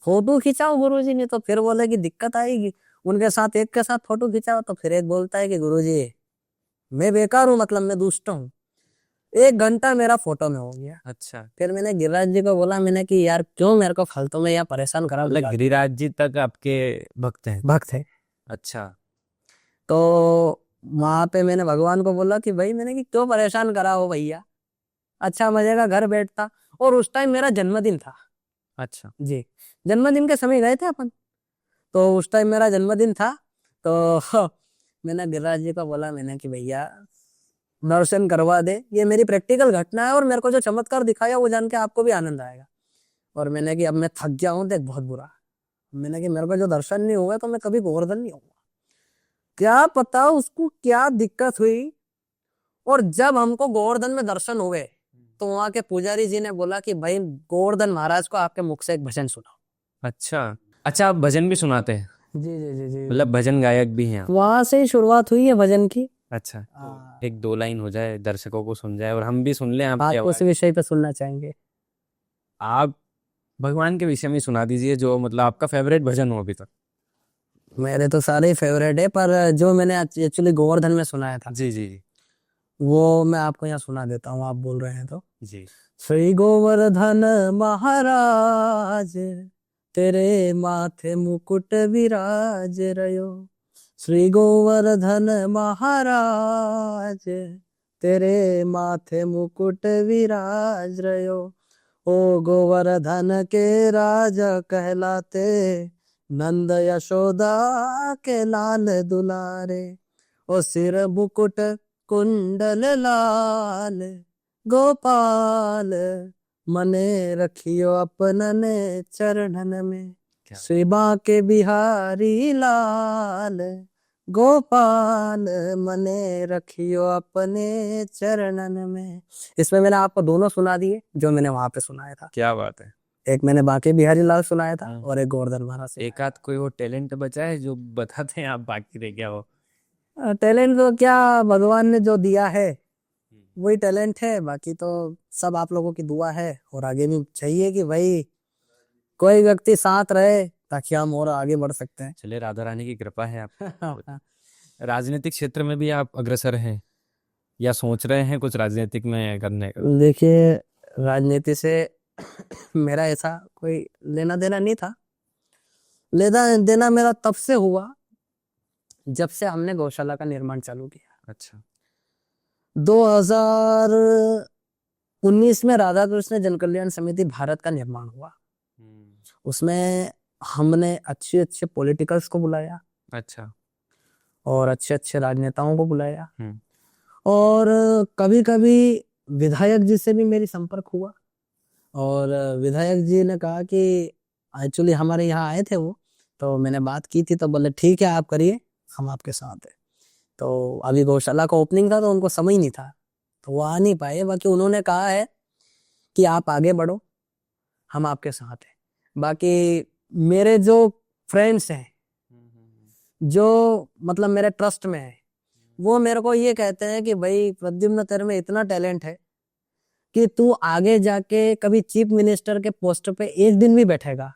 फोटो खिंचाओ गुरुजी ने, तो फिर बोले कि दिक्कत आएगी। उनके साथ एक के साथ फोटो खिंचाओ तो फिर एक बोलता है कि गुरुजी मैं बेकार हूँ, मतलब मैं दुष्ट हूँ। 1 घंटा मेरा फोटो में हो गया। अच्छा। फिर मैंने गिरिराज जी को बोला, मैंने कि यार क्यों मेरे को फालतू में यहाँ परेशान करा? मतलब गिरिराज जी तक आपके भक्त हैं? भक्त है। अच्छा। तो वहां पे मैंने भगवान को बोला कि भाई मैंने कि क्यों परेशान करा हो भैया, अच्छा मजे का घर बैठता। और उस टाइम मेरा जन्मदिन था। अच्छा जी, जन्मदिन के समय गए थे अपन, तो उस टाइम मेरा जन्मदिन था। तो मैंने गिरिराज जी को बोला, मैंने कि भैया दर्शन करवा दे, ये मेरी प्रैक्टिकल घटना है और मेरे को जो चमत्कार दिखाया वो जान के आपको भी आनंद आएगा। और मैंने कि अब मैं थक गया हूँ, देख बहुत बुरा, मैंने कि मेरे को जो दर्शन नहीं हुआ तो मैं कभी गोवर्धन नहीं होऊंगा। क्या पता उसको क्या दिक्कत हुई, और जब हमको गोवर्धन में दर्शन हुए तो वहां के पुजारी जी ने बोला कि भाई गोवर्धन महाराज को आपके मुख से एक भजन सुनाओ। अच्छा। अच्छा, आप भजन भी सुनाते हैं? जी जी जी जी, मतलब भजन गायक भी हैं आप? वहां से ही शुरुआत हुई है भजन की। अच्छा, तो 1-2 लाइन हो जाए, दर्शकों को सुन जाए और हम भी सुन लें आपकी आप आवाज। उस विषय पे सुनना चाहेंगे? आप भगवान के विषय में सुना दीजिए, जो मतलब आपका फेवरेट भजन हो अभी तक। मेरे तो सारे फेवरेट है, पर जो मैंने एक्चुअली गोवर्धन में सुनाया था जी जी वो मैं आपको यहाँ सुना देता हूँ, आप बोल रहे हैं तो। जी। श्री गोवर्धन महाराज तेरे माथे मुकुट विराज रयो। श्री गोवर्धन महाराज तेरे माथे मुकुट विराज रयो। ओ गोवर्धन के राजा कहलाते, नंद यशोदा के लाल दुलारे। ओ सिर मुकुट कुंडल लाल, गोपाल मने रखियो अपनने चरणन में। क्या श्री बांके बिहारी लाल, गोपाल मने रखियो अपने चरणन में। इसमें मैंने आपको दोनों सुना दिए जो मैंने वहां पे सुनाया था। क्या बात है। एक मैंने बांके बिहारी लाल सुनाया था हाँ। और एक गोवर्धन महाराज से। एक आध कोई वो टैलेंट बचा है जो बताते हैं आप, बाकी रह गया वो? टैलेंट तो क्या, भगवान ने जो दिया है वही टैलेंट है, बाकी तो सब आप लोगों की दुआ है। और आगे भी चाहिए कि भाई कोई व्यक्ति साथ रहे ताकि हम और आगे बढ़ सकते हैं। चलिए, राधा रानी की कृपा है आप। राजनीतिक क्षेत्र में भी आप अग्रसर हैं या सोच रहे हैं कुछ राजनीतिक में करने का? देखिए, राजनीति से मेरा ऐसा कोई लेना देना नहीं था। लेना देना मेरा तब से हुआ जब से हमने गौशाला का निर्माण चालू किया। अच्छा। 2019 में राधा कृष्ण जन कल्याण समिति भारत का निर्माण हुआ। उसमें हमने अच्छे अच्छे पॉलिटिकल्स को बुलाया अच्छा। और अच्छे अच्छे राजनेताओं को बुलाया। हम्म। और कभी कभी विधायक जी से भी मेरी संपर्क हुआ और विधायक जी ने कहा कि एक्चुअली हमारे यहाँ आए थे वो, तो मैंने बात की थी तो बोले ठीक है आप करिए, हम आपके साथ हैं। तो अभी गौशाला का ओपनिंग था तो उनको समझ नहीं था तो वो आ नहीं पाए। बाकी उन्होंने कहा है कि आप आगे बढ़ो, हम आपके साथ हैं। बाकी मेरे जो फ्रेंड्स हैं, जो मतलब मेरे ट्रस्ट में है, वो मेरे को ये कहते हैं कि भाई प्रद्युम्न तेरे में इतना टैलेंट है कि तू आगे जाके कभी चीफ मिनिस्टर के पोस्ट पे एक दिन भी बैठेगा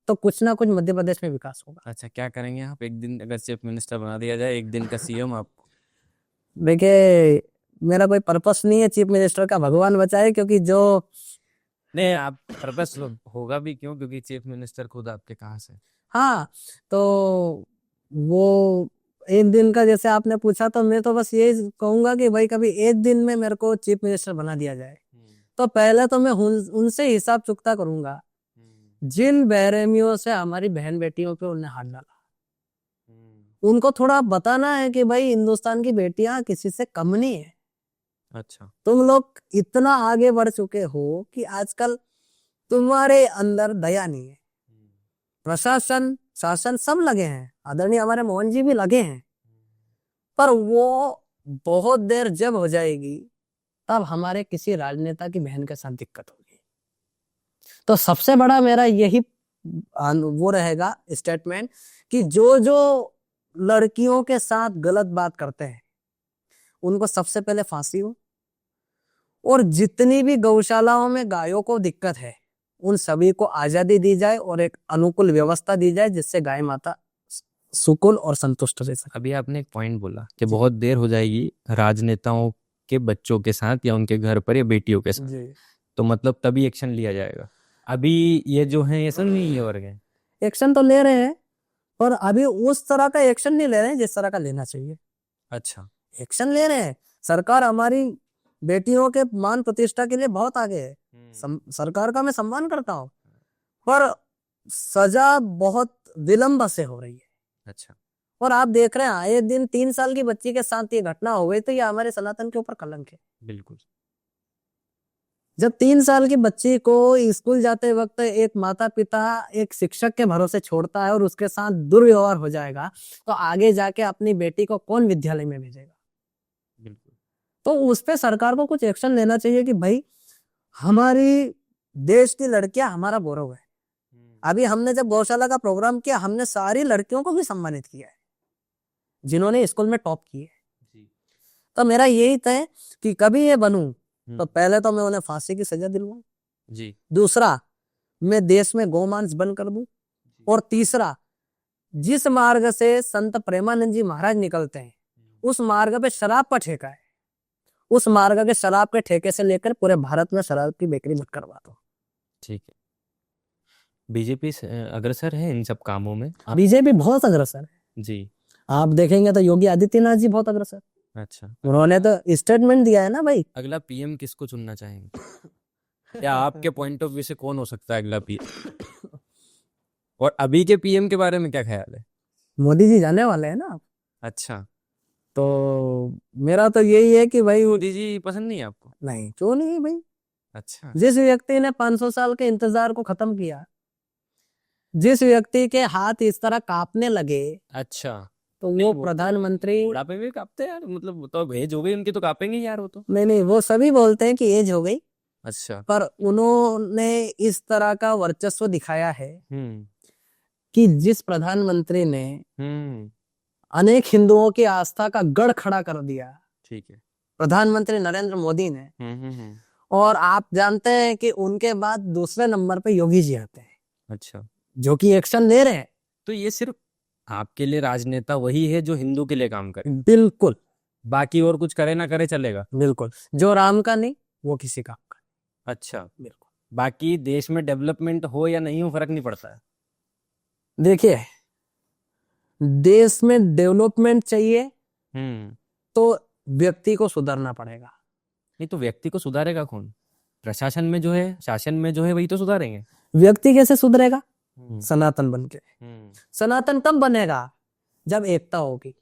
तो कुछ ना कुछ मध्य प्रदेश में विकास होगा। अच्छा, क्या करेंगे आप एक दिन अगर चीफ मिनिस्टर बना दिया जाए, एक दिन का सीएम आपको? देखिए, मेरा कोई पर्पस नहीं है चीफ मिनिस्टर का, भगवान बचाए। क्योंकि जो नहीं, आप पर्पस होगा भी क्यों, क्योंकि चीफ मिनिस्टर खुद आपके कहाँ से? हाँ, तो वो एक दिन का जैसे आपने पूछा तो मैं तो बस ये कहूंगा कि भाई कभी एक दिन में मेरे को चीफ मिनिस्टर बना दिया जाए तो पहले तो मैं उनसे हिसाब चुकता करूंगा जिन बेरहमियों से हमारी बहन बेटियों पे उन्हें हाथ डाला। उनको थोड़ा बताना है कि भाई हिंदुस्तान की बेटियां किसी से कम नहीं है। अच्छा। तुम लोग इतना आगे बढ़ चुके हो कि आजकल तुम्हारे अंदर दया नहीं है। प्रशासन शासन सब लगे हैं, आदरणीय हमारे मोहन जी भी लगे हैं, पर वो बहुत देर जब हो जाएगी तब हमारे किसी राजनेता की बहन के साथ दिक्कत होगी। तो सबसे बड़ा मेरा यही वो रहेगा स्टेटमेंट कि जो जो लड़कियों के साथ गलत बात करते हैं उनको सबसे पहले फांसी हो, और जितनी भी गौशालाओं में गायों को दिक्कत है उन सभी को आजादी दी जाए और एक अनुकूल व्यवस्था दी जाए जिससे गाय माता सुकुल और संतुष्ट रह सके। अभी आपने एक पॉइंट बोला कि बहुत देर हो जाएगी राजनेताओं के बच्चों के साथ या उनके घर पर या बेटियों के साथ, तो मतलब तभी एक्शन लिया जाएगा। अभी ये जो है ये सब नहीं हो रहे हैं। एक्शन तो ले रहे हैं पर अभी उस तरह का एक्शन नहीं ले रहे हैं जिस तरह का लेना चाहिए। अच्छा। एक्शन ले रहे हैं, सरकार हमारी बेटियों के मान प्रतिष्ठा के लिए बहुत आगे है। सरकार का मैं सम्मान करता हूँ, पर सजा बहुत विलंब से हो रही है। अच्छा। और आप देख रहे हैं आए दिन 3 साल की बच्ची के साथ ये घटना हो गई तो ये हमारे सनातन के ऊपर कलंक है। बिल्कुल। जब 3 साल की बच्ची को स्कूल जाते वक्त एक माता पिता एक शिक्षक के भरोसे छोड़ता है और उसके साथ दुर्व्यवहार हो जाएगा तो आगे जाके अपनी बेटी को कौन विद्यालय में भेजेगा? बिल्कुल। तो उस पे सरकार को कुछ एक्शन लेना चाहिए कि भाई हमारी देश की लड़कियां हमारा गौरव है। अभी हमने जब गौशाला का प्रोग्राम किया हमने सारी लड़कियों को भी सम्मानित किया है जिन्होंने स्कूल में टॉप किए। तो मेरा यही तय कि कभी ये बनूं तो पहले तो मैं उन्हें फांसी की सजा दिलवाऊं जी। दूसरा, मैं देश में गोमांस बंद कर दूं, और तीसरा, जिस मार्ग से संत प्रेमानंद जी महाराज निकलते हैं उस मार्ग पे शराब का ठेका है उस मार्ग के शराब के ठेके से लेकर पूरे भारत में शराब की बिक्री मत करवा दो। ठीक है। बीजेपी अग्रसर है इन सब कामों में बीजेपी बहुत अग्रसर है। जी। आप देखेंगे तो योगी आदित्यनाथ जी बहुत अग्रसर, अच्छा, उन्होंने तो स्टेटमेंट दिया है ना भाई। अगला पीएम किसको चुनना चाहेंगे या आपके पॉइंट ऑफ व्यू से कौन हो सकता है अगला पीएम? और अभी के पीएम के बारे में क्या ख्याल है? मोदी जी जाने वाले हैं ना, अच्छा, तो मेरा तो यही है कि भाई मोदी जी पसंद नहीं है आपको? नहीं, क्यों नहीं भाई। अच्छा, जिस व्यक्ति ने 500 साल के इंतजार को खत्म किया, जिस व्यक्ति के हाथ इस तरह कांपने लगे, अच्छा। तो नहीं, वो वो प्रधानमंत्री, बुढ़ापे में कांपते हैं यार, मतलब वो तो एज हो गई उनकी तो कांपेंगे यार वो तो। नहीं वो सभी बोलते हैं कि एज हो गई, अच्छा। पर उन्होंने इस तरह का वर्चस्व दिखाया है हम्म कि जिस प्रधानमंत्री ने हम्म अनेक हिंदुओं की आस्था का गढ़ खड़ा कर दिया, ठीक है। प्रधानमंत्री नरेंद्र मोदी ने, हम्म। और आप जानते हैं कि उनके बाद दूसरे नंबर पे योगी जी आते हैं, अच्छा, जो कि एक्शन ले रहे हैं। तो ये सिर्फ आपके लिए राजनेता वही है जो हिंदू के लिए काम करे, बिल्कुल बाकी और कुछ करे ना करे चलेगा? बिल्कुल, जो राम का नहीं वो किसी काम का अच्छा, नहीं। बिल्कुल। बाकी देश में डेवलपमेंट हो या नहीं हो फर्क नहीं पड़ता है? देखिए, देश में डेवलपमेंट चाहिए हम्म तो व्यक्ति को सुधरना पड़ेगा। नहीं तो व्यक्ति को सुधारेगा कौन? प्रशासन में जो है, शासन में जो है वही तो सुधारेंगे। व्यक्ति कैसे सुधरेगा? हम्म सनातन बन के। हम्म सनातन कब बनेगा? जब एकता होगी।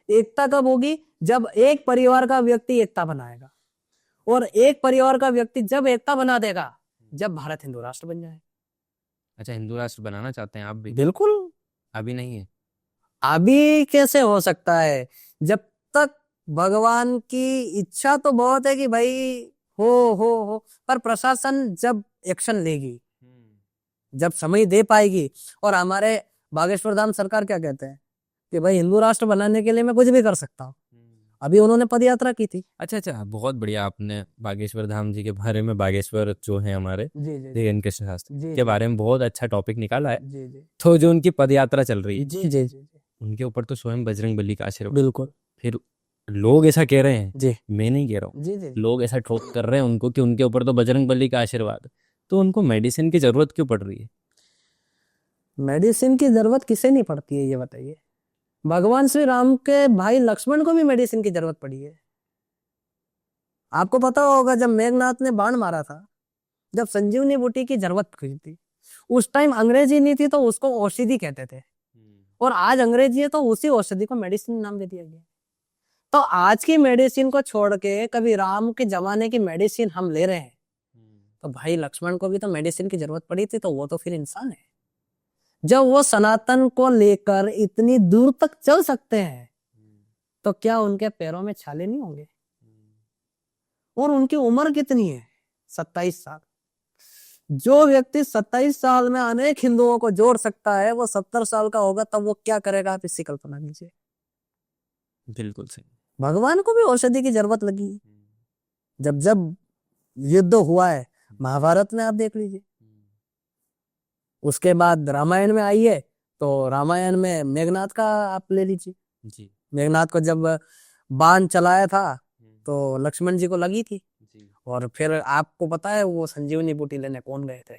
एकता कब होगी? जब एक परिवार का व्यक्ति एकता बनाएगा, और एक परिवार का व्यक्ति जब एकता बना देगा, जब भारत हिंदू राष्ट्र बन जाए। अच्छा, हिंदू राष्ट्र बनाना चाहते हैं आप भी? बिल्कुल। अभी नहीं है? अभी कैसे हो सकता है? जब तक भगवान की इच्छा तो बहुत है कि भाई हो, पर प्रशासन जब एक्शन लेगी, जब समय दे पाएगी, और हमारे बागेश्वर धाम सरकार क्या कहते हैं कि भाई हिंदू राष्ट्र बनाने के लिए मैं कुछ भी कर सकता हूँ। अभी उन्होंने पद यात्रा की थी। अच्छा, बहुत बढ़िया। आपने बागेश्वर धाम जी के बारे में, बागेश्वर जो है हमारे जी जी धीरेन्द्र कृष्ण शास्त्री जी के बारे में बहुत अच्छा टॉपिक निकाला है। जी जी तो जो उनकी पद यात्रा चल रही है, जी जी जी, उनके ऊपर तो स्वयं बजरंग बली का आशीर्वाद। बिल्कुल। फिर लोग ऐसा कह रहे हैं, जी मैं नहीं कह रहा हूँ, जी जी। लोग ऐसा ठोक कर रहे हैं उनको कि उनके ऊपर तो बजरंग बली का आशीर्वाद, तो उनको मेडिसिन की जरूरत क्यों पड़ रही है? मेडिसिन की जरूरत किसे नहीं पड़ती है ये बताइए? भगवान श्री राम के भाई लक्ष्मण को भी मेडिसिन की जरूरत पड़ी है। आपको पता होगा जब मेघनाथ ने बाण मारा था, जब संजीवनी बूटी की जरूरत थी, उस टाइम अंग्रेजी नहीं थी तो उसको औषधि कहते थे, और आज अंग्रेजी है तो उसी औषधि को मेडिसिन नाम दे दिया गया। तो आज की मेडिसिन को छोड़ के कभी राम के जमाने की मेडिसिन हम ले रहे हैं, तो भाई लक्ष्मण को भी तो मेडिसिन की जरूरत पड़ी थी, तो वो तो फिर इंसान है। जब वो सनातन को लेकर इतनी दूर तक चल सकते हैं, तो क्या उनके पैरों में छाले नहीं होंगे? और उनकी उम्र कितनी है? 27 साल। जो व्यक्ति 27 साल में अनेक हिंदुओं को जोड़ सकता है, वो 70 साल का होगा तब वो क्या करेगा, आप इसकी कल्पना कीजिए। बिल्कुल सही। भगवान को भी औषधि की जरूरत लगी जब जब युद्ध हुआ है, महाभारत में आप देख लीजिए। उसके बाद रामायण में आइए, तो रामायण में मेघनाथ का आप ले लीजिए। जी मेघनाथ को जब बाण चलाया था तो लक्ष्मण जी को लगी थी, जी। और फिर आपको पता है वो संजीवनी बूटी लेने कौन गए थे?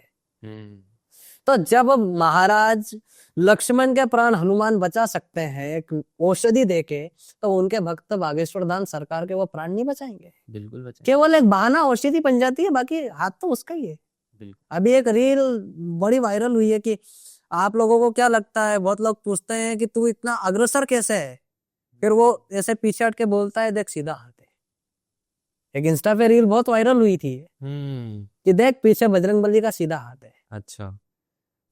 तो जब महाराज लक्ष्मण के प्राण हनुमान बचा सकते हैं एक औषधि देके, तो उनके भक्त बागेश्वर धाम सरकार के वो प्राण नहीं बचाएंगे? बिल्कुल बचा। केवल एक बहाना औषधि बन जाती है, बाकी हाथ तो उसका ही है। बिल्कुल। अभी एक रील बड़ी वायरल हुई है कि आप लोगों को क्या लगता है, बहुत लोग पूछते हैं कि तू इतना अग्रसर कैसे है, फिर वो ऐसे पीछे हट के बोलता है देख सीधा हाथ है। एक इंस्टा पे रील बहुत वायरल हुई थी कि देख पीछे बजरंग बली का सीधा हाथ है। अच्छा,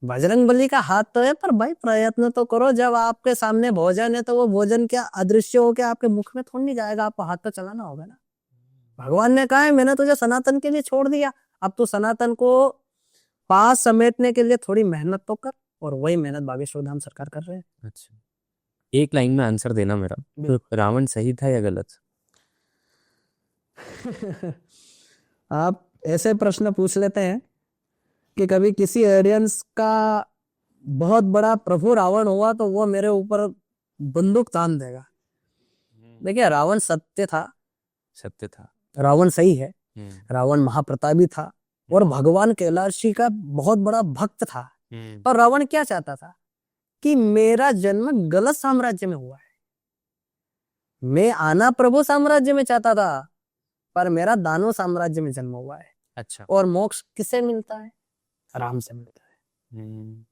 बजरंग बली का हाथ तो है, पर भाई प्रयत्न तो करो। जब आपके सामने भोजन है तो वो भोजन क्या अदृश्य होकर आपके मुख में थोड़ी नहीं जाएगा, आपको हाथ तो चलाना होगा ना। भगवान ने कहा है मैंने तुझे सनातन के लिए छोड़ दिया, अब तू सनातन को पास समेटने के लिए थोड़ी मेहनत तो कर, और वही मेहनत बागेश्वर धाम सरकार कर रहे हैं। अच्छा, एक लाइन में आंसर देना मेरा, रावण सही था या गलत? आप ऐसे प्रश्न पूछ लेते हैं कि कभी किसी ऑडियंस का बहुत बड़ा प्रभु रावण हुआ तो वो मेरे ऊपर बंदूक तान देगा। देखिए, रावण सत्य था, सत्य था। रावण सही है, हम्म, रावण महाप्रतापी था और भगवान कैलाश जी का बहुत बड़ा भक्त था। पर रावण क्या चाहता था कि मेरा जन्म गलत साम्राज्य में हुआ है, मैं आना प्रभु साम्राज्य में चाहता था, पर मेरा दानव साम्राज्य में जन्म हुआ है। अच्छा। और मोक्ष किससे मिलता है? राम से मिलता है। हम्म,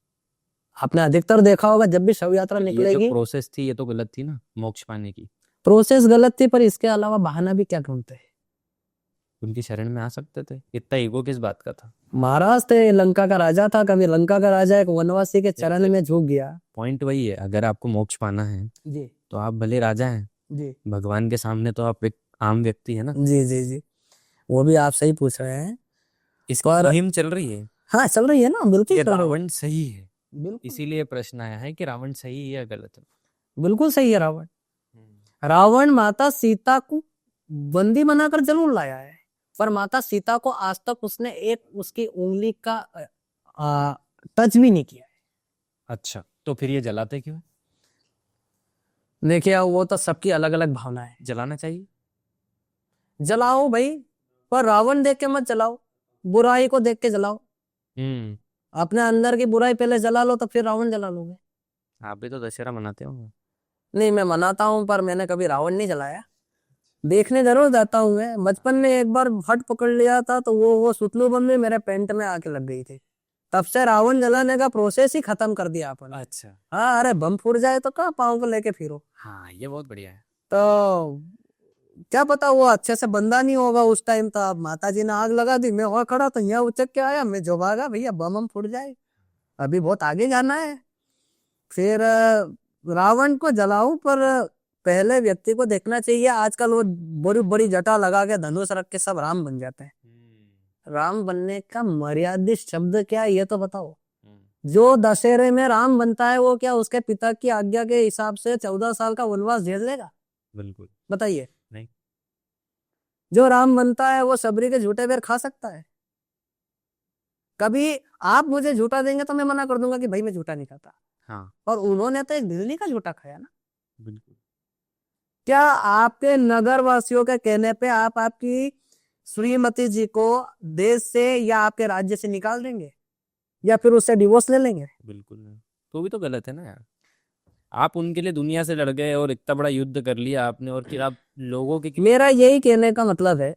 आपने अधिकतर देखा होगा जब भी शव यात्रा ये जो निकलेगी, प्रोसेस थी ये तो गलत थी ना मोक्ष पाने की। प्रोसेस गलत थी, पर इसके अलावा बहाना भी क्या ढूंढते हैं? उनकी शरण में आ सकते थे, इतना ईगो किस बात का था। महाराज थे, लंका का राजा था, कभी लंका का राजा एक वनवासी के चरण में झुक गया। पॉइंट वही है, अगर आपको मोक्ष पाना है जी तो आप भले राजा हैं, जी भगवान के सामने तो आप एक आम व्यक्ति है ना। जी जी जी, वो भी आप सही पूछ रहे हैं। इसकी पर मुहिम चल रही है हाँ, चल रही है ना, बिल्कुल कि चल रही है। रावण सही है, बिल्कुल इसीलिए प्रश्न आया है कि रावण सही है या गलत है। बिल्कुल सही है रावण। रावण माता सीता को बंदी बनाकर जरूर लाया है, पर माता सीता को आज तक उसने एक उसकी उंगली का टच भी नहीं किया है। अच्छा, तो फिर ये जलाते क्यों है? देखिए, वो तो सबकी अलग अलग भावना है। जलाना चाहिए। जलाओ भाई, पर रावण देख के मत जलाओ, बुराई को देख के जलाओ। हम्म, अपने अंदर की बुराई पहले जला लो, तो फिर रावण जला लोगे। आप भी तो दशहरा मनाते हो। नहीं, मैं मनाता हूँ, पर मैंने कभी रावण नहीं जलाया। देखने जरूर जाता हूँ। मैं बचपन में एक बार हट पकड़ लिया था, तो वो सुतलू बम में मेरे पेंट में आके लग गई थी। तब से रावण जलाने का प्रोसेस ही खत्म कर दिया अपन। अच्छा। हाँ, अरे बम फूट जाए तो कहाँ पाँव को लेके फिरो। हाँ, ये बहुत बढ़िया है। तो क्या पता वो अच्छे से बंदा नहीं होगा उस टाइम। तो अब माता जी ने आग लगा दी, मैं वहां खड़ा, तो यहाँ उचक के आया, मैं जो भागा, भैया बम हम फूट जाए, अभी बहुत आगे जाना है। फिर रावण को जलाऊं, पर पहले व्यक्ति को देखना चाहिए। आजकल वो बड़ी बड़ी जटा लगा के धनुष रख के सब राम बन जाते हैं। राम बनने का मर्यादित शब्द क्या है, ये तो बताओ। जो दशहरे में राम बनता है, वो क्या उसके पिता की आज्ञा के हिसाब से 14 साल का वनवास झेल लेगा? बिल्कुल बताइए। नहीं। जो राम बनता है, वो सबरी के झूठे बेर खा सकता है? कभी आप मुझे झूठा देंगे तो मैं मना कर दूंगा कि भाई मैं झूठा नहीं खाता। हाँ, और उन्होंने तो एक बिजली का झूठा खाया ना। बिल्कुल। क्या आपके नगर वासियों के कहने पे आप आपकी श्रीमती जी को देश से या आपके राज्य से निकाल देंगे, या फिर उससे डिवोर्स ले लेंगे? बिल्कुल नहीं, तो भी तो गलत है ना यार। आप उनके लिए दुनिया से लड़ गए और इतना बड़ा युद्ध कर लिया आपने, और फिर आप लोगों के मेरा यही कहने का मतलब है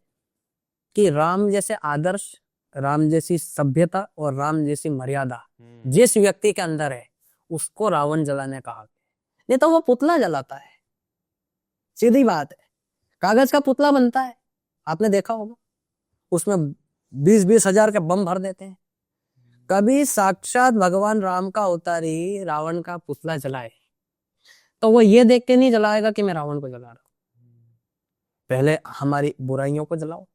कि राम जैसे आदर्श, राम जैसी सभ्यता और राम जैसी मर्यादा जिस व्यक्ति के अंदर है, उसको रावण जलाने का हक है। नहीं तो वो पुतला जलाता है, सीधी बात है। कागज का पुतला बनता है, आपने देखा होगा, उसमें 20-20 हजार के बम भर देते हैं। कभी साक्षात भगवान राम का अवतारी रावण का पुतला जलाए, तो वो ये देख के नहीं जलाएगा कि मैं रावण को जला रहा हूं। पहले हमारी बुराइयों को जलाओ।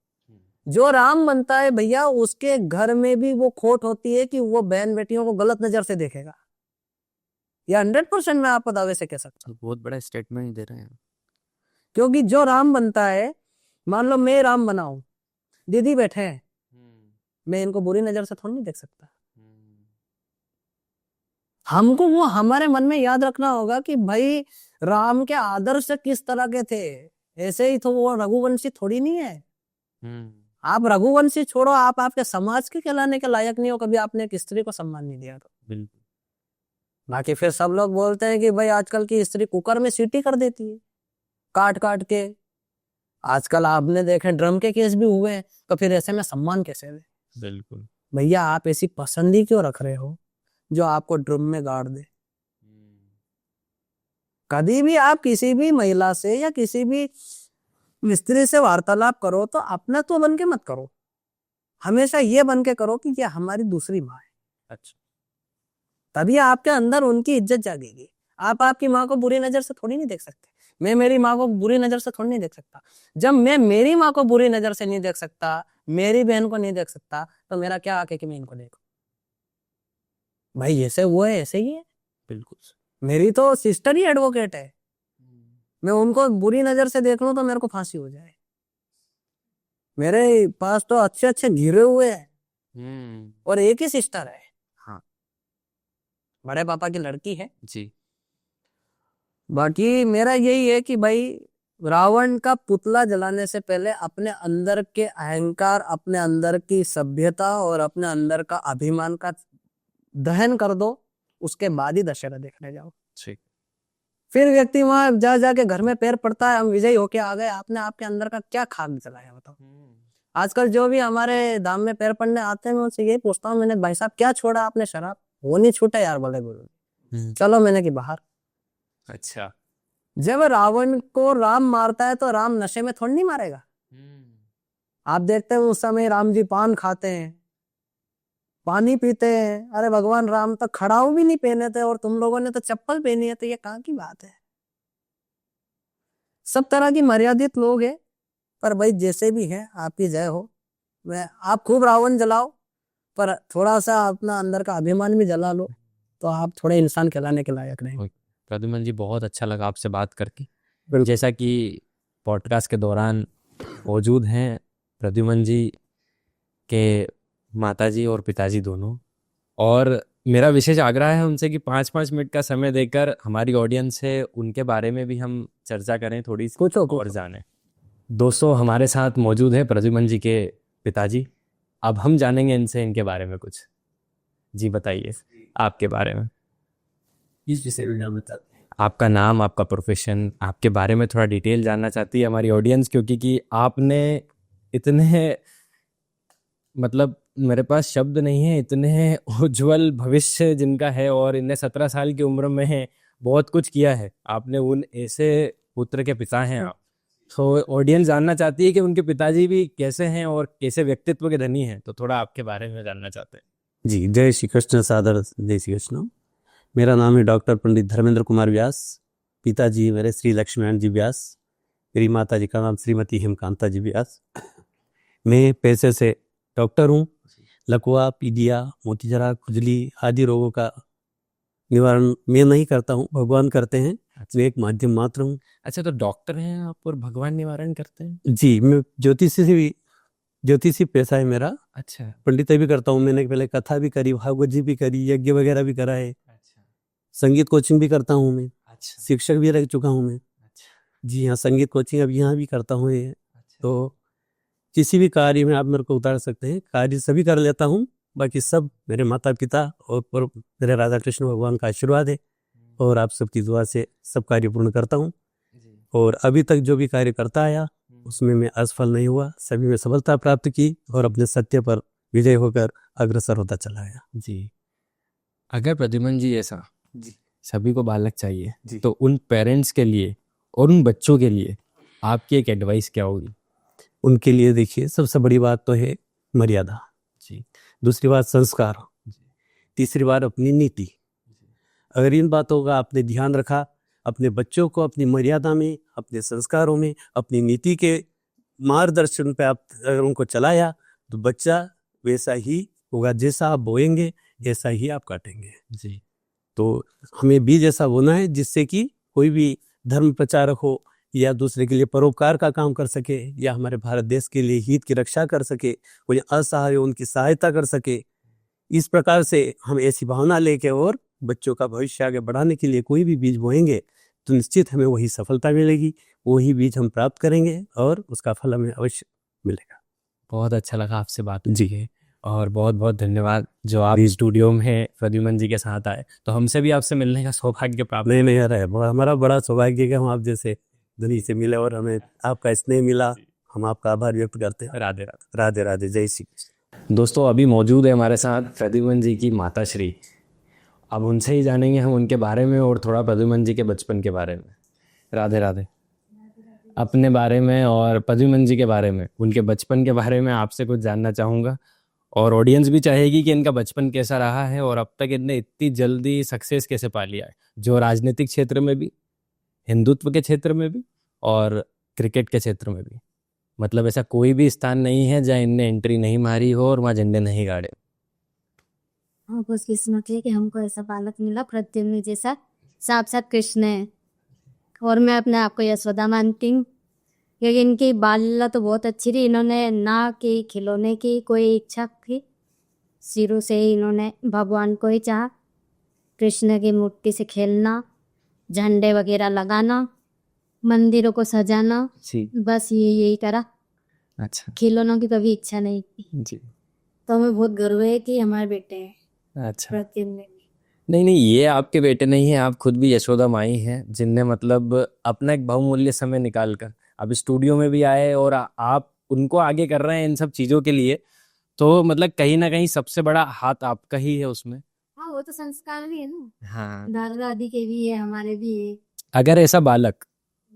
जो राम बनता है भैया, उसके घर में भी वो खोट होती है कि वो बहन बेटियों को गलत नजर से देखेगा। ये 100% मैं आपको दावे से कह सकता हूँ। बहुत बड़ा स्टेटमेंट दे रहे हैं। क्योंकि जो राम बनता है, मान लो मैं राम बना हूं, दीदी बैठे हैं, मैं इनको बुरी नजर से थोड़ी नहीं देख सकता। हमको वो हमारे मन में याद रखना होगा कि भाई राम के आदर्श किस तरह के थे। ऐसे ही तो वो रघुवंशी थोड़ी नहीं है। आप रघुवंशी छोड़ो, आप आपके समाज के कहलाने के लायक नहीं हो, कभी आपने एक स्त्री को सम्मान नहीं दिया तो। बिल्कुल। बाकी फिर सब लोग बोलते हैं कि भाई आजकल की स्त्री कुकर में सीटी कर देती है, काट काट के। आजकल आपने देखे ड्रम के केस भी हुए हैं, तो फिर ऐसे में सम्मान कैसे दे? बिल्कुल। भैया आप ऐसी पसंद ही क्यों रख रहे हो जो आपको ड्रम में गाड़ दे? कभी भी आप किसी भी महिला से या किसी भी स्त्री से वार्तालाप करो तो अपना तो बन के मत करो, हमेशा ये बन के करो कि ये हमारी दूसरी माँ है। अच्छा। तभी आपके अंदर उनकी इज्जत जागेगी। आप आपकी माँ को बुरी नजर से थोड़ी नहीं देख सकते। मैं मेरी माँ को बुरी नजर से थोड़ी नहीं देख सकता। जब मैं मेरी माँ को बुरी नजर से नहीं देख सकता, मेरी बहन को नहीं देख सकता, तो मेरा क्या आके कि मैं इनको देखूं? भाई जैसे वो है ऐसे ही है। बिल्कुल। मेरी तो सिस्टर ही एडवोकेट है, मैं उनको बुरी नजर से देख लूं तो मेरे को फांसी हो जाए। मेरे पास तो अच्छे अच्छे घिरे हुए हैं, और एक ही सिस्टर है। हाँ। बड़े पापा की लड़की है। जी। बाकी मेरा यही है कि भाई रावण का पुतला जलाने से पहले अपने अंदर के अहंकार, अपने अंदर की सभ्यता और अपने अंदर का अभिमान का दहन कर दो, उसके बाद ही दशहरा देखने जाओ। ठीक। फिर व्यक्ति वहां जा जाके घर में पैर पड़ता है, हम विजयी होके आ गए, आपने आपके अंदर का क्या खाक जलाया बताओ। आजकल जो भी हमारे धाम में पैर पड़ने आते हैं मैं उनसे यही पूछता हूँ, मैंने भाई साहब क्या छोड़ा आपने, शराब वो नहीं छूटा यार, बोले गुरु चलो मैंने की बाहर। अच्छा। जब रावण को राम मारता है तो राम नशे में थोड़ी नहीं मारेगा। आप देखते हैं उस समय राम जी पान खाते हैं, पानी पीते हैं, अरे भगवान राम तो खड़ाऊ भी नहीं पहने थे और तुम लोगों ने तो चप्पल पहनी है, तो ये कहाँ की बात है। सब तरह की मर्यादित लोग हैं, पर भाई जैसे भी है आपकी जय हो। मैं आप खूब रावण जलाओ, पर थोड़ा सा अपना अंदर का अभिमान भी जला लो, तो आप थोड़े इंसान कहलाने के लायक नहीं। प्रद्युमन जी बहुत अच्छा लगा आपसे बात करके। जैसा कि पॉडकास्ट के दौरान मौजूद हैं प्रद्युमन जी के माताजी और पिताजी दोनों, और मेरा विशेष आग्रह है उनसे कि 5-5 मिनट का समय देकर हमारी ऑडियंस से उनके बारे में भी हम चर्चा करें, थोड़ी सी कुछ और जानें। दोस्तों हमारे साथ मौजूद है प्रद्युमन जी के पिताजी। अब हम जानेंगे इनसे इनके बारे में कुछ। जी बताइए आपके बारे में। इस विषय में जानना चाहते हैं। आपका नाम, आपका प्रोफेशन, आपके बारे में थोड़ा डिटेल जानना चाहती है हमारी ऑडियंस, क्योंकि कि आपने इतने, मतलब मेरे पास शब्द नहीं है, इतने उज्जवल भविष्य जिनका है और इन्हें 17 साल की उम्र में है बहुत कुछ किया है आपने, उन ऐसे पुत्र के पिता हैं आप। तो ऑडियंस जानना चाहती है कि उनके पिताजी भी कैसे हैं और कैसे व्यक्तित्व के धनी हैं, तो थोड़ा आपके बारे में जानना चाहते हैं। जी, जय श्री कृष्ण, सादर जय श्री कृष्ण। मेरा नाम है डॉक्टर पंडित धर्मेंद्र कुमार व्यास। पिताजी मेरे श्री लक्ष्मीनारायण जी व्यास, मेरी माता जी का नाम श्रीमती हेमकांता जी व्यास। मैं पेशे से डॉक्टर हूँ। लकवा, पीलिया, मोतीजरा, खुजली आदि रोगों का निवारण मैं नहीं करता हूँ, भगवान करते हैं। मैं एक माध्यम मात्र हूँ। अच्छा, तो डॉक्टर हैं आप और भगवान निवारण करते हैं? जी, मैं ज्योतिषी पेशा है मेरा। अच्छा। पंडित भी करता हूँ। मैंने पहले कथा भी करी, भागवत जी भी करी, यज्ञ वगैरह भी करा है। अच्छा। संगीत कोचिंग भी करता हूँ मैं। अच्छा। शिक्षक भी रह चुका हूँ मैं। अच्छा। जी हाँ, संगीत कोचिंग अब यहाँ भी करता हूँ ये। अच्छा। तो किसी भी कार्य में आप मेरे को उतार सकते हैं, कार्य सभी कर लेता हूँ। बाकी सब मेरे माता पिता और मेरे राधा कृष्ण भगवान का आशीर्वाद है, और आप सबकी दुआ से सब कार्य पूर्ण करता हूँ। और अभी तक जो भी कार्य करता आया उसमें मैं असफल नहीं हुआ, सभी में सफलता प्राप्त की और अपने सत्य पर विजय होकर अग्रसर होता चला गया। जी। अगर प्रद्युमन जी ऐसा जी सभी को बालक चाहिए जी। तो उन पेरेंट्स के लिए और उन बच्चों के लिए आपकी एक एडवाइस क्या होगी? उनके लिए देखिए, सबसे बड़ी बात तो है मर्यादा। जी। दूसरी बात संस्कार। तीसरी बात अपनी नीति। अगर इन बातों का आपने ध्यान रखा, अपने बच्चों को अपनी मर्यादा में, अपने संस्कारों में, अपनी नीति के मार्गदर्शन पे आप अगर उनको चलाया तो बच्चा वैसा ही होगा, जैसा आप बोएंगे ऐसा ही आप काटेंगे। जी। तो हमें बीज ऐसा बोना है जिससे कि कोई भी धर्म प्रचारक हो या दूसरे के लिए परोपकार का काम कर सके, या हमारे भारत देश के लिए हित की रक्षा कर सके, कोई असहाय हो उनकी सहायता कर सके। इस प्रकार से हम ऐसी भावना लेके और बच्चों का भविष्य आगे बढ़ाने के लिए कोई भी बीज बोएंगे तो निश्चित हमें वही सफलता मिलेगी, वही बीज हम प्राप्त करेंगे और उसका फल हमें अवश्य मिलेगा। बहुत अच्छा लगा आपसे बात जी करके, और बहुत बहुत धन्यवाद जो आप इस स्टूडियो में प्रद्युमन जी के साथ आए। तो हमसे भी आपसे मिलने का सौभाग्य प्राप्त। नहीं आ रहा है, हमारा बड़ा सौभाग्य है कि हम आप जैसे धनी से मिले और हमें आपका स्नेह मिला। हम आपका आभार व्यक्त करते हैं। राधे राधे। राधे राधे, जय श्री कृष्ण। दोस्तों अभी मौजूद है हमारे साथ प्रद्युमन जी की माता श्री। अब उनसे ही जानेंगे हम उनके बारे में और थोड़ा प्रद्युमन जी के बचपन के बारे में। राधे राधे। अपने बारे में और प्रद्युमन जी के बारे में, उनके बचपन के बारे में आपसे कुछ जानना चाहूँगा, और ऑडियंस भी चाहेगी कि इनका बचपन कैसा रहा है और अब तक इनने इतनी जल्दी सक्सेस कैसे पा लिया है, जो राजनीतिक क्षेत्र में भी, हिंदुत्व के क्षेत्र में भी और क्रिकेट के क्षेत्र में भी। मतलब ऐसा कोई भी स्थान नहीं है जहाँ इनने एंट्री नहीं मारी हो और वहाँ झंडे नहीं गाड़े। हाँ, बहुत किस्मत है कि हमको ऐसा बालक मिला, प्रद्युम्न जैसा साक्षात कृष्ण है। और मैं अपने आप को यशोदा मानती हूँ, क्योंकि इनकी बाल्यता तो बहुत अच्छी थी। इन्होंने ना कि खिलौने की कोई इच्छा थी, शुरू से ही इन्होंने भगवान को ही चाहा। कृष्ण की मूर्ति से खेलना, झंडे वगैरह लगाना, मंदिरों को सजाना, जी। बस यही करा। अच्छा। खिलौनों की कभी इच्छा नहीं थी। जी। तो हमें बहुत गर्व है कि हमारे बेटे हैं अच्छा। प्रद्युम्न। नहीं नहीं, ये आपके बेटे नहीं है, आप खुद भी यशोदा माई हैं जिनने मतलब अपना एक बहुमूल्य समय निकाल कर अब स्टूडियो में भी आए और आप उनको आगे कर रहे हैं इन सब चीजों के लिए। तो मतलब कहीं ना कहीं सबसे बड़ा हाथ आपका ही है उसमें। हाँ, वो तो संस्कार भी है ना, हाँ। दादा दादी के भी है, हमारे भी है। अगर ऐसा बालक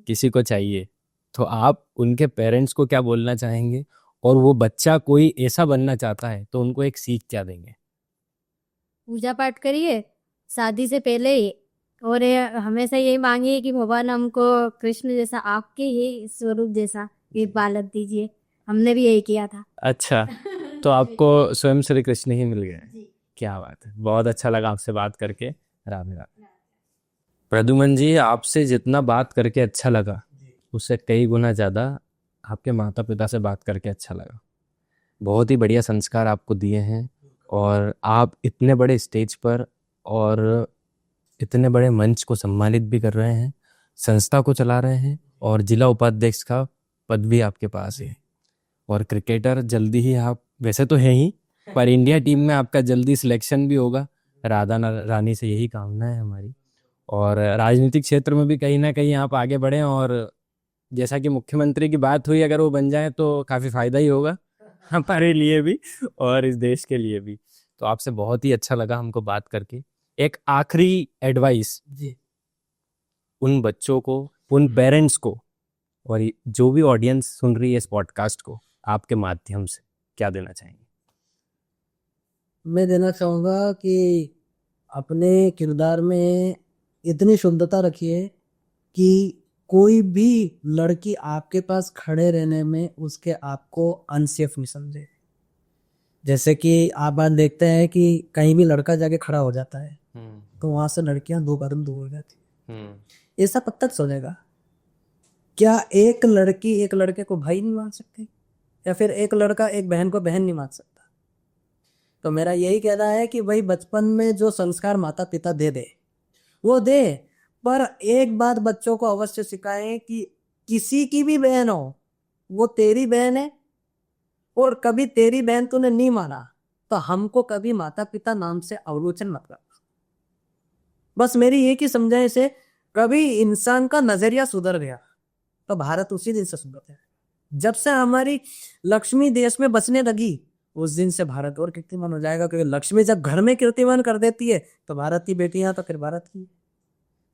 किसी को चाहिए तो आप उनके पेरेंट्स को क्या बोलना चाहेंगे, और वो बच्चा कोई ऐसा बनना चाहता है तो उनको एक सीख क्या देंगे? पूजा पाठ करिए शादी से पहले ही, और हमेशा यही मांगिए कि भगवान हमको कृष्ण जैसा, आपके ही स्वरूप जैसा ये बालक दीजिए। हमने भी यही किया था। अच्छा, तो आपको स्वयं श्री कृष्ण ही मिल गए। जी। क्या बात है, बहुत अच्छा लगा आपसे बात करके। राधे राधे। प्रद्युमन जी, आपसे जितना बात करके अच्छा लगा उससे कई गुना ज़्यादा आपके माता पिता से बात करके अच्छा लगा। बहुत ही बढ़िया संस्कार आपको दिए हैं, और आप इतने बड़े स्टेज पर और इतने बड़े मंच को सम्मानित भी कर रहे हैं, संस्था को चला रहे हैं, और जिला उपाध्यक्ष का पद भी आपके पास है। और क्रिकेटर जल्दी ही आप वैसे तो हैं ही, पर इंडिया टीम में आपका जल्दी सिलेक्शन भी होगा। रानी से यही कामना है हमारी। और राजनीतिक क्षेत्र में भी कहीं ना कहीं आप आगे बढ़ें, और जैसा कि मुख्यमंत्री की बात हुई, अगर वो बन जाए तो काफ़ी फायदा ही होगा हमारे लिए भी और इस देश के लिए भी। तो आपसे बहुत ही अच्छा लगा हमको बात करके। एक आखिरी एडवाइस जी। उन बच्चों को, उन पेरेंट्स को, और जो भी ऑडियंस सुन रही है इस पॉडकास्ट को, आपके माध्यम से क्या देना चाहेंगे? मैं देना चाहूँगा कि अपने किरदार में इतनी शुद्धता रखिए कि कोई भी लड़की आपके पास खड़े रहने में उसके आपको अनसेफ नहीं समझे। जैसे कि आप बात देखते हैं कि कहीं भी लड़का जाके खड़ा हो जाता है तो वहां से लड़कियां 2 कदम दूर हो जाती। ऐसा पत्ता सोचेगा, क्या एक लड़की एक लड़के को भाई नहीं मान सकती, या फिर एक लड़का एक बहन को बहन नहीं मान सकता? तो मेरा यही कहना है कि भाई बचपन में जो संस्कार माता पिता दे दे वो दे, पर एक बात बच्चों को अवश्य सिखाएं कि किसी की भी बहन हो वो तेरी बहन है, और कभी तेरी बहन तूने नहीं माना तो हमको कभी माता पिता नाम से अवलोचन मत कर। बस मेरी एक ही समझाए से, कभी इंसान का नजरिया सुधर गया तो भारत उसी दिन से सुधर है। जब से हमारी लक्ष्मी देश में बसने लगी उस दिन से भारत और कीर्तिमान हो जाएगा, क्योंकि लक्ष्मी जब घर में कीर्तिमान कर देती है तो भारत की बेटियां तो फिर भारत की।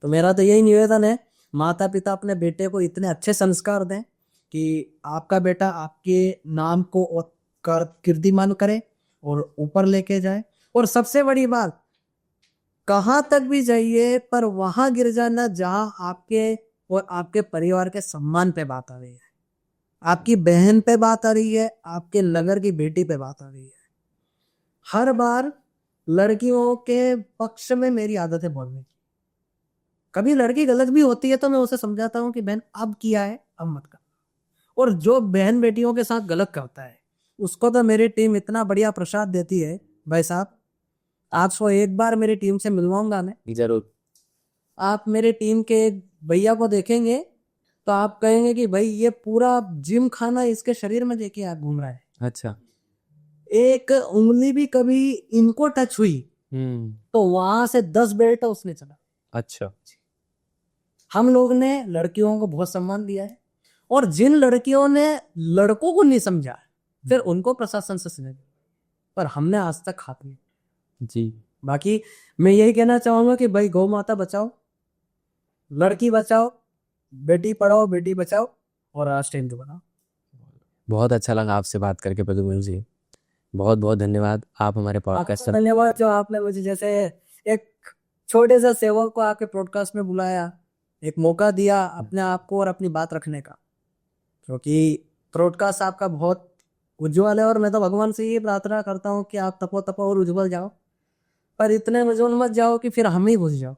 तो मेरा तो यही निवेदन है, माता पिता अपने बेटे को इतने अच्छे संस्कार दें कि आपका बेटा आपके नाम को और कीर्तिमान करे और ऊपर लेके जाए। और सबसे बड़ी बात, कहाँ तक भी जाइए पर वहां गिर जाना जहां आपके और आपके परिवार के सम्मान पे बात आ रही है, आपकी बहन पे बात आ रही है, आपके नगर की बेटी पे बात आ रही है। हर बार लड़कियों के पक्ष में मेरी आदत है बोलने की। कभी लड़की गलत भी होती है तो मैं उसे समझाता हूँ कि बहन अब किया है अब मत कर। और जो बहन बेटियों के साथ गलत करता है उसको तो मेरी टीम इतना बढ़िया प्रसाद देती है, भाई साहब आपको एक बार मेरी टीम से मिलवाऊंगा मैं। जरूर। आप मेरे टीम के भैया को देखेंगे तो आप कहेंगे कि भाई ये पूरा जिम खाना इसके शरीर में देके आप घूम रहा है। अच्छा। एक उंगली भी कभी इनको टच हुई तो वहां से 10 बेल्ट उसने चला। अच्छा। हम लोग ने लड़कियों को बहुत सम्मान दिया है, और जिन लड़कियों ने लड़कों को नहीं समझा फिर उनको प्रशासन से समझा, पर हमने आज तक हाथ नहीं। जी। बाकी मैं यही कहना चाहूंगा कि भाई गौ माता बचाओ, लड़की बचाओ, बेटी पढ़ाओ बेटी बचाओ, और राष्ट्र हिंदू बनाओ। बहुत अच्छा लगा आपसे बात करके प्रद्युमन जी, बहुत बहुत धन्यवाद। आप हमारे पॉडकास्ट आपका धन्यवाद जो आपने मुझे जैसे एक छोटे से सेवक को आपके पॉडकास्ट में बुलाया, एक मौका दिया अपने आप को और अपनी बात रखने का, क्योंकि पॉडकास्ट आपका बहुत उज्जवल है। और मैं तो भगवान से ये प्रार्थना करता हूँ कि आप तपो तपो और उज्जवल जाओ, पर इतने मजबूत मत जाओ कि फिर हम ही घुस जाओ,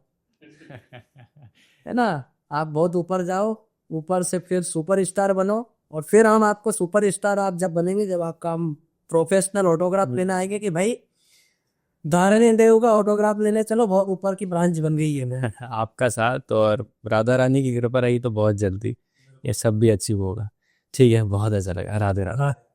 है ना। आप बहुत ऊपर जाओ, ऊपर से फिर सुपर स्टार बनो, और फिर हम आपको सुपर स्टार आप जब बनेंगे, जब आपका हम प्रोफेशनल ऑटोग्राफ लेने आएंगे कि भाई धारणी देव का ऑटोग्राफ लेने चलो, बहुत ऊपर की ब्रांच बन गई है मेरी। आपका साथ और राधा रानी की कृपा रही तो बहुत जल्दी ये सब भी अचीव होगा। ठीक है, बहुत अच्छा लगा। राधे राधे।